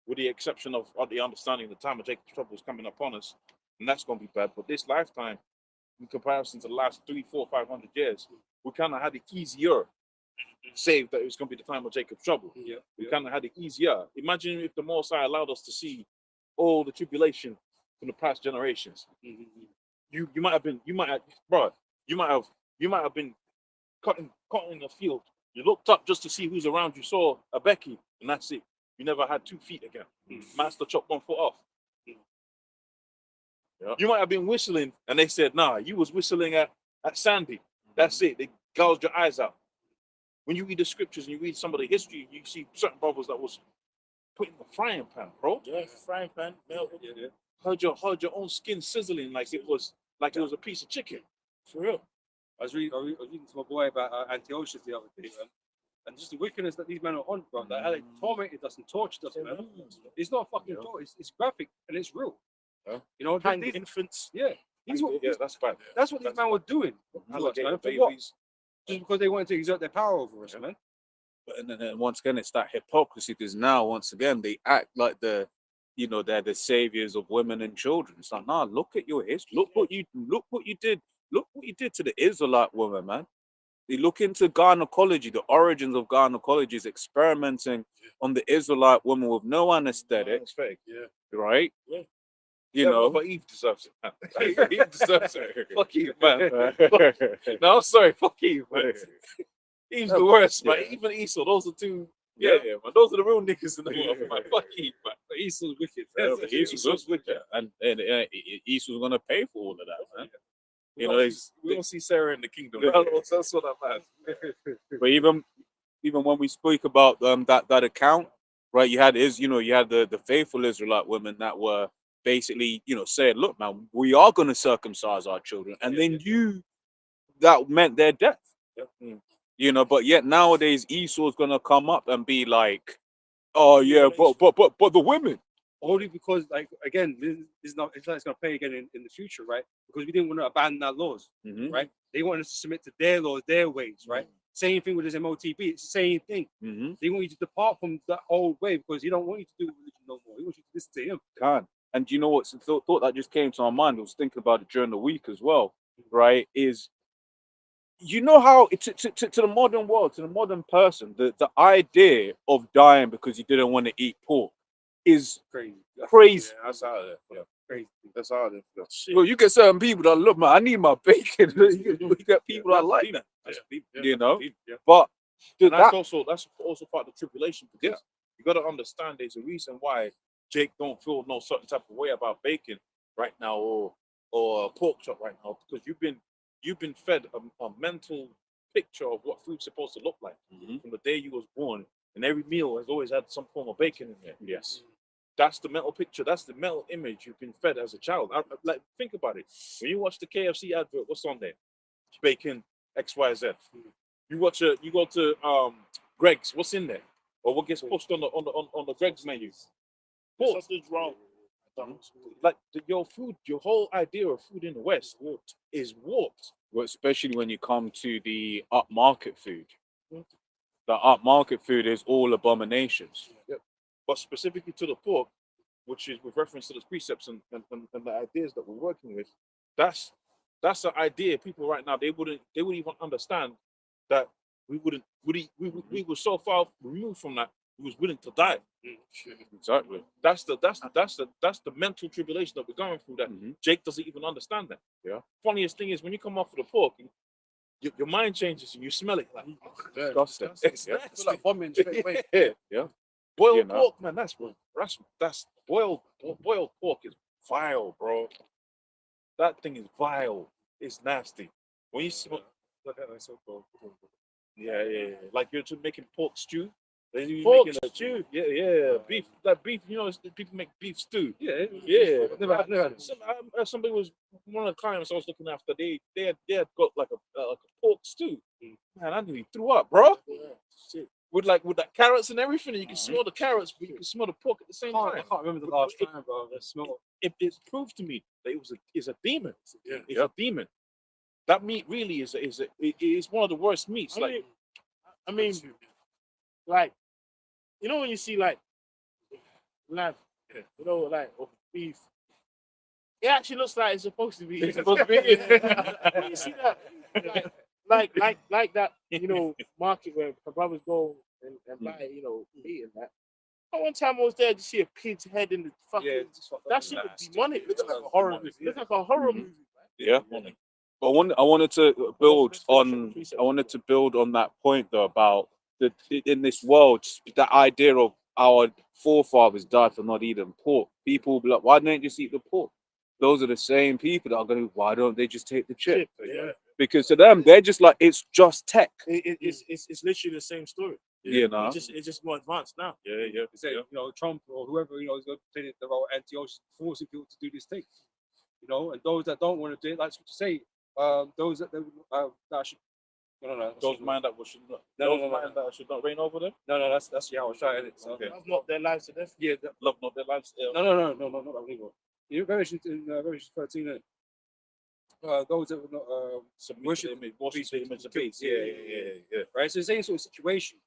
with the exception of the understanding the time of Jacob's trouble is coming upon us, and that's going to be bad. But this lifetime, in comparison to the last 300, 400, 500 years, we kind of had it easier. Save that it was going to be the time of Jacob's trouble. We kind of had it easier. Imagine if the Most High allowed us to see all the tribulation from the past generations. You might have been cutting in the field. You looked up just to see who's around. You saw a Becky, and that's it. You never had 2 feet again. Master chopped 1 foot off. You might have been whistling, and they said, "Nah, you was whistling at Sandy." That's it. They gouged your eyes out. When you read the scriptures and you read some of the history, you see certain brothers that was put in the frying pan, bro. Yeah, frying pan, melted. Heard your own skin sizzling like it was a piece of chicken. For real. I was reading to my boy about Antiochus the other day, man. And just the wickedness that these men are on, bro. That how they tormented us and tortured us, man. It's not fucking torture. It's graphic and it's real. Yeah. You know, Hang these, infants. that's what That's bad. these men were doing. To us, man. Alligator For what? babies. Just because they wanted to exert their power over us, man. And then once again, it's that hypocrisy because now, once again, they act like they're the saviors of women and children. It's like, nah, look at your history. Look what you did. Look what you did to the Israelite woman, man. They look into gynecology, the origins of gynecology is experimenting on the Israelite woman with no anesthetic, That's fake. right? Yeah. You know, but Eve deserves it, man. Eve deserves it. Fuck Eve, man. man. No, I'm sorry. Fuck Eve, man. Eve's the worst, man. Yeah. Even Esau, those are two. Yeah, man. Those are the real niggas in the world, man. Fuck Eve, man. But Esau's wicked. Esau's wicked, and Esau's gonna pay for all of that, man. You know, We don't see Sarah in the kingdom. That's what I'm at. but even when we speak about that account, right? You had the faithful Israelite women that were basically saying, look, man, we are going to circumcise our children, and they knew that meant their death. But yet nowadays Esau's going to come up and be like, oh yeah, but the women. Only because, like, again, this is not. It's going to play again in the future, right? Because we didn't want to abandon our laws, right? They want us to submit to their laws, their ways, right? Same thing with this MOTB. It's the same thing. They want you to depart from that old way because he don't want you to do religion no more. He wants you to listen to him. Can't. And you know what? Thought that just came to my mind. I was thinking about it during the week as well, right? Is how to the modern world, to the modern person, the idea of dying because you didn't want to eat pork is Crazy. crazy. Yeah, that's out of there. Yeah. Crazy. That's out of there. Well, you get certain people that look, man, I need my bacon. You get people that like that, But And that's also part of the tribulation because you got to understand there's a reason why Jake don't feel no certain type of way about bacon right now or pork chop right now because you've been fed a mental picture of what food's supposed to look like from the day you was born, and every meal has always had some form of bacon in there. Yes. That's the mental picture. That's the mental image you've been fed as a child. Like, think about it. When you watch the KFC advert, what's on there? Bacon, XYZ. You go to Greg's. What's in there? Or what gets pushed on the Greg's menu? Pork. Sausage roll. Like your whole idea of food in the West is warped. Well, especially when you come to the upmarket food. The upmarket food is all abominations. But specifically to the pork, which is with reference to the precepts and the ideas that we're working with, that's an idea people right now they wouldn't even understand that we were so far removed from that we was willing to die. Exactly. That's the mental tribulation that we're going through that Jake doesn't even understand that. Yeah. Funniest thing is when you come off of the pork, your mind changes and you smell it like Disgusting. it's Yeah, nasty. feel like vomiting straight away. Yeah. Boiled You know. pork, man. That's boiled pork is vile, bro. That thing is vile. It's nasty. When you smell, yeah. Like you're just making pork stew. Then you're Pork making stew? Yeah. Beef, like beef. You know, people make beef stew. Yeah. Yeah. Never had it. Somebody was one of the clients I was looking after. They had got like a pork stew. Man, I nearly threw up, bro. Shit. With the carrots and everything, you can smell the carrots, but you can smell the pork at the same I time. can't remember the last time, bro. The smell. It proved to me that it's a demon. Yeah. It's a demon. That meat really is one of the worst meats. I mean, like, you know when you see like lamb, you know, like or beef, it actually looks like it's supposed to be. It's supposed to be. When you see that, like that, you know, market where the brothers go and buy, you know, meat and that. One time I was there to see a pig's head in the fucking. That shit was demonic. Looks like a horror movie. Looks like a horror movie. Yeah. But I wanted to build on that point though about in this world, that idea of our forefathers died for not eating pork. People be like, why don't you just eat the pork? Those are the same people that are going to, why don't they just take the chip? Yeah. Because to them, they're just like, it's just tech. It's literally the same story. You know? It's just more advanced now. Yeah. You say, you know, Trump or whoever, you know, is going to play the role of anti-ocean, forcing people to do this thing. You know, and those that don't want to do it, like to say, those that should, no, Those mind that should not. That should not reign over them. no, that's yeah, I was trying it. So, Okay. Love not their lives to death. yeah, Love not their lives. no, not that legal. You Revelation in Revelation 13, those that would not Worship the image of beast. Yeah. right? So the same sort of situation,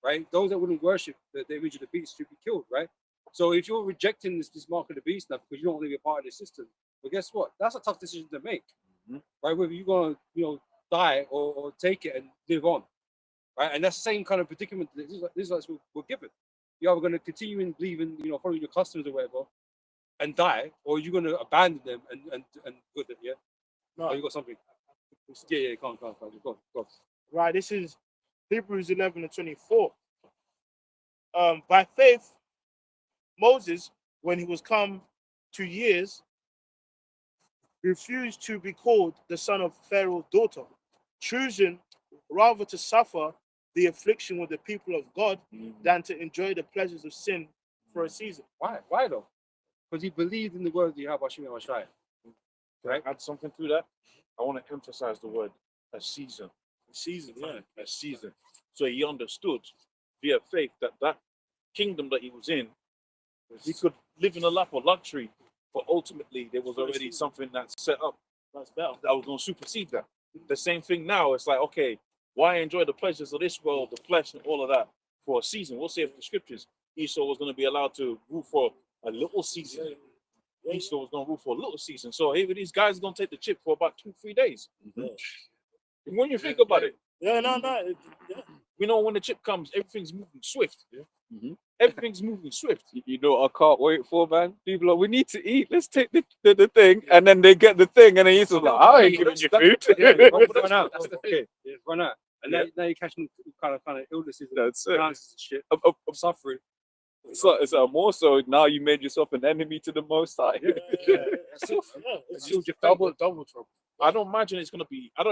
right? Those that wouldn't worship the image of the beast should be killed, right? So if you're rejecting this mark of the beast now because you don't want to be a part of the system, well, guess what? That's a tough decision to make, right? Whether you're gonna, you know, die or take it and live on, right? And that's the same kind of predicament that this is we're given. You're either going to continue in believing, you know, following your customs or whatever, and die, or you're going to abandon them and good at, yeah. No. Oh, you got something? Yeah, come on. Go. Right, this is Hebrews 11:24. By faith, Moses, when he was come to years, refused to be called the son of Pharaoh's daughter, choosing rather to suffer the affliction with the people of God than to enjoy the pleasures of sin for a season. Why though? Because he believed in the word you have Hashem Shai. Right. Add something to that. I want to emphasize the word a season. A season. So he understood via faith that kingdom that he was in, he could live in a lap of luxury, but ultimately there was already something that's set up That's better. that was going to supersede that. The same thing now. It's like, okay, why enjoy the pleasures of this world, the flesh, and all of that for a season? We'll say in the scriptures, Esau was going to be allowed to rule for a little season. Esau was going to rule for a little season. So here these guys are going to take the chip for about 2-3 days. When you think about it, Yeah. we know when the chip comes, everything's moving swift. Everything's moving swift. You know what I can't wait for, man? People are, we need to eat. Let's take the thing. And then they get the thing. And then he's like, I ain't giving you food. Run out. That's the thing. Yeah, run out. And now you're catching kind of illnesses and That's it. cancers and shit. I'm Suffering. it's more so now you made yourself an enemy to the Most High. It's still your Double trouble. I don't imagine it's gonna be a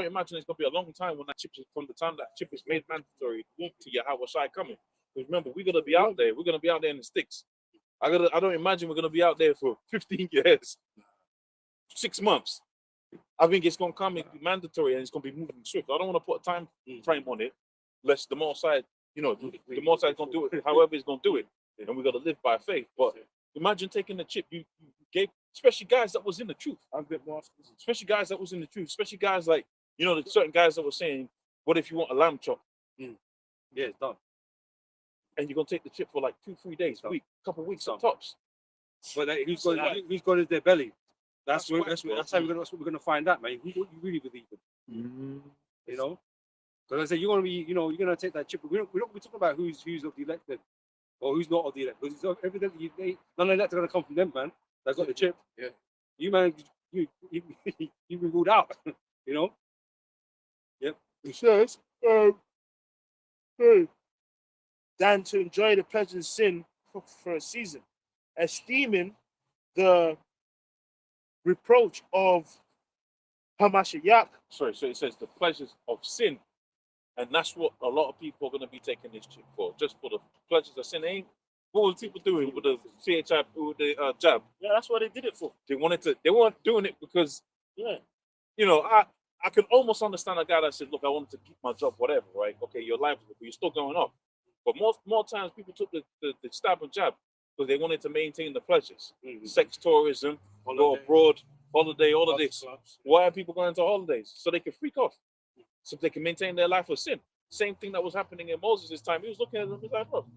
long time when that chip is from the time that chip is made mandatory to your Yahweh Shai coming. Because remember, we're gonna be out there. We're gonna be out there in the sticks. I don't imagine we're gonna be out there for 15 years, 6 months. I think it's gonna come and be mandatory and it's gonna be moving swift. I don't want to put a time frame on it, lest the Most High, the Most High is gonna do it however he's gonna do it, and we gotta live by faith. But imagine taking the chip you gave, especially guys that was in the truth. Especially guys that was in the truth. Especially guys like, the certain guys that were saying, what if you want a lamb chop? Yeah, it's done. And you're gonna take the chip for like 2-3 days, couple weeks at tops. But who's got is their belly? That's how we're gonna find out, man. Who you really believe in? You know? Because I say you're gonna take that chip. We're talking about who's of the elected or who's not of the elected. Because it's evidently none of that's gonna come from them, man. That got the chip. Yeah. You man, you've been ruled out. You know? Yep. It says, than to enjoy the pleasures of sin for a season, esteeming the reproach of Hamashiach. Sorry, so it says the pleasures of sin, and that's what a lot of people are going to be taking this chip for, just for the pleasures of sin. Ain't what was people doing with the CHI, with the jab? Yeah, that's what they did it for. They wanted to. They weren't doing it because Yeah. you know, I can almost understand a guy that said, look, I wanted to keep my job, whatever, right? Okay, your livelihood, but you're still going off. But more times people took the stab and jab because they wanted to maintain the pleasures. Sex tourism, go abroad, holiday, all of this. Why are people going to holidays? So they can freak off. So they can maintain their life of sin. Same thing that was happening in Moses' time. He was looking at them, he's like, look,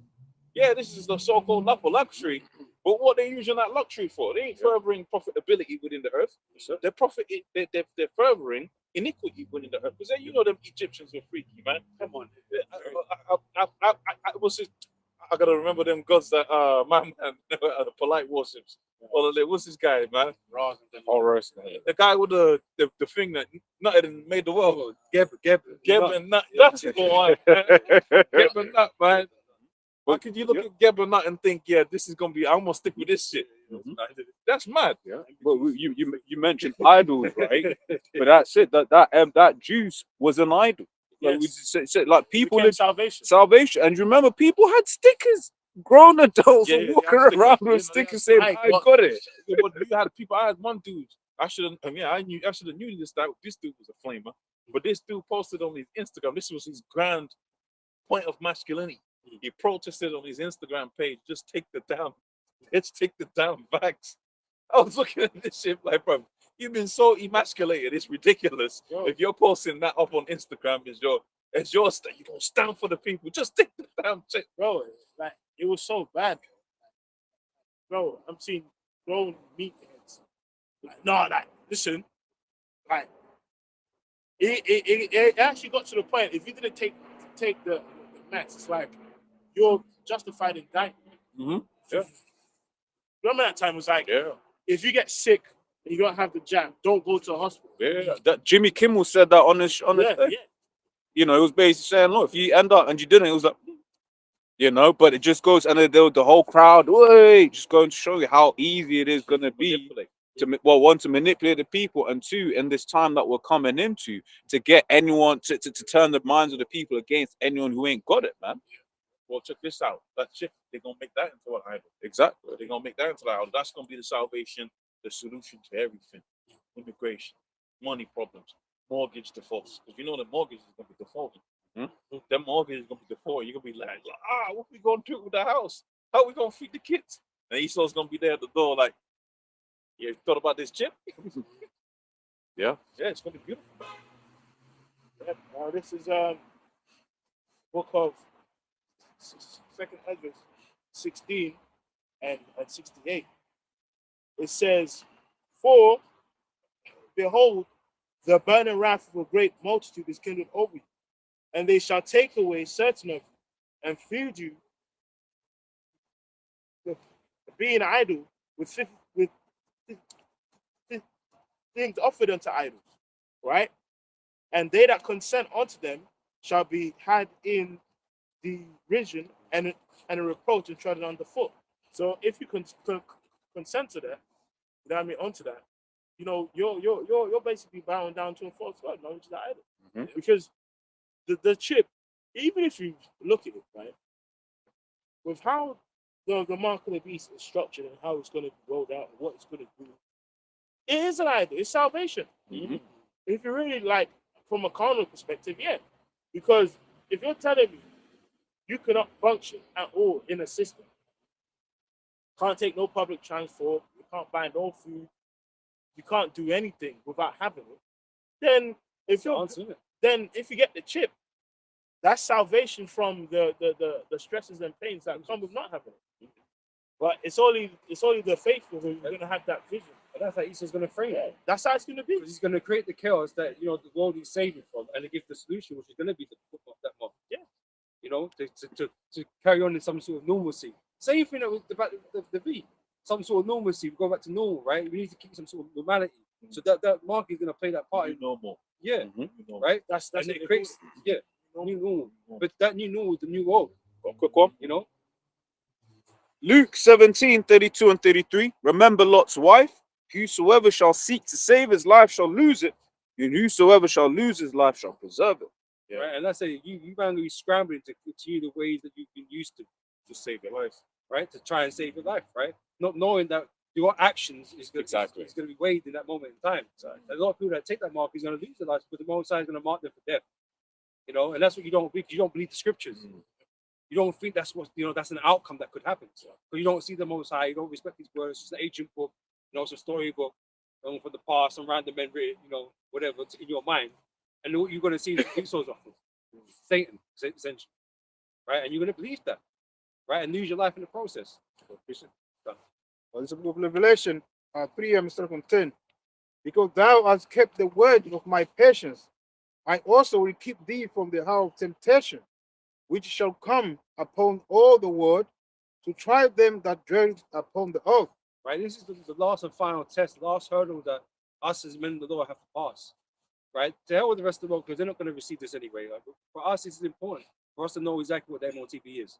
yeah, this is the so-called luxury. But what they using that luxury for? They ain't furthering profitability within the earth. They're furthering iniquity within the earth. Because you know them Egyptians were freaky, man. Come on. I gotta remember them gods that my man the polite warships. What's this guy, man? Horus. The guy with the thing that nothing made the world. Geb and Nut. That's the one. Geb and Nut, man. Why could you look at Geb and Nut and think, yeah, this is gonna be? I'm gonna stick with this shit. That's mad. Yeah. Well, you mentioned idols, right? But that's it. That juice was an idol. Like, we said, like people Became in salvation. And you remember, people had stickers. Grown adults Yeah, were yeah, walking yeah, around stickers, with you know, stickers yeah. saying, "I got it." You had people. I had one dude. I should have. I should have knew this. That this dude was a flamer. But this dude posted on his Instagram. This was his grand point of masculinity. He protested on his Instagram page. Just take the damn. Let's take the damn bags. I was looking at this shit like, bro, you've been so emasculated. It's ridiculous. Yo. If you're posting that up on Instagram, you're gonna stand for the people. Just take the damn shit. Bro, like, it was so bad. Bro, I'm seeing grown meatheads. Like, no, like, listen, like, it actually got to the point, if you didn't take the max, it's like, you're justified in dying. Mm-hmm. Yeah. Remember that time? It was like, Yeah. if you get sick and you don't have the jab, don't go to the hospital. Yeah. That Jimmy Kimmel said that on his Yeah, thing. yeah. You know, it was basically saying, "Look, if you end up and you didn't," it was like, you know. But it just goes, and then the whole crowd, wait, just going to show you how easy it is going to be one, to manipulate the people, and two, in this time that we're coming into, to get anyone to turn the minds of the people against anyone who ain't got it, man. Well, check this out. That shit, they're gonna make that into an idol. Exactly. They're gonna make that into an idol. That's gonna be the salvation, the solution to everything. Immigration, money problems, mortgage defaults. Because you know the mortgage is gonna be defaulting. The mortgage is gonna be defaulting. You're gonna be like, what we gonna do with the house? How we gonna feed the kids? And Esau's gonna be there at the door, like, you thought about this chip? Yeah. Yeah, it's gonna be beautiful. Yeah, this is book of Second Ezra 16 and 68. It says, "For behold, the burning wrath of a great multitude is kindled over you, and they shall take away certain of you, and feed you, being idle, with things offered unto idols, right? And they that consent unto them shall be had in derision and a reproach and trodden underfoot." So if you consent to that, you know what I mean, onto that, you know, you're basically bowing down to a false god, which is the idol. Because the chip, even if you look at it, right, with how the mark of the beast is structured and how it's going to be rolled out and what it's going to do, it is an idol. It's salvation. If you really like, from a carnal perspective, yeah. Because if you're telling me you cannot function at all in a system, can't take no public transport, you can't buy no food, you can't do anything without having it, then if you get the chip, that's salvation from the stresses and pains that come with not having it. But it's only the faithful who are gonna have that vision. But that's how Esau's going to frame it. That's how it's gonna be. Because he's going to create the chaos that, you know, the world is saving from, and give the solution, which is going to be the book of that month. Yeah. You know, to carry on in some sort of normalcy. Same thing with the V. Some sort of normalcy. We go back to normal, right? We need to keep some sort of normality. So that mark is going to play that part. No more. Yeah, Mhm. right. That's And what it they creates new normal. But that new normal is the new old. Got a quick one. You know. Luke 17:32 and 33. Remember Lot's wife. Whosoever shall seek to save his life shall lose it, and whosoever shall lose his life shall preserve it. Yeah. Right. And let's say you man be scrambling to continue the ways that you've been used to save your life. right? To try and save your life, right? Not knowing that your actions is going Exactly. to be weighed in that moment in time. There's a lot of people that take that mark is going to lose their lives, but the Most High is going to mark them for death. You know, and that's what you don't believe. You don't believe the scriptures. You don't think that's what that's an outcome that could happen. But you don't see the Most High. You don't respect His words. It's just an ancient book, it's a storybook from the past, some random men written, whatever in your mind, and what you're going to see is Esau's off Satan, essentially, right? And you're going to believe that, right, and lose your life in the process. Well, it's a book of Revelation 3 and starting from 10. Because thou hast kept the word of my patience, I also will keep thee from the hour of temptation, which shall come upon all the world to try them that dwell upon the earth. Right, this is the last and final test, last hurdle that us as men of the Lord have to pass. Right, to hell with the rest of the world because they're not going to receive this anyway. Like, for us, this is important for us to know exactly what the MOTB is.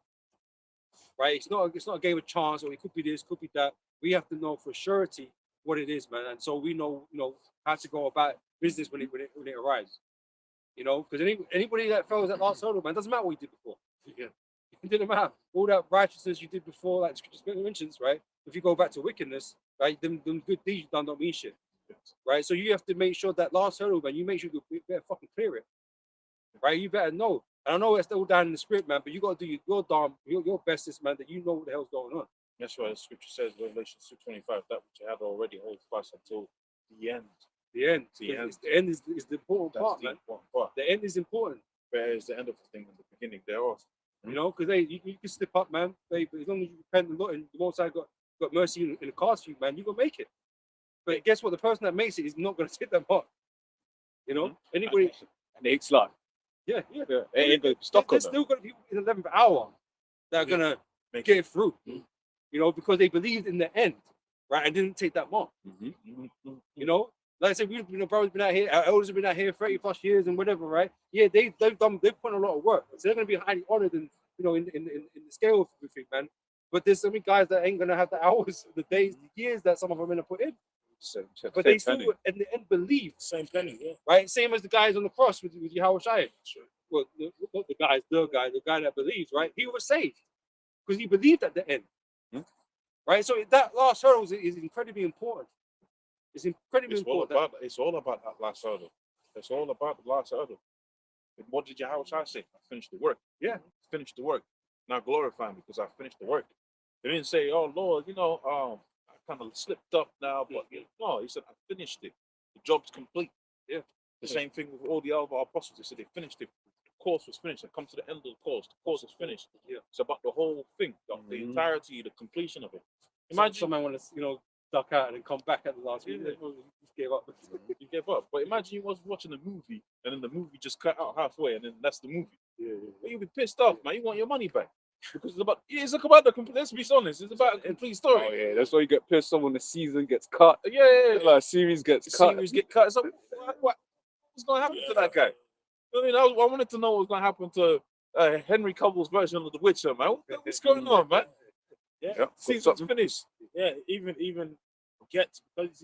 Right, it's not a game of chance, or it could be this, could be that. We have to know for surety what it is, man, and so we know how to go about business when it arrives. Because anybody that fails that last hurdle, man, doesn't matter what you did before. Yeah. It didn't matter. All that righteousness you did before, like the scripture mentions, right? If you go back to wickedness, right, them good deeds you done don't mean shit. Right? So you have to make sure that last hurdle, man, you make sure you better fucking clear it. Right? You better know. And I know it's still down in the spirit, man, but you gotta do your bestest, man, that you know what the hell's going on. That's why the scripture says, Revelation 2:25, that which you have already hold fast until the end. The end. The end. The end is the important That's part, the man. important part. The end is important. Where is the end of the thing and the beginning thereof? Because you can slip up, man. But as long as you repent and Lord, and the Most High got mercy in the cards for you, man, you're gonna make it. But guess what? The person that makes it is not gonna take that mark. Anybody. And it's like, Yeah. it ain't gonna stop There's still gonna be people in the 11th hour that are gonna get it through. Because they believed in the end, right, and didn't take that mark. Like I said, brothers been out here, our elders have been out here 30 plus years and whatever, right? Yeah, they've put in a lot of work, so they're gonna be highly honored in the scale of everything, man. But there's so many guys that ain't gonna have the hours, the days, the years that some of them are gonna put in. But they still, in the end, believe. Same penny, yeah. Right? Same as the guys on the cross with Yahweh Shai. Well, not the guy that believes, right? He was saved because he believed at the end. Right? So that last hurdle is incredibly important. It's incredibly important. It's all about that last hurdle. It's all about the last hurdle. And what did Yahweh say? I finished the work. Yeah, finished the work. Now glorify me because I finished the work. They didn't say, "Oh Lord, I kind of slipped up now," but no, he said, "I finished it. The job's complete." Yeah. The same thing with all the other apostles. They said they finished it. The course was finished. I come to the end of the course. The course is finished. Yeah. It's about the whole thing, the entirety, the completion of it. Imagine someone want to duck out and then come back at the last minute. Just gave up. You gave up. But imagine you was watching a movie and then the movie just cut out halfway and then that's the movie. But you'll be pissed off, man. You want your money back. Because it's about the complete, let's be honest, it's about a complete story. oh yeah, that's why you get pissed off when the season gets cut. Yeah. Like series gets cut. Series get cut. So what's going to happen to that guy? I wanted to know what was going to happen to Henry Cavill's version of The Witcher, man. What's going on, man? Yeah. Season's finished. Yeah, even get because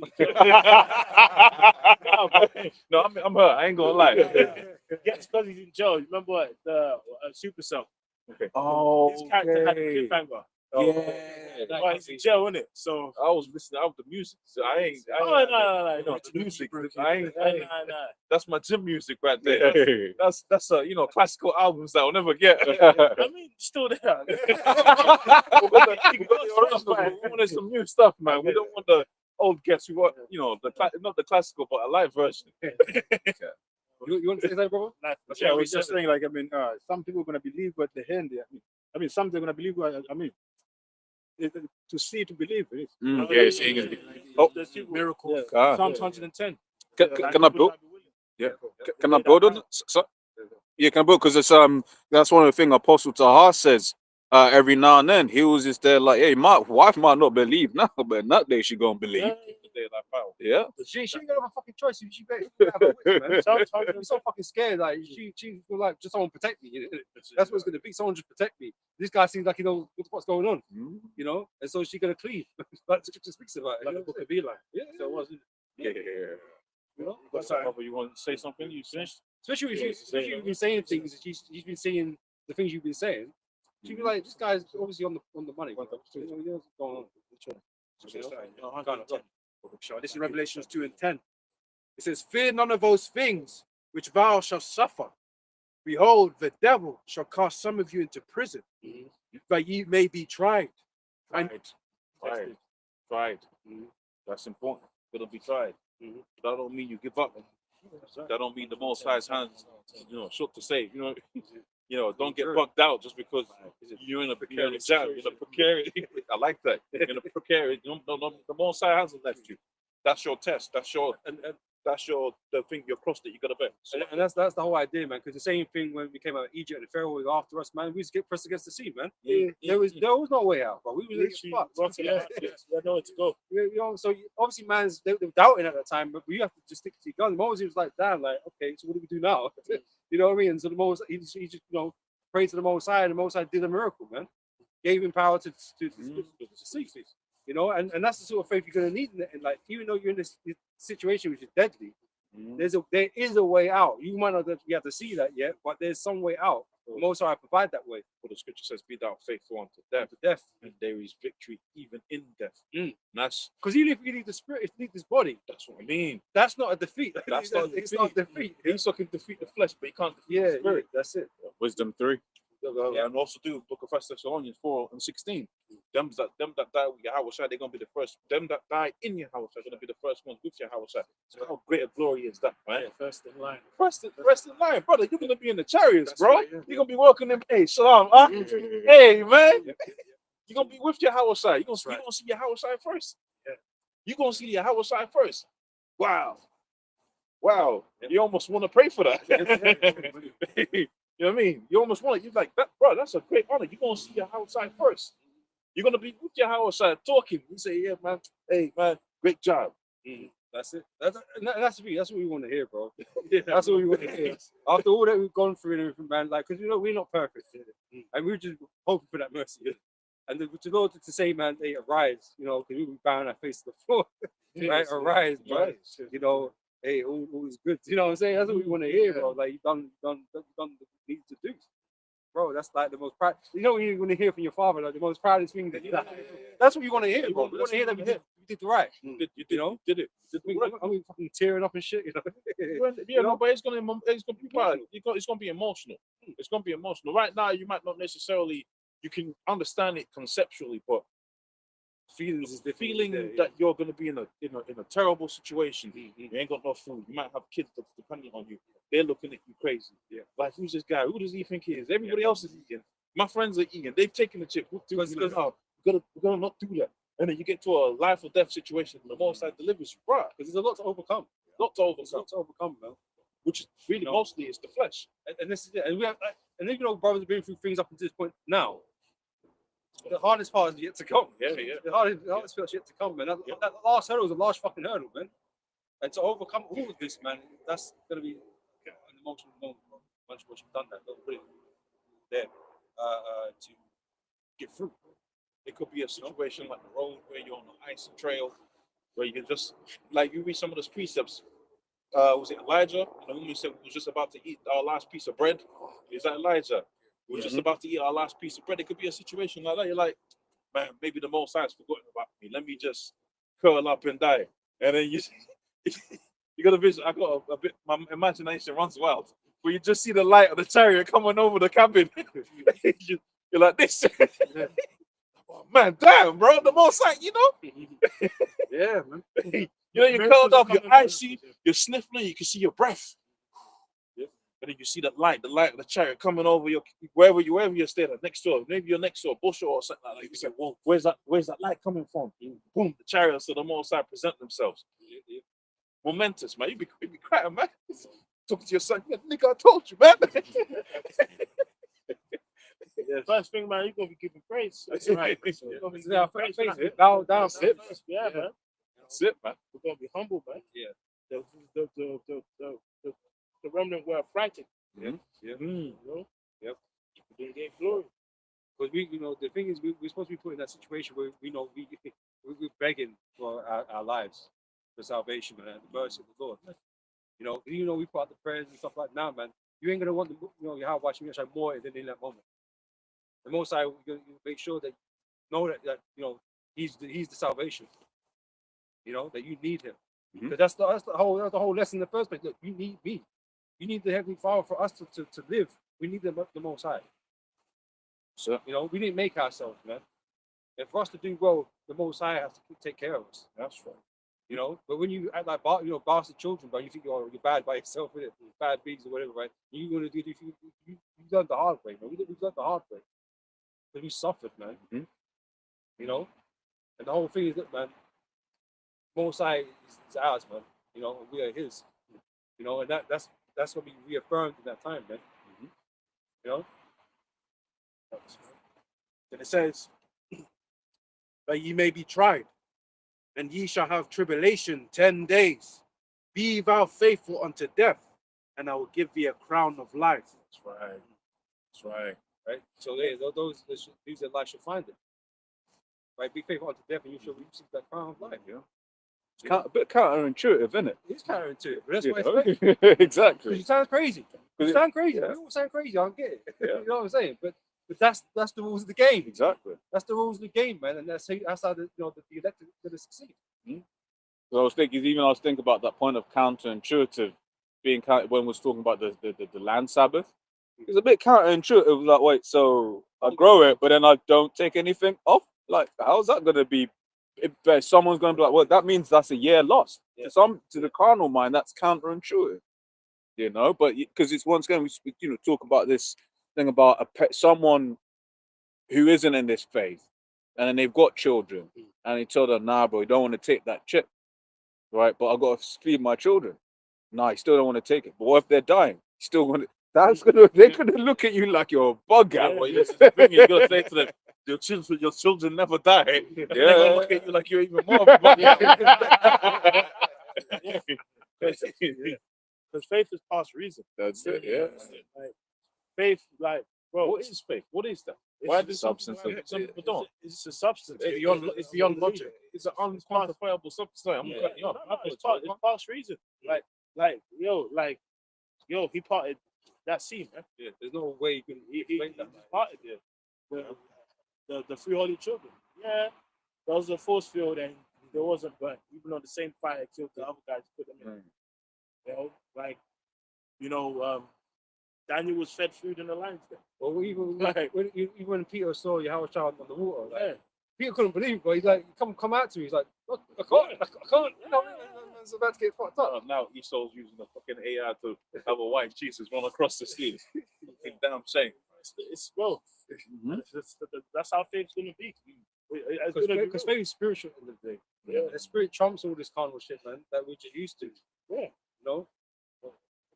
No, I'm hurt. I ain't gonna lie. Get because he's in jail. Remember what, the Supercell? Okay. Oh, His character had a cliffhanger. Well, he's in jail, isn't it? So I was listening out the music. So I ain't. No. The music. I ain't. No. That's my gym music right there. That's classical albums that I'll never get. I mean, still there. We wanted some new stuff, man. We don't want the old gets. We want, not the classical, but a live version. You want to say that, brother? Yeah, I was just saying, some people are going to believe at the end. I mean, some they're going to believe. To see, to believe. It is. There's miracle. Yeah. Psalms 110. Can I build? Yeah. Can I build on it? Yeah, can I build? Because it's that's one of the things Apostle Tahar says. Every now and then he was just there like, hey, my wife might not believe now, but that day she gonna believe. day of that power. Yeah. She ain't gonna have a fucking choice. She better have a wits, man. Sometimes I'm so fucking scared. Like she feel like just someone protect me. You know? That's what it's gonna be. Someone just protect me. This guy seems like he knows what's going on. You know, and so she's gonna cleave. Like Scripture speaks about it. Like the book of Eli. Yeah, So it wasn't. Yeah. you know. What's that? Brother, you want to say something? You finished? Especially if Yeah, you've been saying things. She's been saying the things you've been saying. She'd be like, this guy's obviously on the money. You know, he knows what's going on. This is Revelations 2 and 10. It says, fear none of those things which thou shalt suffer. Behold, the devil shall cast some of you into prison, that ye may be tried. And Tried. That's important. It'll be tried. That don't mean you give up. That don't mean the Most High's hands, shook to save. Don't get bugged out just because you're in a precarious I like that. You're in a precarious. The Most High hasn't left you. That's your test. That's your the thing, your cross that you gotta bear. And that's the whole idea, man. Because the same thing when we came out of Egypt and the Pharaoh was after us, man. We just get pressed against the sea, man. There was no way out, bro. We were literally fucked. Yeah, nowhere to go. So obviously, man's they were doubting at that time, but you have to just stick to your guns. Moses was like, damn, like, okay, so what do we do now? You know what I mean? And so the Most, he just prayed to the Most High, and the Most High did a miracle, man. Gave him power to see. You know, and that's the sort of faith you're gonna need in like, even though you're in this situation which is deadly, there is a way out. You might not be able to see that yet, but there's some way out. The Most High provide that way. For the scripture says, be thou faithful unto death. And there is victory even in death. And that's Because even if you need the spirit, if you need this body, that's what I mean. that's not a defeat. That's not it's not a defeat. He's can defeat the flesh, but he can't defeat the spirit. That's it. Wisdom 3. And also do Book of 1 Thessalonians 4 and 16. Them that die with Yahushua, they're gonna be the first. Them that die in Yahushua are gonna be the first ones with Yahushua. So how great a glory is that, man? First in line. First in line, brother. You're gonna be in the chariots, bro. You're gonna be walking them. Hey, shalom. Hey, man. You're gonna be with Yahushua. You're gonna see Yahushua first. You're gonna see Yahushua first. Wow. You almost want to pray for that. You know what I mean? You almost want it. You're like, that, bro, that's a great honor. You're going to see your outside first. You're going to be with your outside talking. You say, yeah, man. Hey, man, great job. That's it. That's what we want to hear, bro. That's what we want to hear. After all that we've gone through and everything, man, like, because we're not perfect, and we're just hoping for that mercy. And to Lord to say, man, hey, arise, because we be bowing our face to the floor, right? Arise, bro. Hey, all is good. You know what I'm saying? That's what we want to hear, bro. Like, you've done what you need to do, bro. That's like the most proud. You know when you want to hear from your father, like the most proudest thing that that's what you want to hear, bro. You want to hear that you did the right. You did it. I mean, fucking tearing up and shit. No, but it's gonna be bad. It's gonna be emotional. It's gonna be emotional. Right now, you might not necessarily. You can understand it conceptually, but feelings is the feeling that you're gonna be in a terrible situation. You ain't got no food. You might have kids that's dependent on you. They're looking at you crazy. Like, who's this guy? Who does he think he is? Everybody else is eating. My friends are eating. They've taken the chip. Because we're gonna not do that. And then you get to a life or death situation, and the Most High delivers you, right? Because there's a lot to overcome. Man. Which really mostly is the flesh. And this is it. And we have, and then brothers have been through things up until this point now. The hardest part is yet to come. The hardest part is yet to come, man. That last hurdle was a large fucking hurdle, man. And to overcome all of this, man, that's gonna be an emotional moment, bro. Once you've done that, don't put it there to get through. It could be a situation like the road where you're on the icy trail, where you can just, like, you read some of those precepts. Was it Elijah? And the woman said we was just about to eat our last piece of bread. Is that Elijah? We were just about to eat our last piece of bread. It could be a situation like that. You're like, man, maybe the Most High's forgotten about me. Let me just curl up and die. And then you got a vision. I got a bit. My imagination runs wild. Where you just see the light of the chariot coming over the cabin. You're like this. Oh, man, damn, bro, the Most High, Yeah, man. You're curled up, your eyes see, you're sniffling, you can see your breath. And then you see the light of the chariot coming over wherever you're staying next door. Maybe you're next to a bush or something like that. You say, "Whoa, where's that light coming from?" Boom, the chariots of the Most High present themselves. Momentous, man. You be crying, man. Talking to your son, nigga, I told you, man. First thing, man, you're gonna be giving praise. That's right. Bow down, sit. Yeah, man. That's it, man. We're gonna be humble, man. Yeah. The remnant were frightened. Yeah. Yeah. You know? Yep. We didn't get glory. Because we, the thing is, we're supposed to be put in that situation where we're begging for our lives for salvation and the mercy of the Lord. We put out the prayers and stuff like that, man. You ain't gonna want your heart watching more than in that moment. The Most High, you make sure that that He's the salvation. That you need Him. Because that's the whole lesson in the first place. Look, you need me. You need the Heavenly Father for us to live. We need the Most High. So We didn't make ourselves, man. And for us to do well, the Most High has to take care of us. that's right. But when you act like bastard children, bro, you think you're bad by yourself, with it, bad beings or whatever, right? You're gonna do you learned the hard way, man. We learned the hard way, but we suffered, man. Mhm. And the whole thing is that, man, Most High is ours, man. And we are His. And that's gonna be reaffirmed in that time, man. And it says that ye may be tried, and ye shall have tribulation 10 days. Be thou faithful unto death, and I will give thee a crown of life. That's right. That's right. Right? So these that life shall find it. Right? Be faithful unto death, and you shall receive that crown of life. Yeah. It's a bit counterintuitive, isn't it? It's counterintuitive, but that's why You it's know? faith. Exactly. It sounds crazy. Because It sounds crazy. yeah. It all sound crazy. I don't get it. Yeah. You know what I'm saying? But that's the rules of the game. Exactly. That's the rules of the game, man. And that's how the elected going to succeed. So I was thinking about that point of counterintuitive being when we was talking about the land Sabbath. It's a bit counterintuitive. Like, wait, so I grow it, but then I don't take anything off. Like, how's that gonna be? If someone's gonna be like, well, that means that's a year lost. Yeah. To the carnal mind, that's counterintuitive. But because it's once again we talk about this thing about someone who isn't in this faith, and then they've got children, and he told them, nah, bro, you don't want to take that chip, right? But I got to feed my children. Nah, you still don't want to take it. But what if they're dying? You still want it? They're gonna look at you like you're a bug out. Well, this is the thing you gotta say to them. Your children never die. Yeah. They're gonna look at you like you're even more. Because faith is past reason. That's it. Yeah. Like, faith, like, bro, What is faith? What is that? it's Why just does something some like- people don't? It's a substance. It's beyond logic. It's an unquantifiable substance. I'm Yeah. cutting you off. It's past reason. He parted that sea, man. Yeah, there's no way you can He explain that. Man. parted it. The three holy children. Yeah, there was a force field and there wasn't burnt. Even though the same fire killed the other guys, put them in. Daniel was fed food in the lion's den. Well, even Right. when Peter saw Yahweh child on the water, like, Yeah. Peter couldn't believe it, but he's like, come out to me. He's like, look, I can't. It's about to get fucked up. Now Esau's using the fucking AI to have a white Jesus run across the sea. Damn shame. It's well, that's how faith's gonna be. It's gonna be Because real. faith is spiritual in the day. Yeah. The spirit trumps all this carnal shit, man, that we're just used to. Yeah.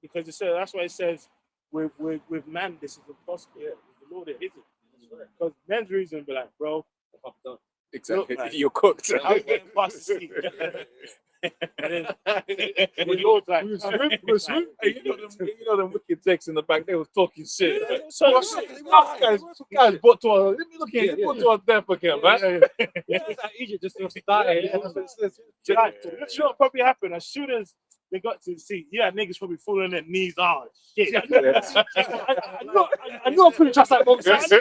Because That's why it says with man this is impossible. Yeah. With the Lord it isn't. Because men's reason be like, bro, I'm done. Exactly. Look, You're cooked. I'm getting past the sea. And then the Lord's like, Hey, you know them wicked texts in the back. They was talking shit. So- Guys, but to our, let me look at it. But to our death again, man. It's like Egypt just started. You know what probably happened as soon as they got to the sea? Yeah, niggas probably falling on their knees. Oh shit! I know I couldn't trust that Moses.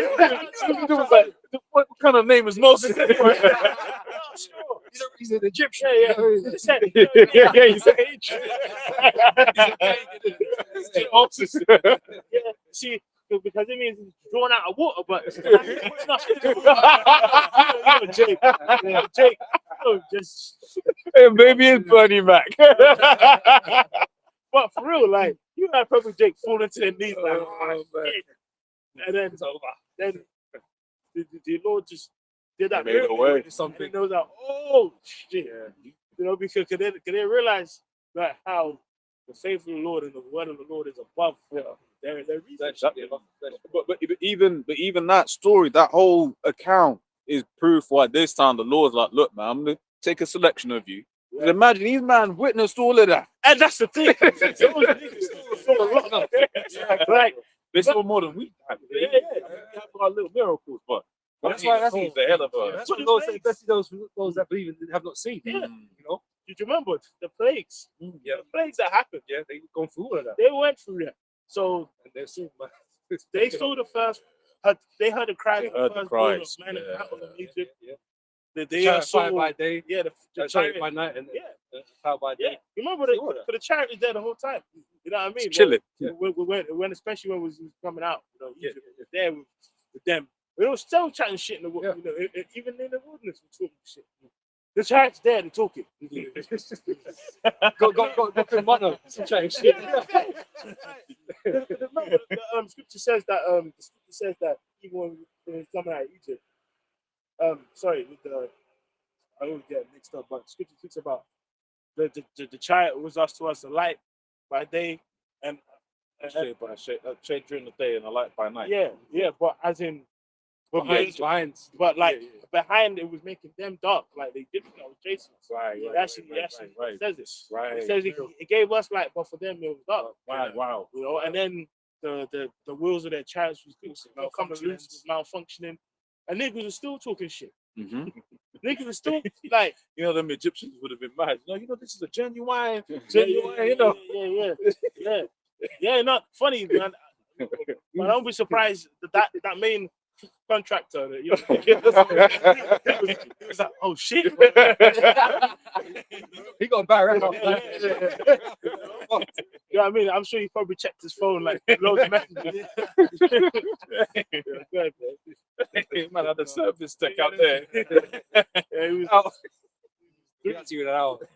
What kind of name is Moses? He's an Egyptian. Yeah, he's Moses. See, because it means it's drawn out of water, but Jake, just. Maybe it's Bernie Mac. But for real, like you had probably Jake fall into their knees, like, oh, shit. And then it's over. Then the Lord just did that Made a miracle. way. Something. And it was like, oh shit, because they realize that how the faith of the Lord and the word of the Lord is above their reason. But even that story, that whole account is proof why this time the Lord's like, look, man, I'm gonna take a selection of you. Imagine these man witnessed all of that. And that's the thing. Those niggas saw a lot. Like, They saw more than we have. yeah. We have our little miracles, but That's why that's the hell of a. That's what Lord said, especially those that believe and have not seen. Yeah. You know? Did you remember the plagues? Yeah. The plagues that happened. Yeah, they've gone through all of that. They went through that. So And they're seeing, man. they saw the first. They heard the cries They of the heard the first born of cries, man and yeah. cattle in Egypt. Yeah. They Chariot saw fire by day, the chariot chariot by night, and Yeah. fire by Yeah, day. you remember See all the, that. for the chariot was there the whole time. You know what I mean? Chilling. When especially when it was coming out, you know, Yeah. Egypt was there with them. We were still chatting shit in the Yeah. you know, even in the wilderness, we talking shit. The chariot's there to talk it. Go to mother. Some chatting shit. Remember, the scripture says that even when it's coming out of Egypt, sorry, with the I always get mixed up, but scripture speaks about the chariot was us to us a light by day and Shade during the day and a light by night. yeah, but as in Behind. but like Yeah, behind it was making them dark, like they didn't know Jason. Right, It right, actually right, actually right, says it. right. It says it gave us light, but for them it was dark. Wow. You know, and then the wheels of their chariots was coming loose, was malfunctioning, and niggas were still talking shit. Mm-hmm. Niggas were still like, You know, them Egyptians would have been mad. This is a genuine, yeah, not funny, man. But I don't be surprised that main contractor, he was like, oh shit. He got a bad record. You know what I mean? I'm sure he probably checked his phone like loads of messages. Go ahead, man. Man had a service tech out there. Yeah, he was, You got to that out.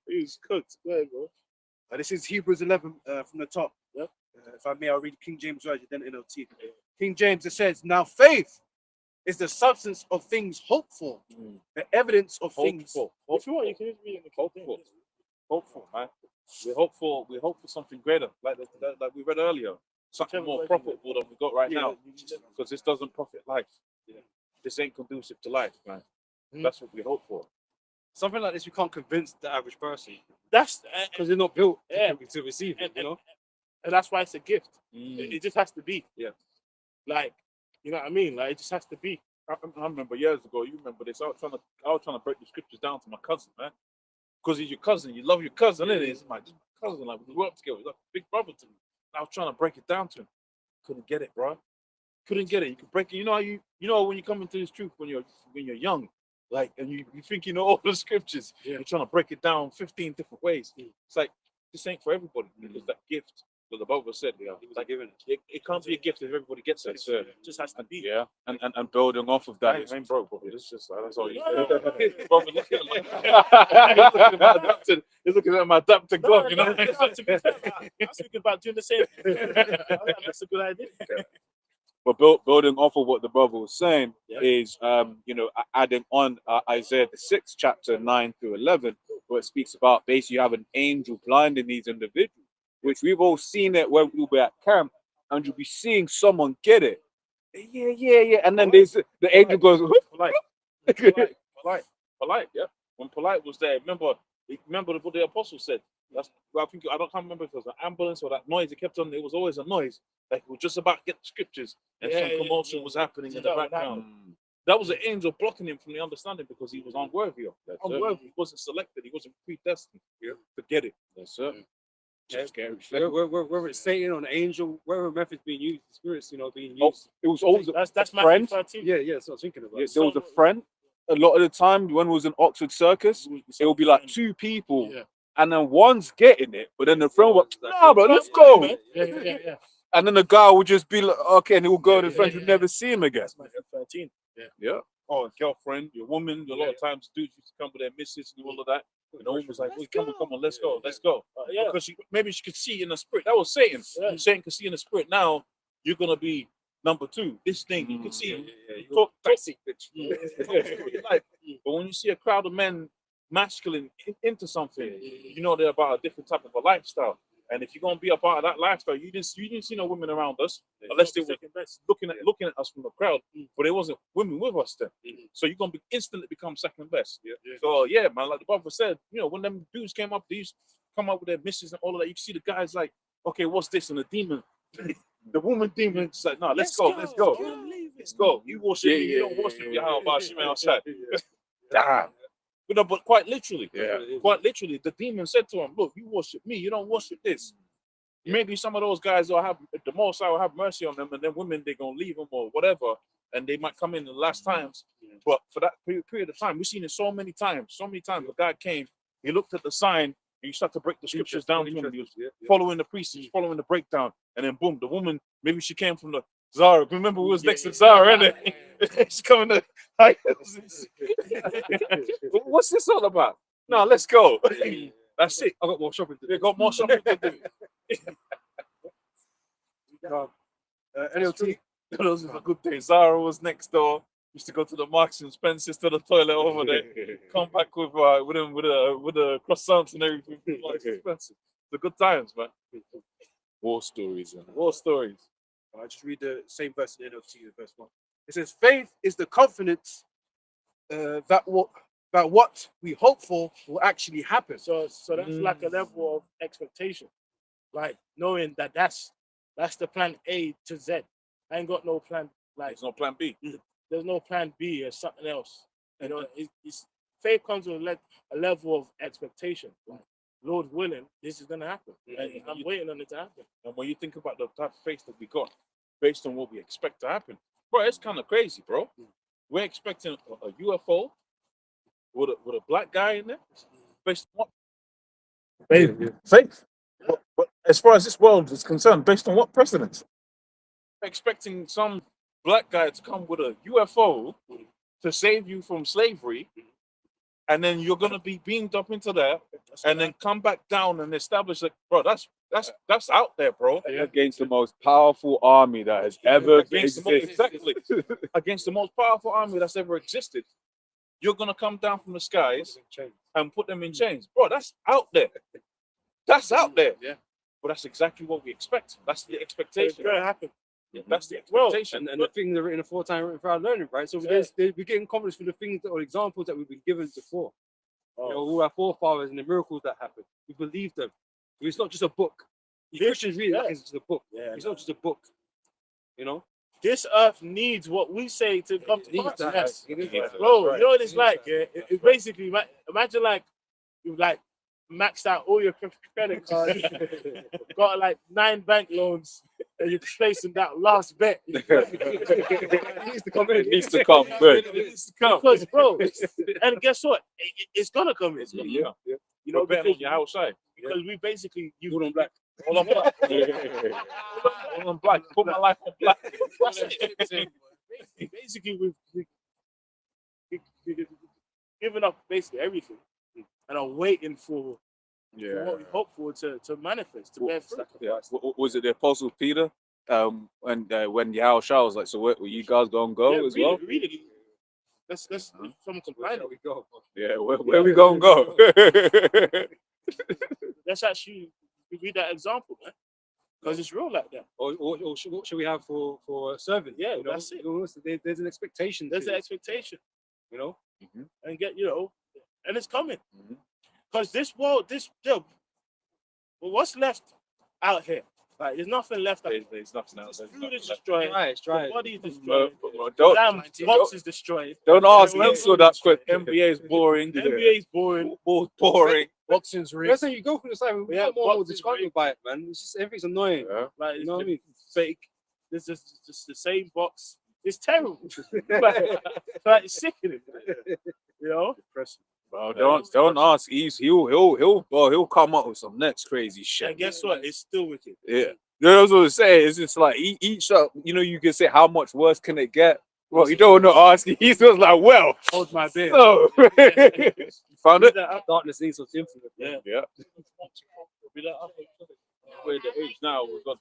he was cooked. Go ahead, bro. This is Hebrews 11 from the top. Yep. If I may, I'll read King James Version, then NLT. King James, it says, "Now faith is the substance of things hoped for, the evidence of things." If you want, you can just read it in the Hopeful. Hopeful, man. We hope for something greater, like we read earlier. Something more profitable than we got right now. Because this doesn't profit life. This ain't conducive to life, man. That's what we hope for. Something like this, you can't convince the average person That's because they're not built Yeah. to receive it. You know. and that's why it's a gift. It just has to be. Yeah. Like, you know what I mean? Like, it just has to be. I remember years ago. You remember this? I was trying to break the scriptures down to my cousin, man. Because he's your cousin. You love your cousin, innit? It's my cousin. Like we grew up together. He's like a big brother to me. I was trying to break it down to him. Couldn't get it, bro. Couldn't get it. You can break it. You know how you know when you come into this truth when you're young, like, and you think you know all the scriptures. You're trying to break it down 15 different ways. It's like this ain't for everybody because that gift. But the Bible said, he was like, it can't be a gift if everybody gets it. It just has to be. Yeah, and building off of that. I ain't broke, but it's just that's all you say. Brother, he's looking at my adapted Glock, you know. To be fair, I was thinking about doing the same thing. That's a good idea. But building off of what the brother was saying is, adding on Isaiah the 6th chapter 9 through 11, where it speaks about basically you have an angel blinding these individuals, which we've all seen it when we were at camp, and you'll be seeing someone get it. Yeah. And then the angel goes, polite, yeah. When polite was there, remember what the apostle said. I can't remember if it was an ambulance or that noise. It kept on. It was always a noise. Like we were just about to get the scriptures, and some commotion was happening in the background. That was an angel blocking him from the understanding because he was unworthy of that. Unworthy. He wasn't selected. He wasn't predestined to get it. Yes, sir. Scary. Whether it's Satan or an angel, wherever method's being used, the spirits, being used. It was always That's a friend. Matthew 13. Yeah, that's what I was thinking about. Yeah, there was a friend. A lot of the time, when it was in Oxford Circus, it will be like two people, and then one's getting it, but then the friend was, nah, bro, let's go. Yeah. And then the guy would just be like, okay, and he will go to the friend, you'll never see him again. That's Matthew 13. Yeah. Oh, a girlfriend, your woman. A lot of times, dudes used to come with their missus and all of that. And the woman was like, "Hey, come on, let's go." Because maybe she could see in the spirit. That was Satan. Satan could see in the spirit. Now you're gonna be number two. This thing you can see. Talk toxic, bitch. But when you see a crowd of men masculine into something, you know they're about a different type of a lifestyle. And if you're gonna be a part of that lifestyle, you didn't see no women around us unless they were second best. looking at us from the crowd, but there wasn't women with us then. So you're gonna be instantly become second best. So yeah, man, like the brother said, you know, when them dudes came up, they used to come up with their misses and all of that. You can see the guys like, okay, what's this? And the demon, the woman demon's like, no, let's go. Let's go. You worship me, you don't worship me. How about you outside? Damn. But no, but quite literally, the demon said to him, look, you worship me, you don't worship this. Maybe some of those guys will have the most I will have mercy on them, and then women they're gonna leave them or whatever, and they might come in the last times. But for that period of time, we've seen it so many times. The guy came, he looked at the sign, and you start to break the scriptures down to him. He was following the priest, he was following the breakdown, and then boom, the woman, maybe she came from the Zara. Remember, we was next to Zara, innit? She's coming to what's this all about? No, let's go. That's it. I got more shopping to do. We got more shopping to do. NLT. Those were good days. Zara was next door. Used to go to the Marks and Spencer's to the toilet over there. Come back with a croissant and everything. Marks and Spencer. The good times, man. War stories, man. War stories. I just read the same verse in NLT, verse 1. It says, faith is the confidence that what we hope for will actually happen. So that's like a level of expectation, like knowing that that's the plan A to Z. I ain't got no plan. Like There's no plan B. there's no plan B or something else. You know, it's faith comes with a level of expectation. Like, Lord willing, this is gonna happen. And I'm waiting on it to happen. And when you think about the type of faith that we got, based on what we expect to happen, bro, it's kind of crazy, bro. We're expecting a UFO with a black guy in there, based on what? Faith. But as far as this world is concerned, based on what precedence? We're expecting some black guy to come with a UFO to save you from slavery, and then you're gonna be beamed up into there, and then come back down and establish like, bro, that's out there, bro. Against the most powerful army that has ever existed. Against the most powerful army that's ever existed. You're gonna come down from the skies and put them in chains, bro. That's out there. That's out there. Yeah. But that's exactly what we expect. That's the It's expectation. gonna happen. That's the expectation. And the things are written aforetime, written for our learning, right? So we're getting confidence for the things or examples that we've been given before. You know, all our forefathers and the miracles that happened. We believe them. It's not just a book. You Christians read it like it's just a book. It's not just a book. You know? This earth needs what we say to come to pass. that. Yes. It needs that. Bro, you know what it's like? Yeah? It's basically, imagine like you've like maxed out all your credit cards, got like 9 bank loans, and you're placing that last bet. It needs to come in. It needs to come. Good. Because, bro, and guess what? It's gonna come in. Yeah. You know, betting on because, your outside. because we basically Hold on, black. All on black. All on black. Put my life on black. That's it. Basically, we've given up basically everything and are waiting for what we hope for to manifest, to bear fruit. Was it the Apostle Peter? When Yahushua was like, so were you guys gonna go as well? Really. Let's someone complain. There we go. Yeah, where we gonna go? Let's actually read that example, man. Because it's real like that. Or what should we have for serving? Yeah, You know? that's it. You know, there's an expectation. There's to an it, expectation. you know? And and it's coming. Because this world, well, what's left out here? Like, there's nothing left out here. There's nothing else. Food is destroyed. It's dry. The body is destroyed. Don't Box is destroyed. ask me so that quick. NBA is boring. NBA is boring. Boring. Boxing's real. That's how you go through the side. We Yeah, got more box is disgruntled by it, man. It's just everything's annoying. Like, You know what I mean? fake. This is just the same box. It's terrible. like, it's sickening. You know? Bro, don't ask. He'll come up with some next crazy shit. And guess what? It's still wicked. Yeah. That's what I'm saying. It's just like each up, you can say how much worse can it get? Well, you don't want to ask. He's just like, well, Hold my beer. so you found it? Darkness needs what's infinite. Yeah. Yeah. We're the age now. We've got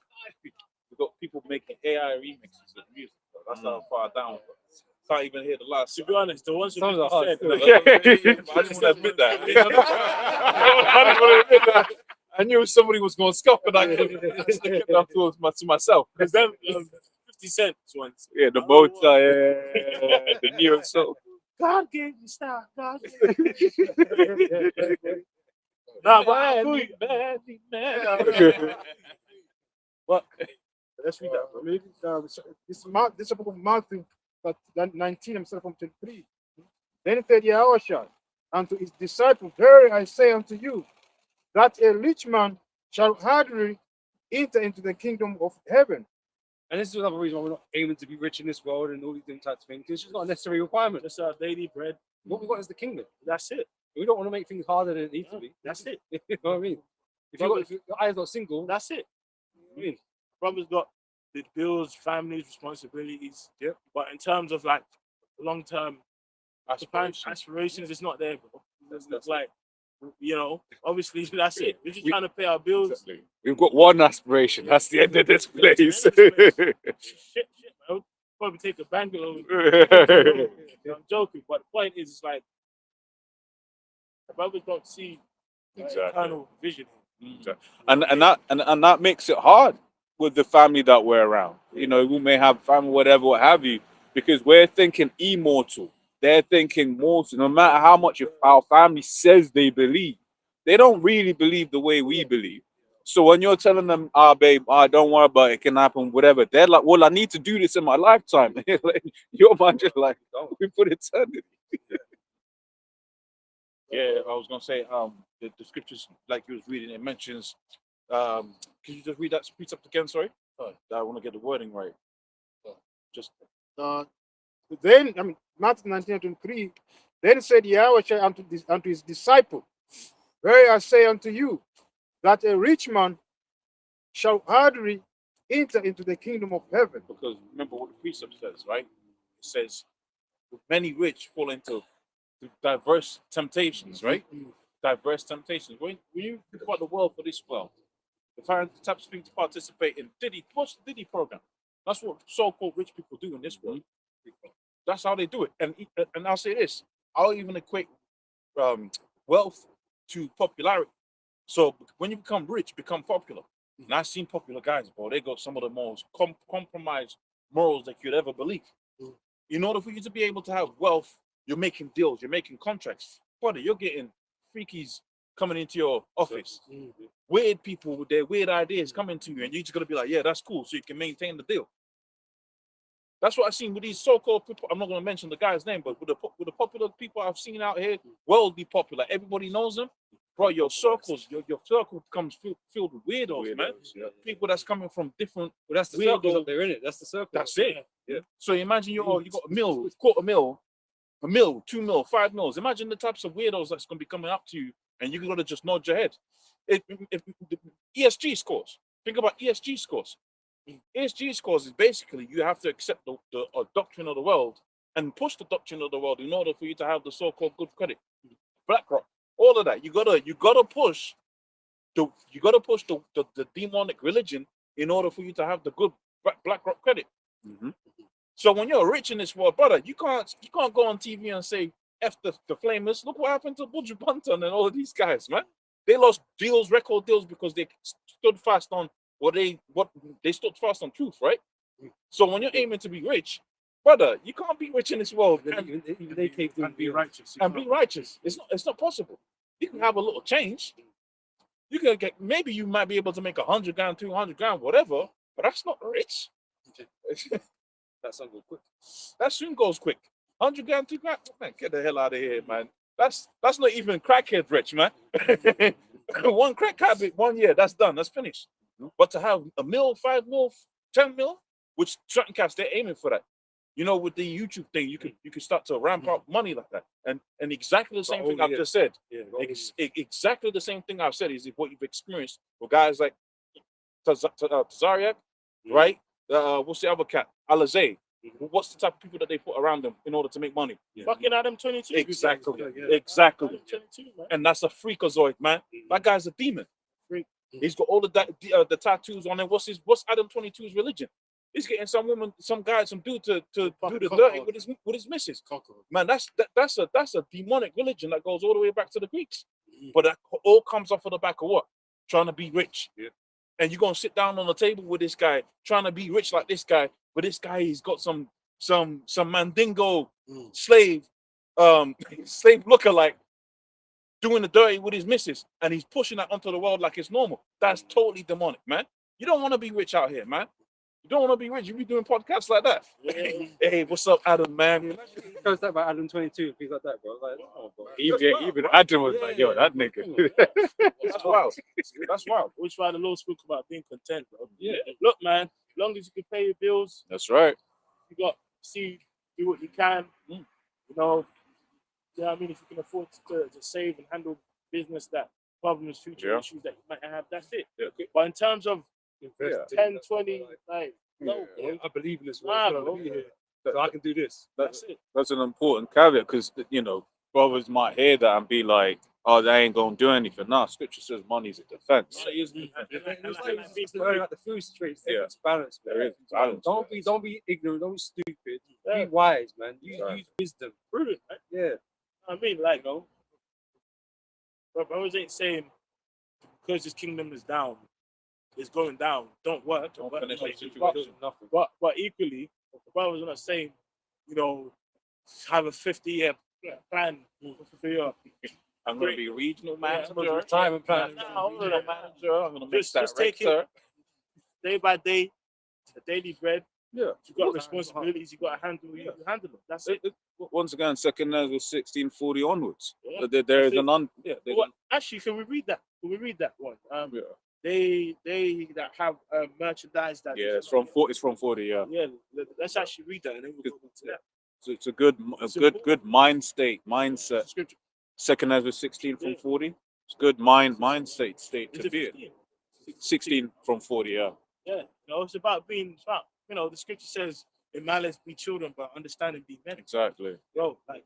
people making AI remixes of music. That's how far down. Can't even hear the last. To be honest, the ones who Sounds like hard. said, I just want to admit that. I just want to admit that. I knew somebody was going to scoff, and I kept that to myself. Because them 50 Cent ones. Yeah, the bow tie, the neo soul. God gave you style. God gave you. Nah, but I feel you. But let's read that. Maybe, this book of Matthew, but 19, I'm starting from 23. Then said Yahushua unto his disciples, verily I say unto you, that a rich man shall hardly enter into the kingdom of heaven. And this is another reason why we're not aiming to be rich in this world and all these different types of things. It's just not a necessary requirement. Just our daily bread. What we want is the kingdom. That's it. We don't want to make things harder than it needs to be. That's it. You know what I mean? If your eyes not single, That's it. I mean, Brothers got the bills, families, responsibilities. Yep. But in terms of like long-term aspirations, it's not there, bro. That's like, you know, obviously that's it. We're just trying to pay our bills. We've got one aspiration. That's the end of this place. Shit, man. Probably take a bungalow. I'm joking, but the point is, it's like, the brothers don't see eternal vision. and that makes it hard with the family that we're around. You know, we may have family, whatever, what have you, because we're thinking immortal. They're thinking mortal. No matter how much our family says they believe, they don't really believe the way we believe. So when you're telling them, babe, don't worry about it, can happen, whatever, they're like, well, I need to do this in my lifetime. Your mind just like, oh, we put eternity. Yeah, I was gonna say, the scriptures like you was reading, it mentions, can you just read that precept again? Sorry, I want to get the wording right. Just Then, I mean, Matthew 19:23. Then said Yahushua unto his disciple, verily I say unto you, that a rich man shall hardly enter into the kingdom of heaven. because remember what the precept says, right? It says, many rich fall into diverse temptations, right? Diverse temptations. When you think about the world for this world, the types of things to participate in, what's the Diddy program? That's what so-called rich people do in this world. That's how they do it. And I'll say this, I'll even equate wealth to popularity. So when you become rich, become popular. And I've seen popular guys, bro, they got some of the most compromised morals that you'd ever believe. In order for you to be able to have wealth, you're making deals, you're making contracts. Brother, you're getting freakies coming into your office. Weird people with their weird ideas coming to you, and you're just gonna be like, yeah, that's cool, so you can maintain the deal. That's what I've seen with these so-called people. I'm not gonna mention the guy's name, but with the popular people I've seen out here, worldly popular, everybody knows them. Bro, your circle becomes filled with weirdos, man. Yeah. People that's coming from different. But that's the Weirdo. circle up there, innit? That's the circle. That's it. Yeah. So imagine you got a mil, quarter mil, a mil, 2 mil, 5 mils. Imagine the types of weirdos that's gonna be coming up to you, and you're gonna just nod your head. If ESG scores. Think about ESG scores. ESG scores is basically you have to accept the doctrine of the world and push the doctrine of the world in order for you to have the so-called good credit. BlackRock, all of that. You gotta push the demonic religion in order for you to have the good BlackRock credit. So when you're rich in this world, brother, you can't go on TV and say F the flamers. Look what happened to Buju Banton and all of these guys, man. They lost deals, record deals, because they stood fast on what they stood fast on truth, right? So when you're aiming to be rich, brother, you can't be rich in this world Even they came through And be righteous. and be righteous. It's not possible. You can have a little change. You can get, maybe you might be able to make 100 grand, 200 grand, whatever, but that's not rich. That song go quick. That soon goes quick. 100 grand, 2 grand, man, get the hell out of here, man. That's not even crackhead rich, man. One crack habit, 1 year, that's done, that's finished. But to have a mil, 5 mil, 10 mil, which certain cats, they're aiming for that. You know, with the YouTube thing, you can start to ramp up money like that. And exactly the same thing I've just said. Exactly the same thing I've said is what you've experienced with guys like Tazariak, right? What's the other cat? Alizé. What's the type of people that they put around them in order to make money? Fucking Adam 22. Exactly. Adam 22, man. And that's a freakazoid, man. That guy's a demon. He's got all the tattoos on him. What's Adam 22's religion? He's getting some woman, some guy, some dude to do the dirty with his missus. Man, that's a demonic religion that goes all the way back to the Greeks. But that all comes off of the back of what? trying to be rich. Yeah. And you're gonna sit down on the table with this guy trying to be rich like this guy, but this guy he's got some mandingo slave slave lookalike doing the dirty with his missus, and he's pushing that onto the world like it's normal. That's totally demonic, man. You don't want to be rich out here, man. You don't want to be rich. You be doing podcasts like that. Yeah. Hey, what's up, Adam, man? It goes that about Adam 22 and things like that, bro. Like, oh, bro. Even Adam was like, yo, that nigga. That's wild. That's wild. Which is why the Lord spoke about being content, bro. Yeah. Look, man, as long as you can pay your bills, That's right. you got do what you can. You know, I mean, if you can afford to save and handle business that problems, future Yeah. issues that you might have, that's it. Yeah. But in terms of Invest in 10, it. 20, like, no, Yeah, I believe in this Nah, world. bro. So I can do this. that's it. That's an important caveat because brothers might hear that and be like, "Oh, they ain't gonna do anything." No, Scripture says money's a defense. It's learning about the food situation. Yeah. It's balance. There man. is balance. Don't be ignorant. Don't be stupid. Yeah. Be wise, man. Use Right. wisdom. Prudent, right? Yeah. I mean, like, but brothers ain't saying because this kingdom is down, it's going down. Don't work. Don't work, finish like, the situation. Nothing. But equally, the brothers are not saying, have a 50-year plan for your I'm gonna be regional manager, Retirement plan. No, regional manager. I'm gonna make just take director. it day by day, the daily bread. Yeah. You got responsibilities. You got to handle. You handle them. That's it. Once again, second Ezra 1640 onwards. Yeah. There is That's an Well, actually, can we read that? Can we read that one? yeah. They that have merchandise that. Yeah, it's from 40. It's from 40. Yeah. Yeah, let's actually read that, and then we'll go into that. So it's a good mindset. Scripture. Second Ezra 16 from Yeah. 40. It's good mind state Is to it be in. 15? 16 from 40. Yeah. Yeah, it's about being. It's about, the scripture says, "In malice be children, but understanding be men." Exactly. Bro, like,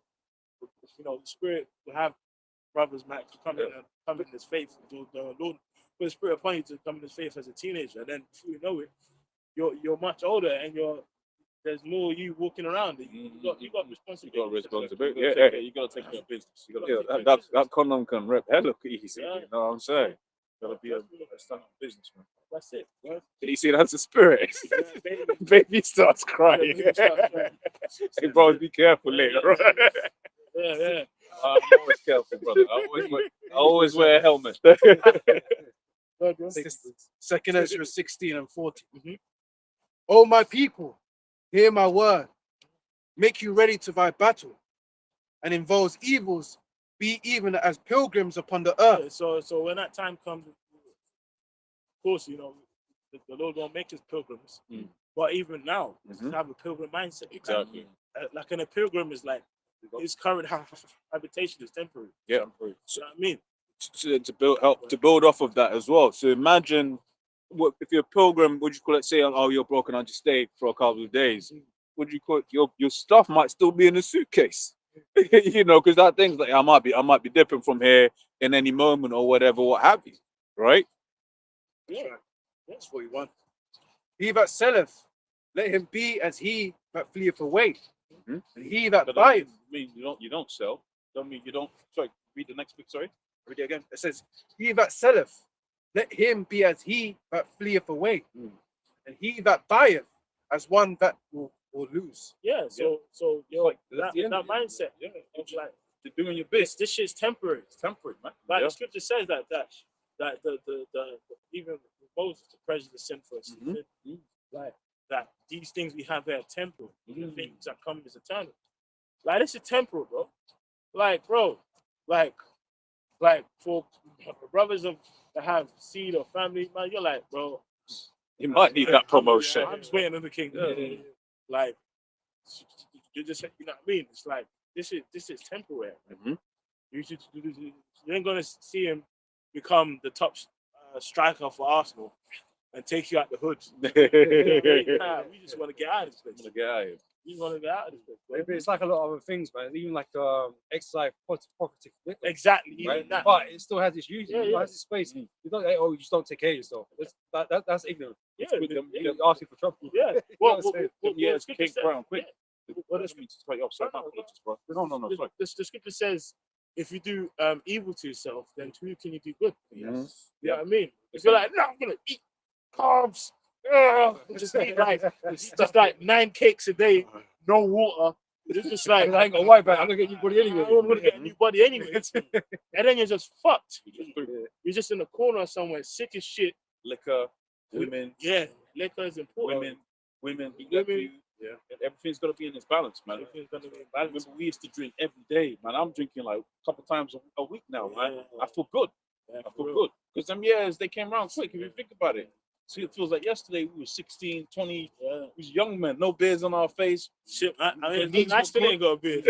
the Spirit will have brothers, Max, come in this faith. The Lord put the Spirit upon you to come in this faith as a teenager, and then before you know it, you're much older, and there's more you walking around. You got responsibility. You got responsibility. You Yeah. you got to take care of business. You got Yeah, to take care of that business. condom can rip hella easy. Yeah. You know what I'm saying? Gotta be a stand up businessman. That's it. Bro. You see, that's the spirit. Baby starts crying. Baby starts crying. Hey, bro, be careful later. Yeah. I'm always careful, brother. I always wear a helmet. Second Ezra 16 and 40. Mhm. O my people, hear my word. Make you ready to fight battle, and in those evils be even as pilgrims upon the earth. So when that time comes, of course, the Lord won't make us pilgrims. But even now, Mhm. to have a pilgrim mindset. Exactly. Like in a pilgrim is like his current habitation is temporary. Yeah. You know what I mean? To build off of that as well. So imagine if you're a pilgrim, would you call it? Say, oh, you're broken, I just stay for a couple of days. Would you call it? Your stuff might still be in a suitcase, because that thing's like I might be dipping from here in any moment or whatever, what have you, right? Yeah. That's what you want. He that selleth, let him be as he that fleeth away. Mhm. And he that But buyeth, mean you don't sell. Don't mean you don't. Sorry, read the next bit. Sorry. read it again. It says, he that selleth, let him be as he that fleeth away. And he that buyeth, as one that will lose. Yeah. So that mindset. Yeah. It's like You're doing your best. this shit's temporary. It's temporary, man. Like Yeah. the scripture says that the even Moses, the prejudice sin for us. Like that these things we have here are temporal. The things that come is eternal. Like this is temporal, bro. Like, bro, like for brothers that have seed or family, man, you're like, bro, You might need that promotion. I'm just waiting on the kingdom. Like, you just, you know what I mean? It's like this is temporary. Mhm. You ain't gonna see him become the top striker for Arsenal and take you out the hood. Nah, we just want to get out of this place. Get out of here. We want to get out of this place. bro. Maybe it's like a lot of other things, man. Even like exercise property, Exactly. Even right? that. But it still has its use. Yeah, It yeah. has its space. You don't. You just don't take care of yourself. That's ignorant. Yeah, You're asking for trouble. yeah. You know Well, what I'm saying? the scripture says- Brown, quick. What does mean to straight off? Sorry, No, no, bro. No, the scripture says, if you do evil to yourself, then to who can you do good? Yes. You know what I mean? If you're like, no, I'm gonna eat carbs, just eat like just like 9 cakes a day, no water. It's just like I ain't got white back. I'm gonna get you body anyway. I'm gonna get a new body anyway, and then you're just fucked. You're just in a corner somewhere, sick as shit. Liquor, women, Yeah, liquor is important. women, Women. yeah. Everything's got to be in its balance, man. Everything's gonna be I balanced. remember we used to drink every day, man. I'm drinking like a couple times a week now, man. Yeah. I feel good. Yeah, I for feel real. good. Because them years, they came around quick. If you think about it. See, it feels like yesterday we were 16, 20. Yeah. We was young men, no beards on our face. Shit, I mean, I still ain't got a beard.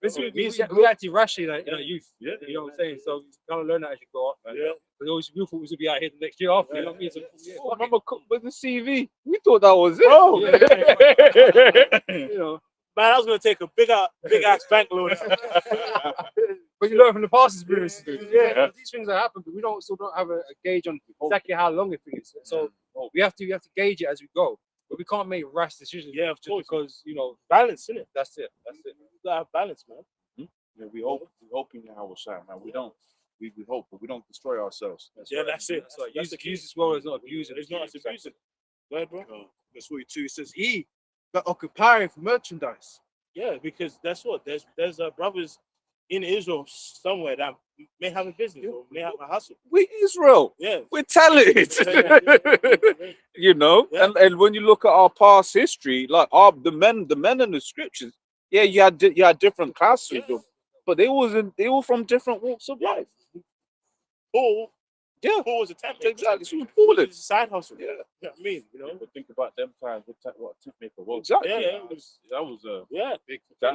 Basically, we acted rashly like in our youth. Yeah. You know what I'm saying? So you kind of learn that as you grow up, man. Yeah. But always we thought we would be out here the next year after. You know what I mean? So, yeah, Oh, fuck it. remember with the CV? We thought that was it. Oh, You know. Man, I was gonna take a big ass bank loan. But you learn from the past experiences. Yeah. These things that happen, but we still don't have a gauge on exactly how long it is. So we have to gauge it as we go. But we can't make rash decisions. Yeah, of just course. because Balance, innit? that's it. That's it. You gotta have balance, man. Yeah, we hope in our side, man. We don't. We hope, but we don't destroy ourselves. Yeah, that's it. That's right. That's Use this well as not abuse it. It's not abusing. Go ahead, bro. Verse 42 it says, "He that occupieth merchandise." Yeah, because that's what there's brothers in Israel somewhere that may have a business or may have a hustle. We Israel. Yeah. We're talented. You know, Yeah. and when you look at our past history, like the men in the scriptures, yeah, you had different classes, Yeah. but they were from different walks of Yeah. life. Paul was a tent maker. Exactly. So Paul It's a side hustle. Yeah. You know what I mean? You know? But think about them times. What tent maker was? Exactly. That was a Yeah. big. Yeah. That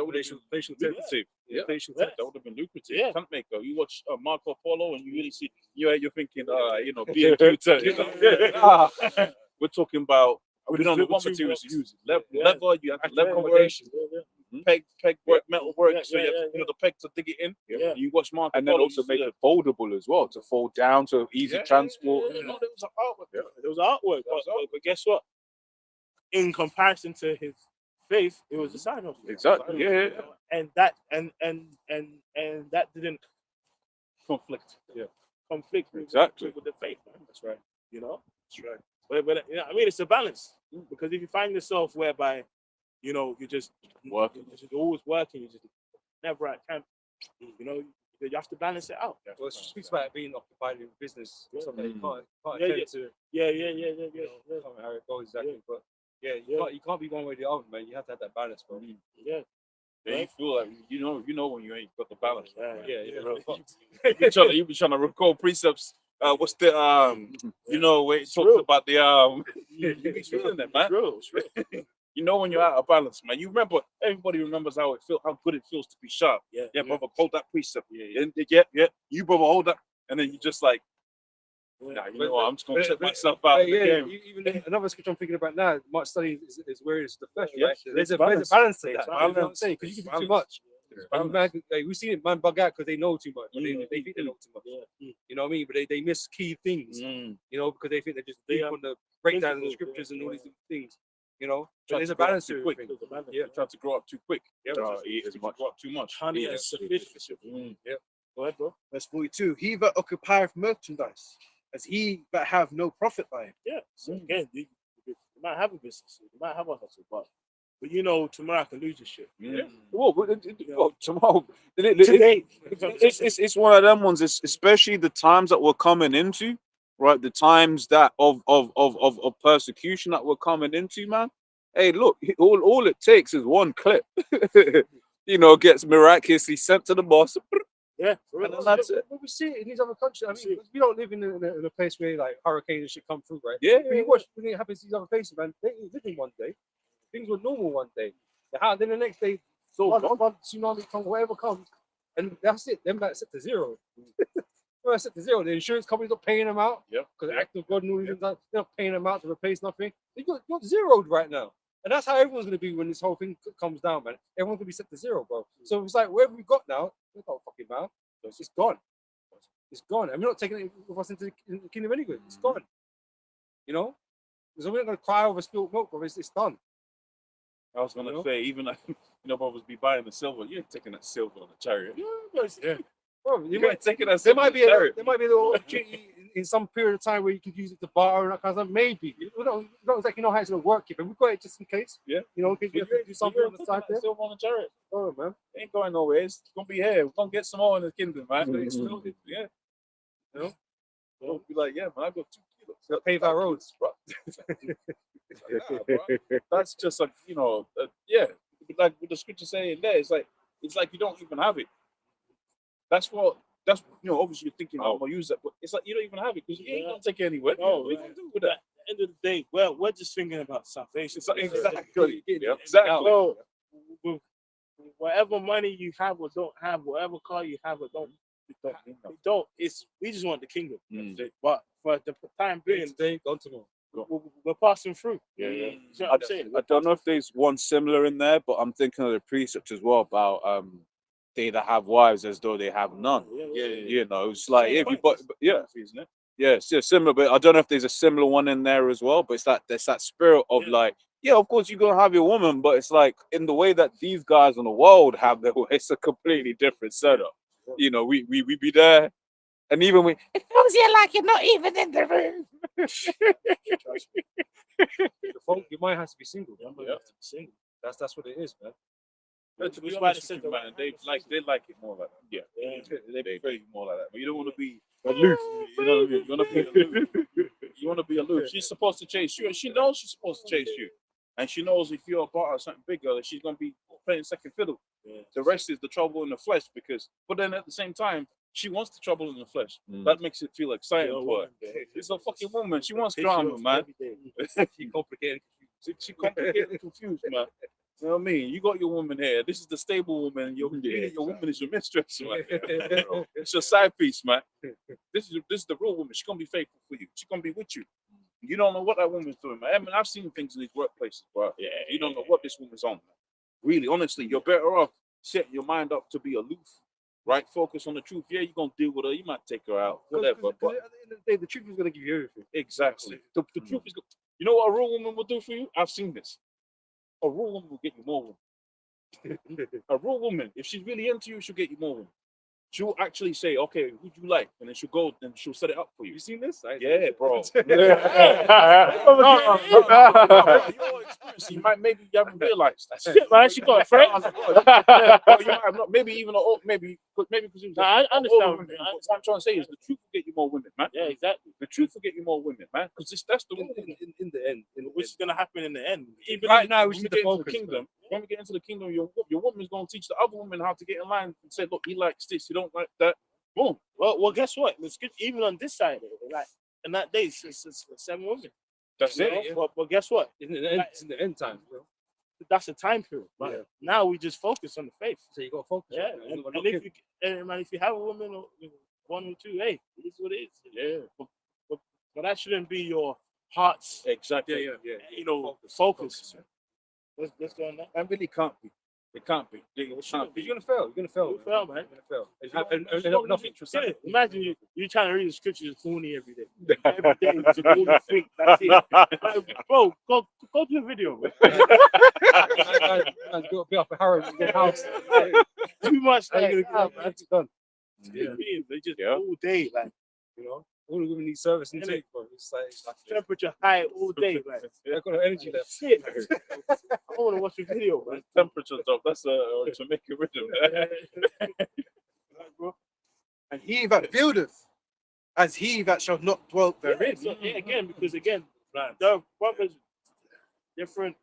would have been lucrative. Yeah. Patient Yeah. tent, that would have been lucrative. Yeah. Tent maker. You watch Marco Polo, and you really see. You're thinking, B&Q tent. You know? We're talking about. We don't know what materials to use. Leather. You have to leather work. Peg work, metal work. Yeah, So you yeah, have the peg to dig it in. Yeah. You watch Marco And then Polo, also you make see it foldable as well to fold down so easy transport. yeah. No, there was an artwork. There was artwork, but guess what? In comparison to his faith, it was a side hustle. Exactly. Yeah. And that and that didn't Conflict. conflict Exactly. with the faith, man. That's right. You know? That's right. But you know, I mean, it's a balance because if you find yourself whereby, you know, you're just Working. you're just always working, you just never at camp, you know, you have to balance it out. Well, it speaks about being occupied in business. Yeah. Something you can't Yeah, tend yeah. to. Yeah. I can't remember how it goes exactly, but yeah, you can't be one way or the other, man. You have to have that balance, bro. Yeah. Yeah, you feel like you know when you ain't got the balance. Yeah. You be trying to recall precepts. What's the where it talks true. about the you be feeling it, man. It's true. You know when you're out of balance, man. You remember, everybody remembers how good it feels to be sharp. Yeah, brother, hold that precept. Yeah. You brother, hold that, and then you just like, nah, you know what? I'm just gonna check myself out. In the game. Even another scripture I'm thinking about now, much study is where it's the flesh, Yeah, right? There's a balance. balance to that. There's You know what I'm balance. saying? Because you can do too Balance. much. And man, we've seen it, man, bug out because they know too much. Or they think they know too much. Yeah. You know what I mean? But they miss key things. Mm. You know, because they think they're just They deep are on the breakdown of the principles, scriptures and yeah. all these things. You know, so Try there's to a grow up balance too to quick. everything. Yeah, try to grow up too quick. Yeah, Eat as much. Grow up too much. Honey Yeah. is sufficient. Go ahead, bro. Verse 42, "He that occupieth merchandise, as he that have no profit by it." Yeah. So again, you might have a business, you might have a hustle, but you know tomorrow I can lose your shit. Well, tomorrow. Today. It's one of them ones, especially the times that we're coming into, right? The times that of persecution that we're coming into, man. Hey, look, all it takes is one clip. Gets miraculously sent to the boss. Yeah. And then that's it. But we see it in these other countries. I mean, we don't live in a place where like hurricanes and shit come through, right? Yeah, But you watch when it happens to these other places, man. They ain't living one day. Things were normal one day. Then the next day, one tsunami comes, whatever comes, and that's it. Them back set to zero. Well, set to zero. The insurance company's not paying them out. Yeah. Because the act of God and all these things, they're not paying them out to replace nothing. You're zeroed right now. And that's how everyone's going to be when this whole thing comes down, man. Everyone's going to be set to zero, bro. So it's like, whatever we got now, we got fucking mouth. It's gone. It's gone. And we're not taking it with us into the kingdom anyway. It's gone. You know? So we're not going to cry over spilled milk, bro. It's done. I was gonna say, even like, brothers be buying the silver. You ain't taking that silver on the chariot. Bro, You ain't taking that there silver might on be the chariot. there might be a little opportunity in some period of time where you could use it to barter and that kind of stuff. Maybe we don't exactly know how it's gonna work yet, but we've got it just in case. Yeah. In case we have to do something on the side there. Silver on the chariot. Oh man. It ain't going nowhere. It's gonna be here. We're gonna get some more in the kingdom, man. Yeah. We'll be like, yeah, man, I got 2 kilos. Gotta pave our roads. Bro. That's just like, yeah. Like what the scripture saying there, it's like you don't even have it. That's obviously you're thinking, I'm gonna use that, but it's like you don't even have it because you ain't gonna take it anywhere. No, what you gonna do with that? At the end of the day, we're just thinking about salvation. Exactly. Yeah, exactly. So, with whatever money you have or don't have, whatever car you have or don't, we just want the kingdom. But for the time being, Today, gone tomorrow. we're passing through. Yeah. You know what I'm saying? I don't know if there's one similar in there, but I'm thinking of the precept as well about they that have wives as though they have none. It's like if you isn't it? yeah, it's just similar, but I don't know if there's a similar one in there as well. But it's that spirit of like, yeah, of course you're gonna have your woman, but it's like in the way that these guys in the world have their, it's a completely different setup. We be there, and even it feels like you're not even in the room. You might have to be single. Yeah. Single. That's what it is, man. But to be Which honest why with they you, said man, they like it more like that. Yeah, they prefer you more like that. But you don't want to be Aloof. You know what I mean? You want to be aloof. You want to be aloof. She's supposed to chase you, and she knows she's supposed to chase you, and she knows if you're a part of something bigger, that she's gonna be playing second fiddle. The rest is the trouble in the flesh, but then at the same time, she wants the trouble in the flesh. That makes it feel exciting for her. It's a fucking woman. She wants drama, man. She complicated and confused, man. You know what I mean? You got your woman here. This is the stable woman. Your woman is your mistress, man. It's your side piece, man. This is the real woman. She's gonna be faithful for you. She's gonna be with you. You don't know what that woman's doing, man. I mean, I've seen things in these workplaces, bro. Yeah, you don't know what this woman's on, man. Really, honestly, you're better off setting your mind up to be aloof, right? Focus on the truth. Yeah, you're gonna deal with her. You might take her out, whatever. But at the end of the day, the truth is gonna give you everything. exactly, the truth is. You know what a real woman will do for you? I've seen this. A real woman will get you more women. A real woman, if she's really into you, she'll get you more women. She'll actually say, "Okay, who'd you like?" And then she'll go and she'll set it up for you. You seen this? Yeah, bro. You might maybe you haven't realized that. Shit, man, she got a friend. Well, you might have not. Maybe even maybe because it was. Nah, I understand. What I'm trying to say is the truth will get you more women, man. Yeah, exactly. The truth will get you more women, man. Because that's the rule. In the end, Which is gonna happen in the end. Even right now, we when should we get get into the focus, kingdom. When we get into the kingdom, your woman's gonna teach the other woman how to get in line and say, "Look, he likes this. He don't like that." Boom. Well, guess what? It's good, even on this side, like in that day, it's 7 women. That's You it. know? But guess what? in the end time, bro. That's a time period. Right? Yeah. Now we just focus on the faith. So you got to focus. Yeah, right? and, We're and not if kidding. if you have a woman or 1 or 2, hey, it is what it is. Yeah. But that shouldn't be your heart's, Exactly. Yeah. focus. Let's go on that. And really can't be. It can't be. It can't be. You're gonna fail. You're gonna fail. You fail, man. You're gonna fail. And nothing. Yeah, imagine you trying to read the scriptures corny every day. Every day you just all you think. That's it. Like, bro, go to the video. Man. Man's built up a harem in their house. Too much. How you Like, gonna get that's done? yeah. They just Yeah. all day, like You know, all the women need service and Innit? take, bro. It's like temperature high all day, like they've got no energy left. shit. I want to watch the video, man. Temperature drop. That's a Jamaican rhythm. Bro. And he that buildeth, as he that shall not dwell therein. So, because the brothers different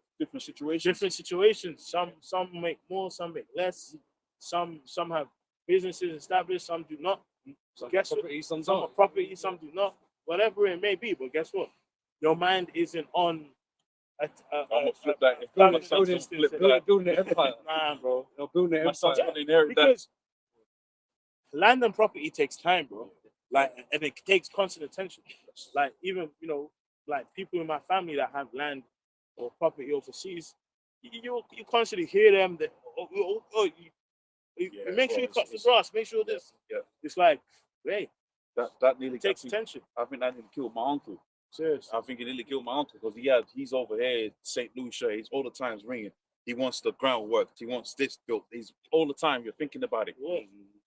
situations. Some make more, some make less. Some have businesses established, some do not. Some Guess what? property, some Some don't. are property, some do not. Whatever it may be, but guess what? Your mind isn't on. I'm gonna flip that. Building an empire. Nah, bro. No, building an My son's empire. gonna inherit that. Because land and property takes time, bro. Like, and it takes constant attention. Like, even like people in my family that have land or property overseas, you constantly hear them that you make sure you cut the grass, make sure this. Yeah. It's like, hey, That nearly it takes got me. attention. I think that nearly killed my uncle. Serious. I think it nearly killed my uncle because he's over here in St. Lucia. He's all the times ringing. He wants the groundwork. He wants this built. He's all the time. You're thinking about it,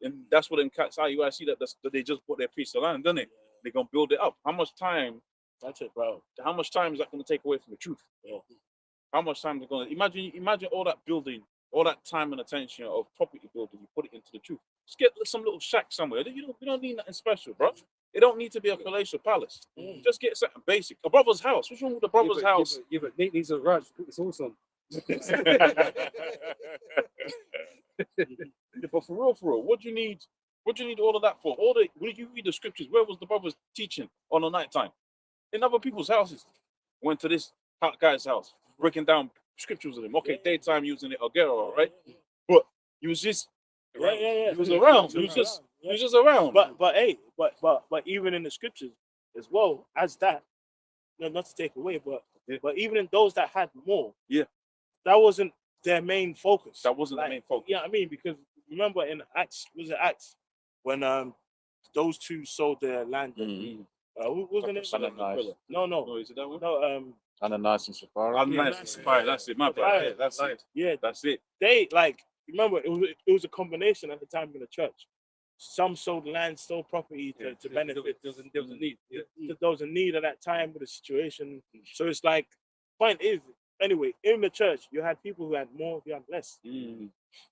and that's what them cats are. You guys see that they just put their piece of land, don't it? They're gonna build it up. How much time? That's it, bro. How much time is that gonna take away from the truth? How much time is it gonna imagine all that building, all that time and attention of property building? You put it into the truth. Just get some little shack somewhere. You don't need nothing special, bro. It don't need to be a palatial palace. Just get something basic. A brother's house. What's wrong with a brother's house? Yeah, but Nate needs a ranch. Put the sauce on. But for real, what do you need? What do you need all of that for? When you read the scriptures, where was the brothers teaching on the night time? In other people's houses. Went to this hot guy's house, breaking down scriptures with him. Okay, daytime using it, again, all right. But he was just, he was around. He was just around. But even in the scriptures as well as that, not to take away, but even in those that had more, that wasn't their main focus. That wasn't the main focus. Yeah, I mean, because remember in Acts, was it Acts when those two sold their land? Who was the name? Ananias. No, Is it that one? no. Ananias and Sapphira. Ananias. That's it. My bad. That's it. Yeah, That's it. they remember it was a combination at the time in the church. Some sold land, sold property to benefit. There was a need. Yeah. There was a need at that time with the situation. So it's like, point is, anyway, in the church, you had people who had more, you had less.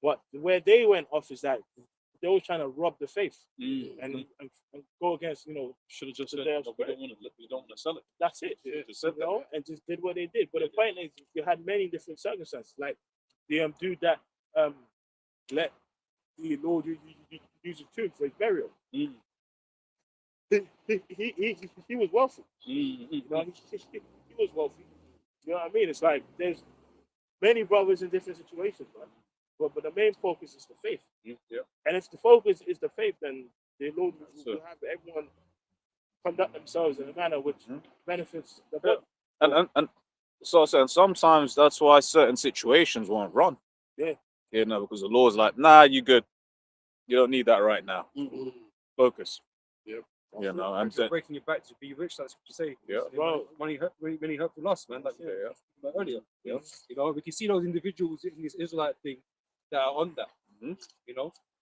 But where they went off is that they were trying to rob the faith and go against, Should have just the said, day of no, spread. we don't want to sell it. That's it. Just said that. And just did what they did. But the point is, you had many different circumstances. Like the dude that let the Lord use his tomb for his burial. He was wealthy. He was wealthy. You know what I mean? It's like there's many brothers in different situations, man. But the main focus is the faith. And if the focus is the faith, then the Lord will have everyone conduct themselves in a manner which benefits the body. And so and sometimes that's why certain situations won't run. Yeah. Because the Lord's like, nah, you good. You don't need that right now. Focus. And You're breaking your back to be rich. That's what you say. Bro. Many hurtful loss, man. Like earlier. We can see those individuals in this Israelite thing that are on that.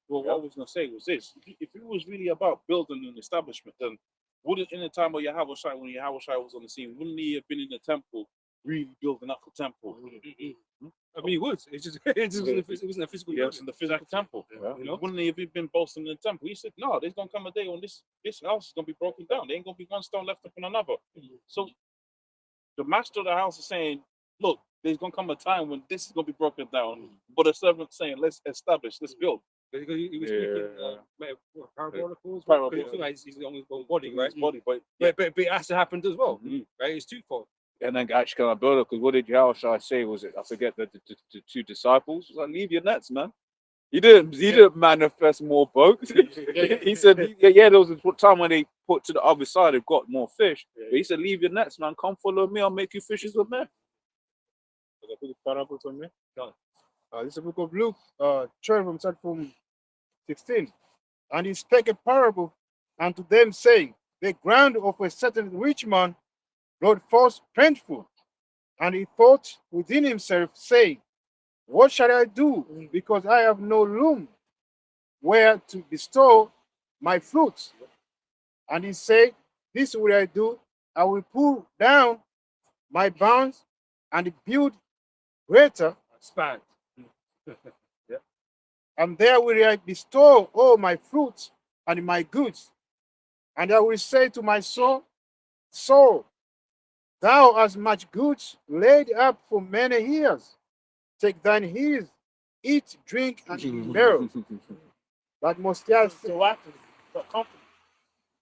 Well, what I was going to say was this. If it was really about building an establishment, then wouldn't in the time of Yahweh Shai, when Yahweh Shai was on the scene, wouldn't he have been in the temple, really building up the temple? I mean, he would. It wasn't a physical. Yes, in the physical temple. Wouldn't he have been boasting in the temple? He said, no, there's going to come a day when this house is going to be broken down. There ain't going to be one stone left upon another. So the master of the house is saying, look, there's going to come a time when this is going to be broken down. But the servant saying, let's establish, let's build. Because he was speaking parabolicals. Parabolicals. He's on his own body, right? But it has to happen as well, right? It's twofold. And then actually kind of build it, because what did Yahweh Shai say? Was it, I forget, the two disciples? He was like, leave your nets, man. He didn't manifest more boats. He said, there was a time when they put to the other side, they've got more fish. But he said, leave your nets, man. Come follow me. I'll make you fishers of men. This is the book of Luke, 12 from 16. And he spake a parable unto them, saying, the ground of a certain rich man brought forth plentiful. And he thought within himself, saying, what shall I do? Because I have no room where to bestow my fruits. And he said, this will I do. I will pull down my barns and build greater. Expand. And there will I bestow all my fruits and my goods. And I will say to my soul, soul, thou hast much goods laid up for many years. Take thine ease, eat, drink, and be merry. But most So what happened? Got comfortable.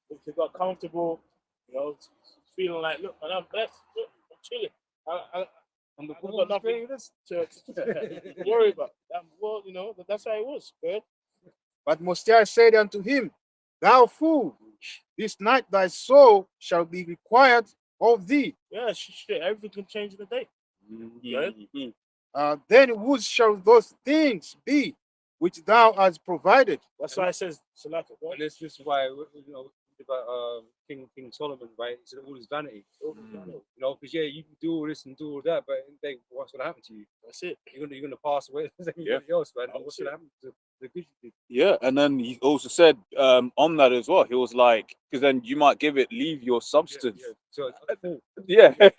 If you got comfortable, feeling like, look, man, I'm blessed. Look, I'm chilling. I'm I've got nothing to worry about. Well, that's how it was. Good. But Mosiah said unto him, thou fool, this night thy soul shall be required of thee. Yeah, shit, everything can change in a day. Then whose shall those things be which thou hast provided? That's why it says, Salaka. And this is why about King Solomon, right? He said all is vanity. You know, because you can do all this and do all that, but in the day, what's gonna happen to you? That's it. You're gonna pass away as everybody else, man. What's gonna happen to the good you did? Yeah, and then he also said on that as well. He was like, because then you might leave your substance. Yeah. So it's full, Yeah, you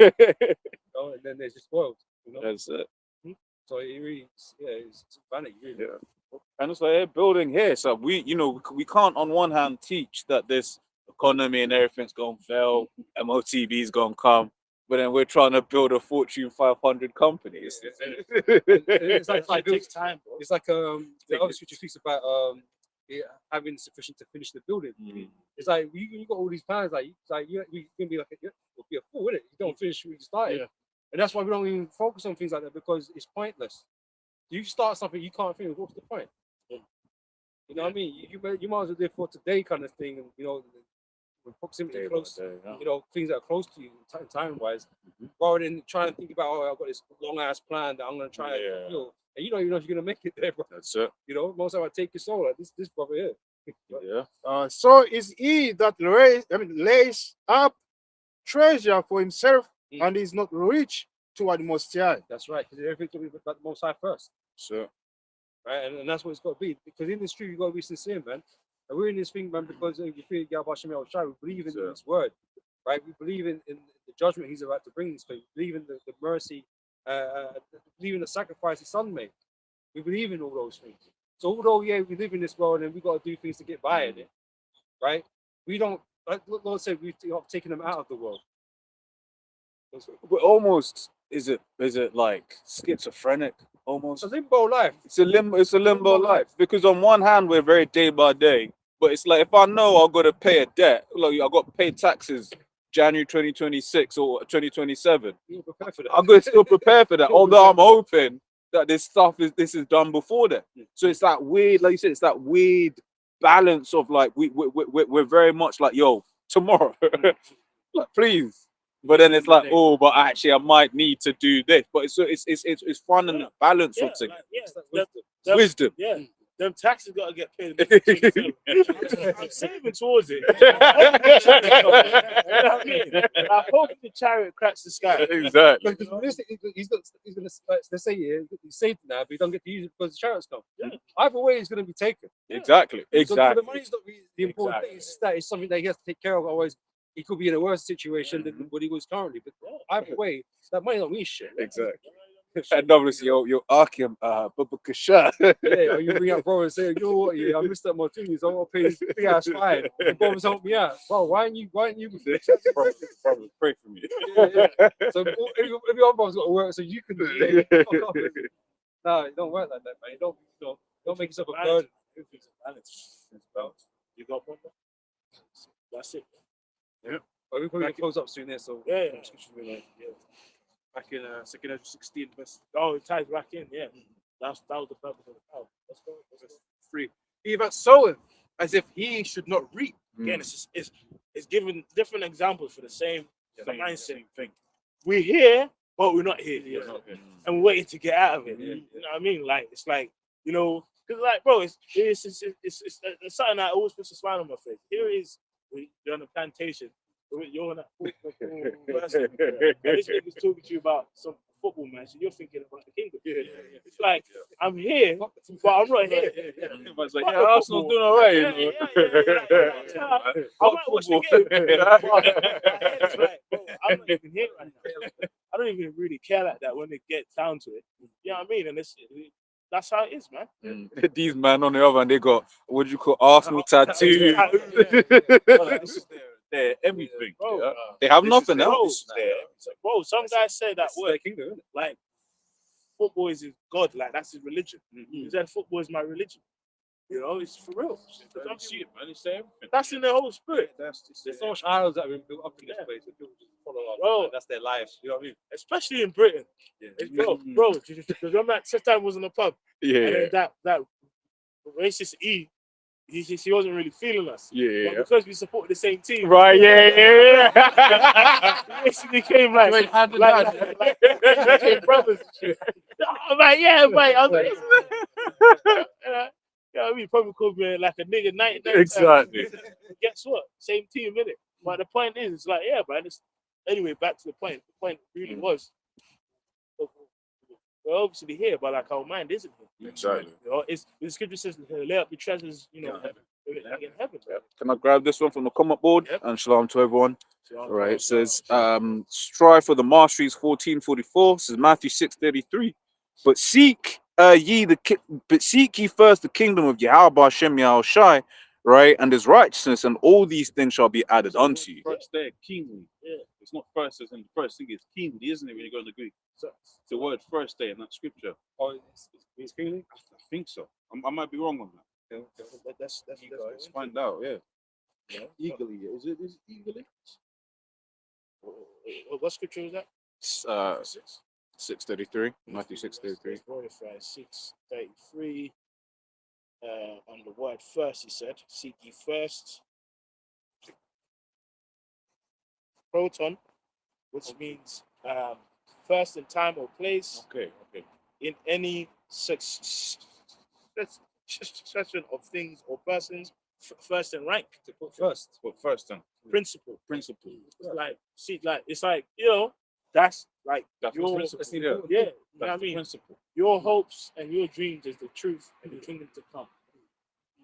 know, and then they're just spoiled. You know, that's it. so it really, it's vanity. Really. Yeah. And it's like they're building here, so we can't on one hand teach that this economy and everything's gonna fail, MOTB is gonna come, but then we're trying to build a Fortune 500 company. It's like It takes time, bro. It's like the other scripture speaks about having sufficient to finish the building. It's like you got all these plans, like you're gonna be like you'll be a fool with it. You don't finish what you started, and that's why we don't even focus on things like that because it's pointless. You start something you can't finish. What's the point? You know what I mean? You might as well live for today kind of thing, and you know, with proximity close, you know, things that are close to you time wise, rather than trying to think about I've got this long ass plan that I'm gonna try and fulfill, and you don't even know if you're gonna make it there, bro. That's it. You know, most of I take your soul like this brother here. Yeah. So is he that lays up treasure for himself and is not rich toward the Most High. That's right, because everything's gonna be about the Most High first. So Right, and that's what it's got to be. Because in this truth, you got to be sincere, man. And we're in this thing, man, because we feel Yahweh El Shai. We believe in His word, right? We believe in the judgment He's about to bring this place. We believe in the mercy, believe in the sacrifice His Son made. We believe in all those things. So although we live in this world and we got to do things to get by in it, right? We don't. Like Lord said, we've taken them out of the world. we're almost is it like schizophrenic almost? It's a limbo life. It's a limbo life because on one hand we're very day by day, but it's like if I know I've got to pay a debt, like I've got to pay taxes January 2026 or 2027, You're prepared for that. I'm going to still prepare for that. Although I'm hoping that this is done before that. So it's that weird, like you said, it's that weird balance of like we're very much like tomorrow, like please. But then it's like, oh, but actually, I might need to do this. But it's fun and balance of things. Wisdom. Yeah, them taxes gotta get paid. I'm saving towards it. You know what I mean? I hope the chariot cracks the sky. Exactly. Because realistically, he's gonna let's say he's saved now, but he don't get to use it because the chariots come. Either way, he's gonna be taken. Exactly. So the money's not really the important thing. It's just that it's something that he has to take care of. Otherwise, he could be in a worse situation than what he was currently. But either way, that money don't mean shit. Exactly. And obviously, you're Arkham, Bubba Kasha. Yeah, or you bring out bro and say, you know what, I missed that martini, so I'm gonna pay this big ass fine. The brothers help me out. Bro, why aren't you? Brothers, pray for me. Yeah. So every other brother's got to work so you can do it. Fuck off. No, it don't work like that, man. Don't make yourself a burden. You got one? That's it. Yeah. Well, we're probably gonna close up soon there, so Yeah. Back in 2nd Ezra 16, verse Oh, it ties back in. Yeah, that was the purpose of the power. Let's go. 3. He that soweth as if he should not reap. Again, it's giving different examples for the same mindset thing. We're here, but we're not here. And we're waiting to get out of it. You know what I mean? Like it's like because like bro, it's something that always puts a smile on my face. Here is you're on a plantation. You're on this nigga's talking to you about some football match, and you're thinking about the kingdom. It's like I'm here, but I'm not here. Everyone's like, Arsenal's doing all right. I might watch the game. It's like, bro, I'm not even here right now. I don't even really care like that when it gets down to it. You know what I mean? And that's how it is, man. These man on the other hand, they got what do you call Arsenal tattoo. Everything. Bro, they have nothing else. Bro, some guys say that That's word their kingdom, isn't it? like football is his God, like that's his religion. He said football is my religion. It's for real. That's in the whole spirit. There's so much idols that have been built up in this place that people just follow up. Bro. That's their lives. You know what I mean? Especially in Britain. Bro, remember that time was in the pub? And then that racist E, he wasn't really feeling us. But because we supported the same team. Right, He basically came like brothers. I'm like, yeah, mate. I was like, I mean, probably called me like a nigga 99 Exactly. guess what? Same team, innit? But the point is, it's like, yeah, man. Anyway, back to the point. The point really was, we're obviously here, but like our mind isn't here. Exactly. You know, it's the scripture says, lay up your treasures, you know, in heaven. Can I grab this one from the comment board? Yep. And shalom to everyone. So, All right. It says, strive for the masteries 1444. Says Matthew 6:33. But seek seek ye first the kingdom of Yahweh Hashem Yahushai, right, and his righteousness, and all these things shall be added unto you. First there, kingly. Yeah. It's not first as in the first thing is kingly, isn't it? When you go in the Greek, So, it's the word first there in that scripture. Oh, it's kingly. I think so. I might be wrong on that. that's Let's find out. Yeah. Eagerly. Is it eagerly? what scripture is that? 6:33. Matthew 6:33. Glorify 6:33. On the word first, he said, seek ye first. Proton, which means first in time or place Okay. in any succession of things or persons, first in rank, To put first. But first then, principle. principle. Like, see, like it's like, you know, that's like That's your, principle. That's the Yeah. important yeah, thing. you know what I That's the mean? principle. Your hopes and your dreams is the truth and the kingdom to come.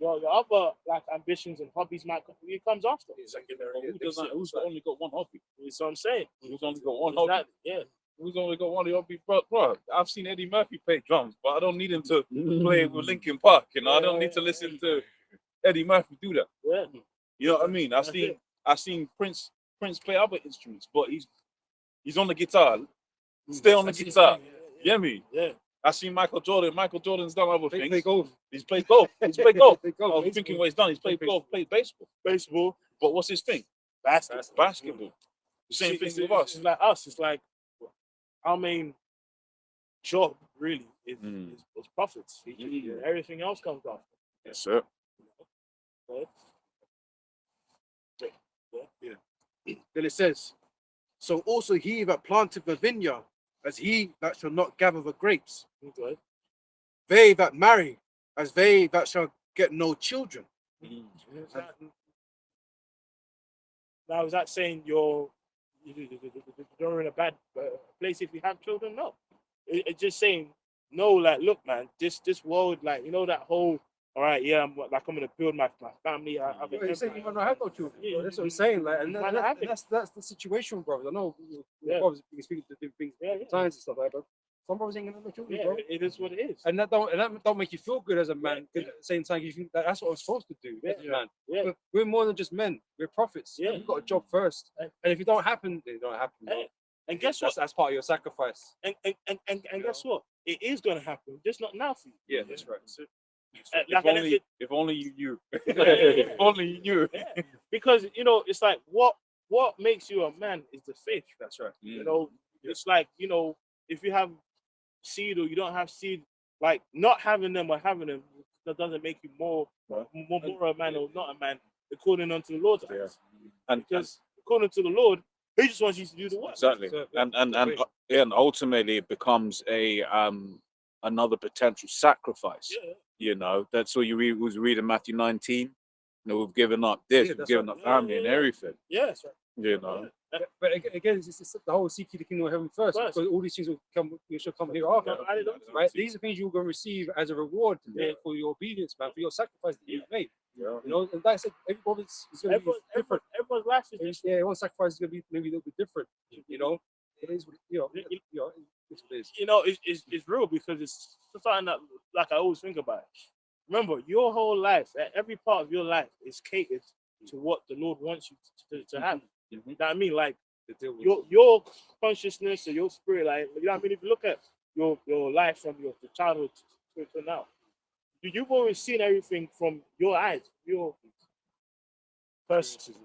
Your other like ambitions and hobbies might come, it comes after. But who doesn't? Who's only got one hobby? That's what I'm saying. Who's only got one hobby? Exactly. Yeah. Who's only got one hobby? Bro, I've seen Eddie Murphy play drums, but I don't need him to play with Linkin Park. You know, I don't need to listen to Eddie Murphy do that. Yeah. You know what I mean? That's it. I've seen Prince play other instruments, but he's on the guitar. Stay on the guitar. Yeah, me. Yeah. I seen Michael Jordan. Michael Jordan's done other They things. play golf. He's played golf. He's played golf. They I golf. was thinking what he's done. He's played golf, played baseball. Baseball, But what's his thing? basketball. Basketball. The same thing with It's us. like us. It's like our main job really is profits. Everything else comes after. Yes, sir. Right? Then it says, so also he that planteth the vineyard, as he that shall not gather the grapes. Okay. They that marry, as they that shall get no children. Now, is that saying you're in a bad place if you have children? No. It's just saying, no, like, look, man, this world, like, you know, that whole, all right, yeah, I'm going to build my family. I have You're saying you might not have no children. Yeah, bro. That's what I'm saying. Like, and you might not have it. that's the situation, brothers. I know Yeah. brothers we can speak to different things, Yeah, yeah. times and stuff like that. But some brothers ain't gonna have no children, Yeah, bro. it is what it is. And that don't make you feel good as a man. 'Cause at the same time, you think that's what I'm supposed to do as a Yeah. man. Yeah. But we're more than just men. We're prophets. Yeah. We've got a job first. And- And if it don't happen, it don't happen. bro. And guess what? That's part of your sacrifice. And guess what? It is going to happen, just not now for you. Yeah, that's right. Like, If only you knew. If only you knew. Yeah. Because, you know, it's like what makes you a man is the faith. That's right. You know, it's like, you know, if you have seed or you don't have seed, like not having them or having them, that doesn't make you more a man or not a man according unto the Lord's eyes. And Because according to the Lord, he just wants you to do the work. exactly. So, And ultimately it becomes a another potential sacrifice. Yeah. You know, that's what was reading Matthew 19. You know, we've given up this, Yeah, we've that's given right. up family and Yeah. everything. Yes. You know. But again, it's the whole seek ye the kingdom of heaven first, First. because all these things will come. We shall come hereafter. No, I don't- Right? These are things you're going to receive as a reward Yeah. for your obedience, man, for your sacrifice that you've made. Yeah. You know, and that's it. Everybody's is going to be different. Everyone's life is just Yeah, everyone's sacrifice is going to be maybe a little bit different. You know, it is. You know, it's what it is. you know, it's real because it's something that, like, I always think about it. Remember, your whole life, every part of your life is catered to what the Lord wants you to have. You know what I mean? Like, The deal with your consciousness or your spirit, like, you know what I mean? If you look at your life from your childhood to now, you've always seen everything from your eyes, your perspective.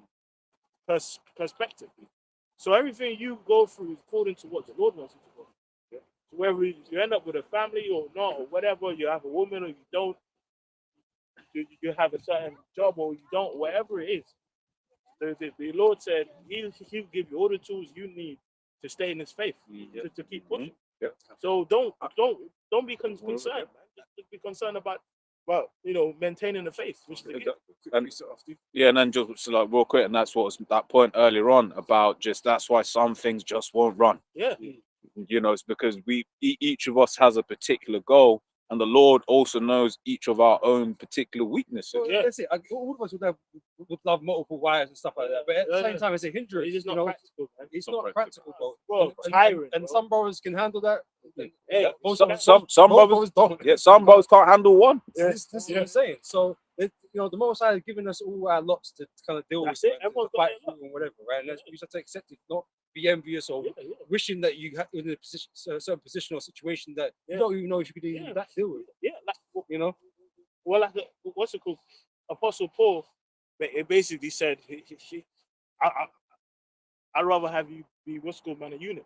So everything you go through is according to what the Lord wants you to go through. So whether you end up with a family or not, or whatever, you have a woman or you don't, you have a certain job or you don't, whatever it is. The Lord said He'll give you all the tools you need to stay in His faith, to keep pushing. Yeah. So don't be concerned, man. Just be concerned about about maintaining the faith, which is the gift. And yeah, and then just like real quick, and that's what was that point earlier on about just that's why some things just won't run. Yeah. It's because each of us has a particular goal, and the Lord also knows each of our own particular weaknesses. Well, Yeah. that's it. All of us would love multiple wives and stuff like that, but at the Yeah, same yeah. time, it's a hindrance. It's just not you know, practical, man. it's not not practical, bro. Bro, And- tiring, and bro. some brothers can handle that. Hey, most Some most brothers, don't. yeah, some brothers can't handle one. This is what I'm saying. So, the Most High has given us all our lots to kind of deal That's with, it. man, to Everyone's got fight their lot. through and whatever, right? And you just have to accept it, not be envious or Yeah, yeah. wishing that you had in a position, a certain position or situation that Yeah. you don't even know if you could even Yeah. deal with. Yeah, like You know, well, like what's it called? Apostle Paul, it basically said, I'd rather have you be what's called man a eunuch,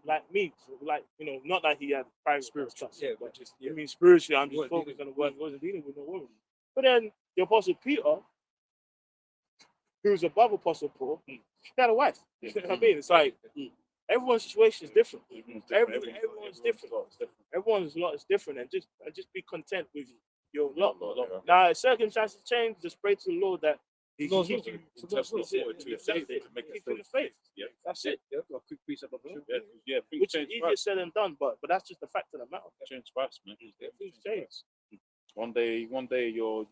like me, like not that he had private spiritual, yeah, but just I mean spiritually, I'm just What, focused on the word, wasn't dealing with no woman. But then the Apostle Peter, who was above Apostle Paul, he had a wife. You know what I mean? It's like everyone's situation is different. Everyone's different. Everyone's lot is different, and just be content with your lot. Now, if circumstances change, just pray to the Lord that He Lord's keeps will. you It's Lord's will. keep in the faith. Yeah. That's it. yeah, a quick piece of Yeah, things Which is change easier fast. said than done, but that's just the fact of the matter. Change fast, man. Things change. One day you're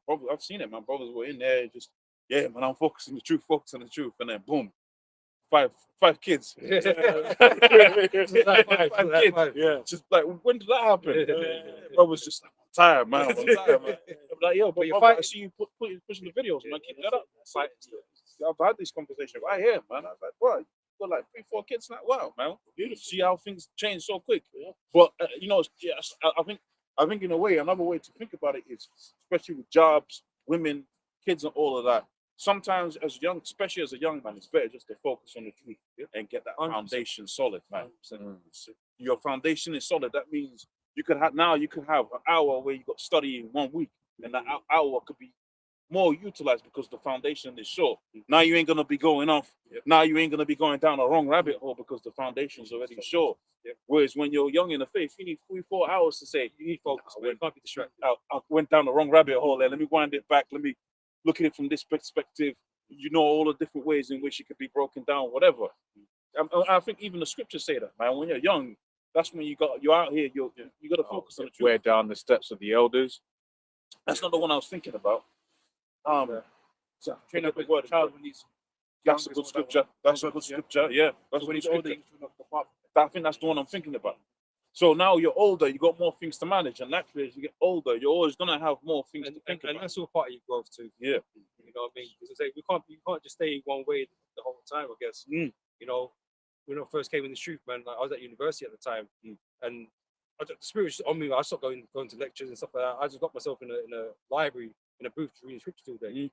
probably I've seen it, man. Brothers were in there just man, I'm focusing the truth, and then boom, five kids. Five kids. Yeah. Just like when did that happen? Brothers just like, I'm tired, man. I'm like, yo, but you're brother, I fighting. see you pushing the videos, man. Keep that up. I've had this conversation right here, man. I was like, bro, you got like 3-4 kids now. Wow, man. Beautiful. See how things change so quick. Yeah. But yes, I think in a way, another way to think about it is, especially with jobs, women, kids, and all of that. Sometimes, especially as a young man, it's better just to focus on the truth and get that 100%. foundation solid, man. Your foundation is solid. That means you could have an hour where you got study in 1 week, and that hour could be more utilized because the foundation is short. Now you ain't gonna be going off. Now you ain't gonna be going down a wrong rabbit hole because the foundation's already short. Whereas when you're young in the faith, you need 3-4 hours to say you need focus. You can't be distracted. I went down the wrong rabbit hole there. Let me wind it back. Let me look at it from this perspective. All the different ways in which it could be broken down, whatever. I think even the scriptures say that, man. When you're young, that's when you're out here. You got to focus on the truth. Wear down the steps of the elders. That's not the one I was thinking about. So train up a good child when he's. That's a good scripture. That's a good scripture. Yeah, that's when he's older. I think that's the one I'm thinking about. So now you're older, you got more things to manage, and naturally, as you get older, you're always gonna have more things to think And about. that's all part of your growth too. Yeah. You know what I mean? Because I say you can't just stay one way the whole time. I guess. Mm. When I first came in the truth, man, like I was at university at the time, and the spirit was just on me. I stopped going to lectures and stuff like that. I just got myself in a library in a booth reading scriptures all day.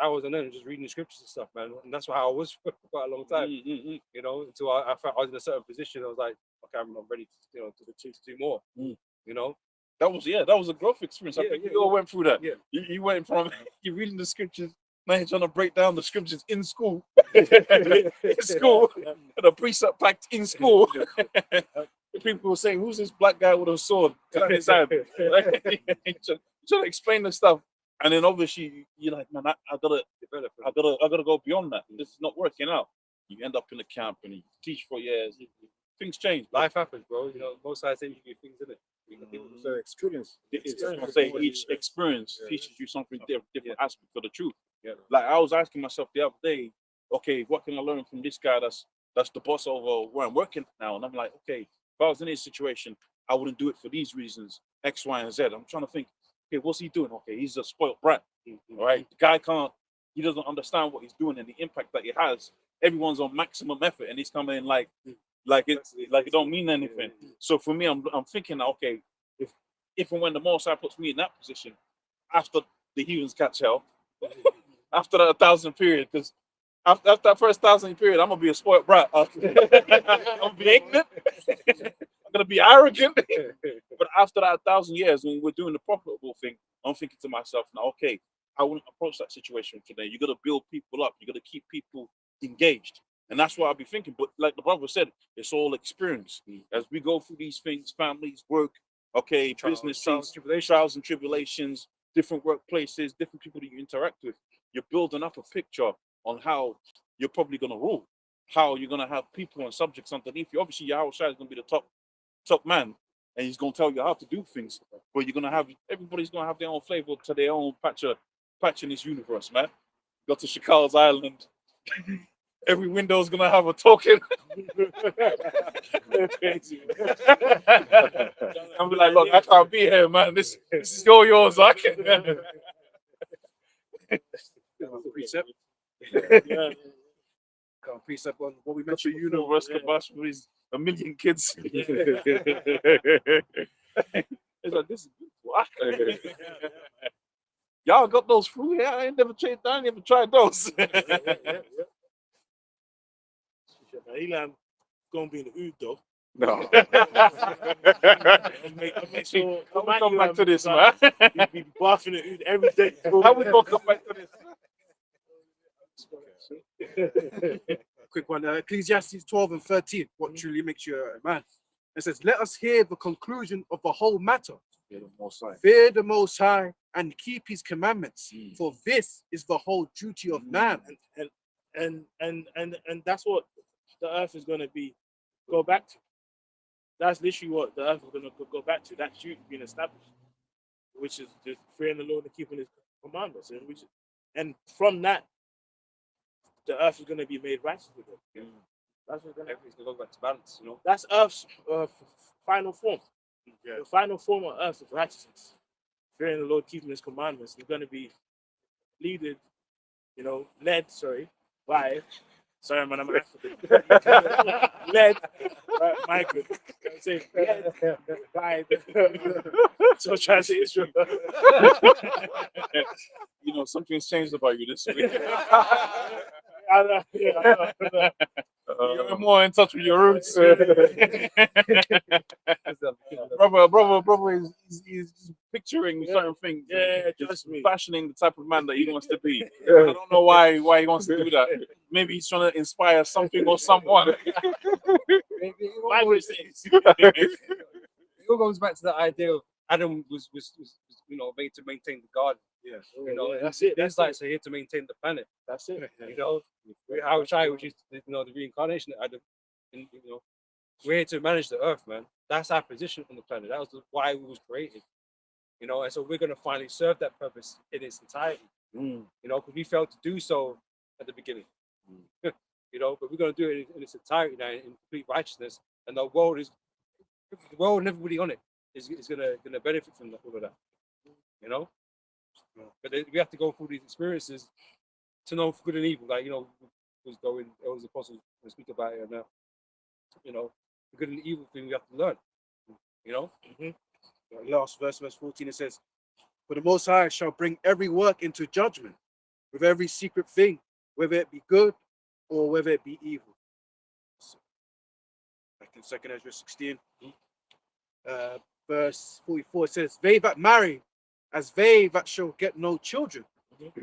Hours and then just reading the scriptures and stuff, man. And that's how I was for quite a long time. Until I felt I was in a certain position. I was like, okay, I'm ready to do more. That was a growth experience. I Yeah, think yeah, we all went through that. Yeah. You went from you reading the scriptures, now you're trying to break down the scriptures in school. In school, the precept packed in school. People were saying, "Who's this black guy with a sword in his hand?" Trying to explain the stuff, and then obviously you're like, "Man, I gotta develop. I gotta go beyond that. This is not working out." You end up in the camp and you teach for years. Things change. Life happens, bro. Most sides say you do things in it. So experience. I'm saying each experience teaches you something different aspect of the truth. Like I was asking myself the other day, okay, what can I learn from this guy that's the boss over where I'm working now? And I'm like, okay, if I was in his situation, I wouldn't do it for these reasons, X, Y, and Z. I'm trying to think, okay, what's he doing? Okay, he's a spoiled brat. All right. The guy he doesn't understand what he's doing and the impact that he has. Everyone's on maximum effort and he's coming in like it don't mean anything. So for me, I'm thinking, okay, if and when the Most High puts me in that position, after the heathens catch hell, after that 1,000 period, because after that first 1,000 period, I'm gonna be a spoiled brat. I'm gonna be ignorant. I'm gonna be arrogant. But after that 1,000 years, when we're doing the profitable thing, I'm thinking to myself now, okay, I wouldn't approach that situation today. You got to build people up. You got to keep people engaged. And that's what I'll be thinking. But like the brother said, it's all experience. As we go through these things, families, work, Okay, Trials, business trials, things, trials and tribulations, different workplaces, different people that you interact with. You're building up a picture on how you're probably gonna rule, how you're gonna have people and subjects underneath you. Obviously, Yahweh Shai is gonna be the top man, and he's gonna tell you how to do things. But you're gonna have everybody's gonna have their own flavor to their own patch in this universe, man. Go to Chicago's Island. Every window's gonna have a token. Crazy. I'm be like, look, I can't be here, man. This is yours. I can. Precept. Yeah. Got a precept on what we That's a mentioned before. universe kabash with his a million kids. It's like this is what? Y'all got those fruit here? I ain't never tried those. Elam gonna be in the ood though. No. I'll make sure. How we come back to this, man? You be bathing the ood every day. How we gonna come back to this? Quick one. Ecclesiastes 12 and 13. What truly makes you a man? It says, let us hear the conclusion of the whole matter. Fear the Most High and keep his commandments, for this is the whole duty of man. And that's what the earth is gonna go back to. That's literally what the earth is gonna go back to. That duty being established, which is just fearing the Lord and keeping his commandments, and from that, the earth is gonna be made righteous with it. That's what's gonna. Everything's gonna go back to balance, you know. That's earth's final form. Yeah. The final form of earth is righteousness. Fearing the Lord, keeping his commandments. It's going to be led by, sorry man, I'm African. Led by Michael. Led by so try to say Israel. You know, something's changed about you this week. I know. You're more in touch with your roots. brother he's just picturing certain things. Yeah, Just trust me. fashioning the type of man that he wants to be. I don't know why he wants to do that. Maybe he's trying to inspire something or someone. My mistakes. It all goes back to the idea of Adam was made to maintain the garden. Yes. You know, and That's it. the Israelites are here to maintain the planet. That's it. You know, how Shai, which is the reincarnation of Adam, and we're here to manage the earth, man. That's our position on the planet. That was why we was created. You know, and so we're gonna finally serve that purpose in its entirety. You know, because we failed to do so at the beginning. You know, but we're gonna do it in its entirety now in complete righteousness, and the world and everybody on it is gonna benefit from all of that. You know, but we have to go through these experiences to know good and evil. Like was the apostles speak about it, and the good and evil thing we have to learn. You know. Last verse 14, it says, for the Most High shall bring every work into judgment with every secret thing, whether it be good or whether it be evil. So, back in 2nd Ezra 16, verse 44, it says, they that marry, as they that shall get no children,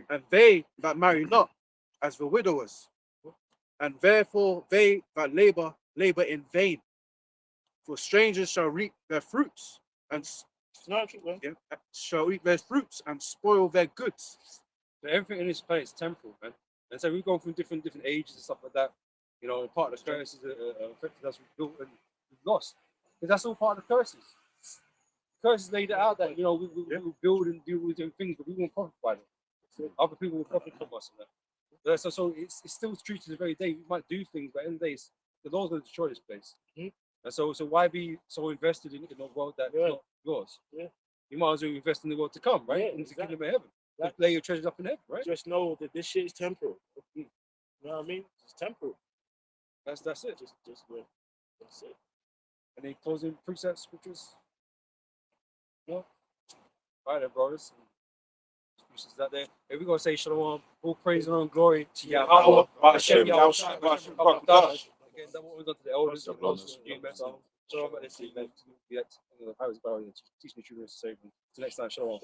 and they that marry not, as the widowers, and therefore they that labor in vain. For strangers shall reap their fruits, and shall eat their fruits and spoil their goods. So everything in this planet is temporal, man. And so we've gone through different ages and stuff like that. You know, and part of the curses affected us, we've built and we've lost. Because that's all part of the curses. Curses laid it out that we will build and do all these different things, but we won't profit by them. Other people will profit from us and that. So it's still true to the very day. We might do things, but at the end of the day, the Lord's going to destroy this place. And so why be so invested in a world that's not yours? Yeah. You might as well invest in the world to come, right? Yeah, Into the kingdom of heaven. Like, lay your treasures up in heaven, right? Just know that this shit is temporal. You know what I mean? It's temporal. That's it. Just that's it. Any closing precepts, scriptures? No? All right, then, brothers. Excuses that there. Here we go. Say shalom. All praise and all glory to Yahweh. Hashem, Yahweh, Shai, Hashem, Barakadash. Again, that what we've done to the elders, the apostles, new men. Shalom, let us see, man. Teaching the children to save them. Till next time, shalom.